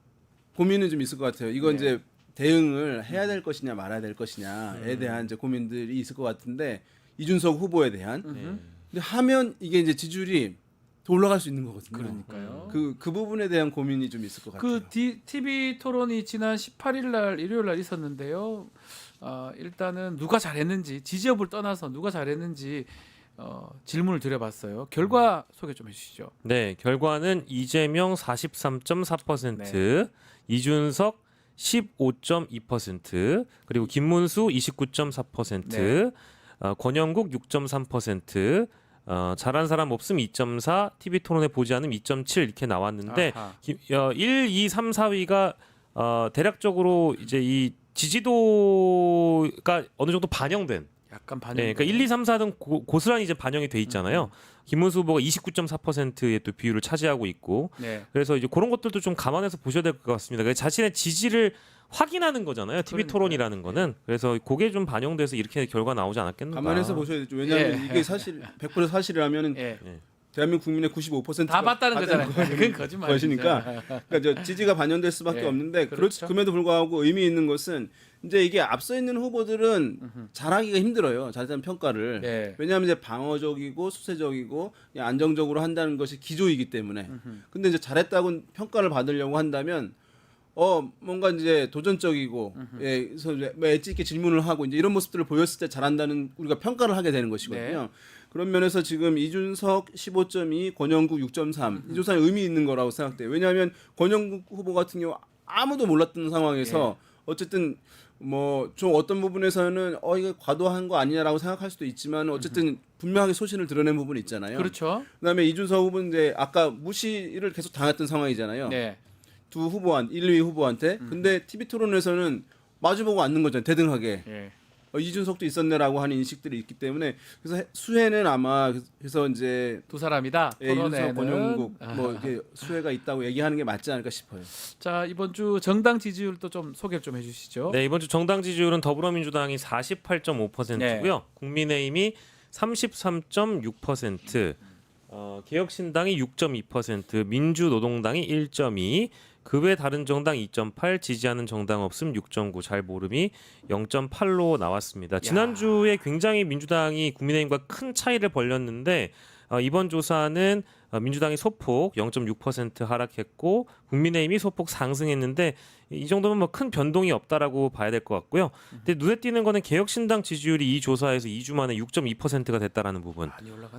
고민은 좀 있을 것 같아요. 이건 이제 대응을 해야 될 것이냐 말아야 될 것이냐에 대한 이제 고민들이 있을 것 같은데 이준석 후보에 대한 근데 하면 이게 이제 지지율이 더 올라갈 수 있는 거거든요. 그러니까요. 그 부분에 대한 고민이 좀 있을 것 같아요. TV 토론이 지난 18일 날 일요일 날 있었는데요. 일단은 누가 잘했는지 지지율을 떠나서 누가 잘했는지 질문을 드려봤어요. 결과 소개 좀 해주시죠. 네, 결과는 이재명 43.4%, 이준석 15.2%, 그리고 김문수 29.4%, 권영국 6.3%, 잘한 사람 없음 2.4, TV 토론에 보지 않음 2.7 이렇게 나왔는데 1, 2, 3, 4위가 대략적으로 이제 이 지지도가 어느 정도 반영된 약간 반영. 네, 그러니까 1, 2, 3, 4등 고스란히 이제 반영이 돼 있잖아요. 김문수 후보가 29.4%의 또 비율을 차지하고 있고, 네. 그래서 이제 그런 것들도 좀 감안해서 보셔야 될 것 같습니다. 그러니까 자신의 지지를 확인하는 거잖아요. TV 토론이라는 거는. 그래서 그게 좀 반영돼서 이렇게 결과 나오지 않았겠는가. 감안해서 보셔야 되죠. 왜냐하면 이게 사실 100% 사실이라면은 대한민국 국민의 95%가 다 봤다는 거잖아요. 그건 거짓말이죠. 것이니까. 그러니까 저 지지가 반영될 수밖에 없는데 그렇죠. 그럼에도 불구하고 의미 있는 것은 이제 이게 앞서 있는 후보들은 잘하기가 힘들어요. 잘하는 평가를. 왜냐하면 이제 방어적이고 수세적이고 그냥 안정적으로 한다는 것이 기조이기 때문에. 근데 이제 잘했다고 평가를 받으려고 한다면 뭔가 이제 도전적이고 그래서 엣지 있게 질문을 하고 이제 이런 모습들을 보였을 때 잘한다는 우리가 평가를 하게 되는 것이거든요. 그런 면에서 지금 이준석 15.2, 권영국 6.3 이 조사는 의미 있는 거라고 생각돼요. 왜냐하면 권영국 후보 같은 경우 아무도 몰랐던 상황에서 어쨌든 뭐 좀 어떤 부분에서는 이거 과도한 거 아니냐라고 생각할 수도 있지만 어쨌든 분명하게 소신을 드러낸 부분이 있잖아요. 그렇죠. 그다음에 이준석 후보는 이제 아까 무시를 계속 당했던 상황이잖아요. 네. 두 후보한 1, 2위 후보한테. 근데 TV 토론에서는 마주보고 앉는 거잖아요. 대등하게. 이준석도 있었네라고 하는 인식들이 있기 때문에 그래서 수혜는 아마 그래서 이제 두 사람이다. 이준석, 권영국 뭐 이렇게 수혜가 있다고 얘기하는 게 맞지 않을까 싶어요. 자, 이번 주 정당 지지율도 좀 소개를 좀 해주시죠. 네, 이번 주 정당 지지율은 더불어민주당이 48.5%고요. 국민의힘이 33.6%, 개혁신당이 6.2%, 민주노동당이 1.2%, 그 외 다른 정당 2.8, 지지하는 정당 없음 6.9, 잘 모름이 0.8로 나왔습니다. 지난주에 굉장히 민주당이 국민의힘과 큰 차이를 벌렸는데 이번 조사는 민주당이 소폭 0.6% 하락했고 국민의힘이 소폭 상승했는데 이 정도면 뭐 큰 변동이 없다라고 봐야 될 것 같고요. 근데 눈에 띄는 거는 개혁신당 지지율이 이 조사에서 2주 만에 6.2%가 됐다라는 부분.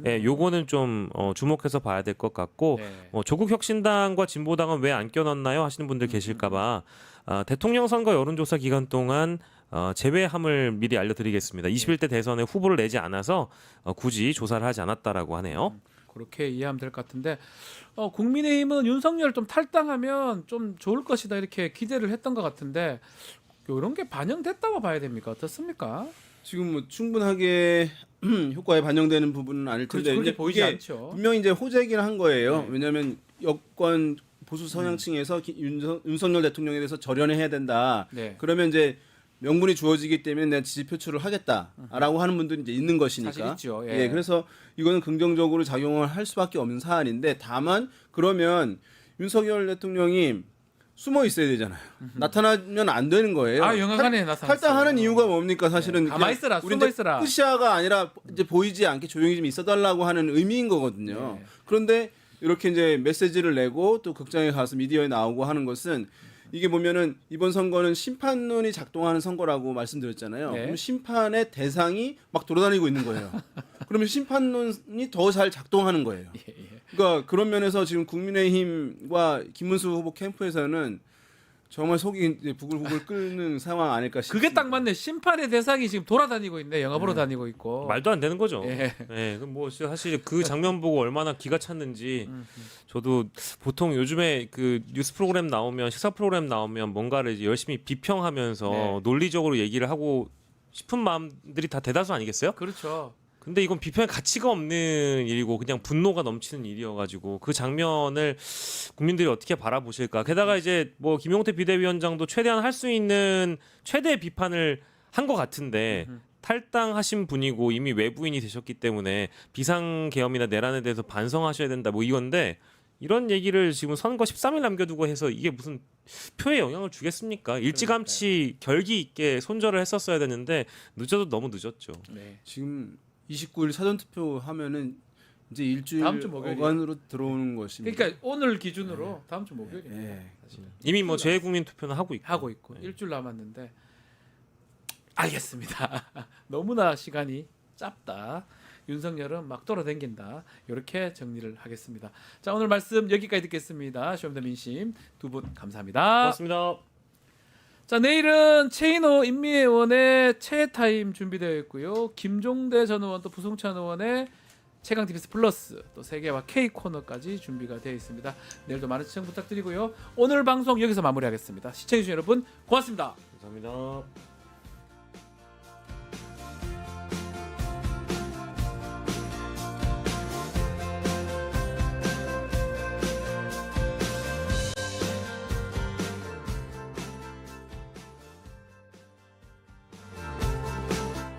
요거는 좀 주목해서 봐야 될 것 같고 조국혁신당과 진보당은 왜 안 껴넣나요? 하시는 분들 계실까봐 대통령 선거 여론조사 기간 동안 제외함을 미리 알려드리겠습니다. 21대 대선에 후보를 내지 않아서 굳이 조사를 하지 않았다라고 하네요. 그렇게 이해하면 될 것 같은데 국민의힘은 윤석열 좀 탈당하면 좀 좋을 것이다 이렇게 기대를 했던 것 같은데 이런 게 반영됐다고 봐야 됩니까? 어떻습니까? 지금 뭐 충분하게 효과에 반영되는 부분은 아닐 텐데 그렇게 보이지 않죠. 분명히 이제 호재긴 한 거예요. 왜냐하면 여권 보수 성향층에서 윤석열 대통령에 대해서 절연해야 된다. 그러면 이제 명분이 주어지기 때문에 내가 지지 표출을 하겠다라고 하는 분들이 이제 있는 것이니까. 사실 있죠. 그래서 이거는 긍정적으로 작용을 할 수밖에 없는 사안인데 다만 그러면 윤석열 대통령이 숨어 있어야 되잖아요. 나타나면 안 되는 거예요. 영화관에 나타났어요. 탈당하는 이유가 뭡니까? 사실은 가만히 있어라, 우리 숨어 있어라. 푸시아가 아니라 이제 보이지 않게 조용히 좀 있어달라고 하는 의미인 거거든요. 그런데 이렇게 이제 메시지를 내고 또 극장에 가서 미디어에 나오고 하는 것은 이게 보면은 이번 선거는 심판론이 작동하는 선거라고 말씀드렸잖아요. 그럼 심판의 대상이 막 돌아다니고 있는 거예요. 그러면 심판론이 더 잘 작동하는 거예요. 그러니까 그런 면에서 지금 국민의힘과 김문수 후보 캠프에서는 정말 속이 이제 부글부글 끓는 상황 아닐까 싶습니다. 그게 딱 맞네. 심판의 대상이 지금 돌아다니고 있네. 영화 보러 다니고 있고. 말도 안 되는 거죠. 뭐 사실 그 장면 보고 얼마나 기가 찼는지 저도 보통 요즘에 그 뉴스 프로그램 나오면 식사 프로그램 나오면 뭔가를 이제 열심히 비평하면서 논리적으로 얘기를 하고 싶은 마음들이 다 대다수 아니겠어요? 그렇죠. 근데 이건 비평의 가치가 없는 일이고 그냥 분노가 넘치는 일이어가지고 그 장면을 국민들이 어떻게 바라보실까. 게다가 이제 뭐 김용태 비대위원장도 최대한 할 수 있는 최대 비판을 한 것 같은데 탈당하신 분이고 이미 외부인이 되셨기 때문에 비상계엄이나 내란에 대해서 반성하셔야 된다 뭐 이건데 이런 얘기를 지금 선거 13일 남겨두고 해서 이게 무슨 표에 영향을 주겠습니까? 일찌감치 결기 있게 손절을 했었어야 되는데 늦어도 너무 늦었죠. 지금 29일 사전 투표하면은 이제 일주일 다음 주 목요일이요? 어간으로 들어오는 것입니다. 그러니까 오늘 기준으로 다음 주 목요일입니다. 예. 이미 뭐 재국민 투표는 하고 있고. 일주일 남았는데 알겠습니다. 너무나 시간이 짧다. 윤석열은 막 돌아다닌다. 이렇게 정리를 하겠습니다. 자, 오늘 말씀 여기까지 듣겠습니다. 쇼미더민심 두 분 감사합니다. 고맙습니다. 자, 내일은 최인호 인민의원의 최타임 준비되어 있고요. 김종대 전 의원 또 부송찬 의원의 최강 TBS 플러스 또 세계와 K 코너까지 준비가 되어 있습니다. 내일도 많은 시청 부탁드리고요. 오늘 방송 여기서 마무리하겠습니다. 시청해주신 여러분 고맙습니다. 감사합니다.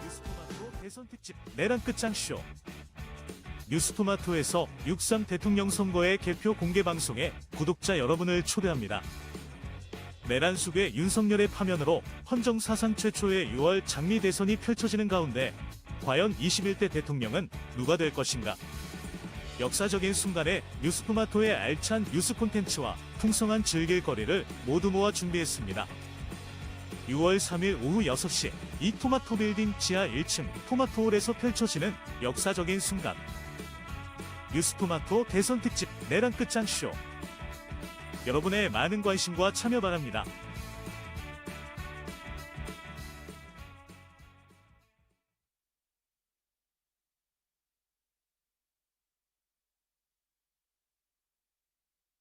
뉴스토마토 대선 특집 내란 끝장 쇼. 뉴스토마토에서 6.3 대통령 선거의 개표 공개 방송에 구독자 여러분을 초대합니다. 내란 속의 윤석열의 파면으로 헌정 사상 최초의 6월 장미 대선이 펼쳐지는 가운데 과연 21대 대통령은 누가 될 것인가? 역사적인 순간에 뉴스토마토의 알찬 뉴스 콘텐츠와 풍성한 즐길거리를 모두 모아 준비했습니다. 6월 3일 오후 6시 이 토마토 빌딩 지하 1층 토마토홀에서 펼쳐지는 역사적인 순간. 뉴스토마토 대선 특집 내란 끝장 쇼. 여러분의 많은 관심과 참여 바랍니다.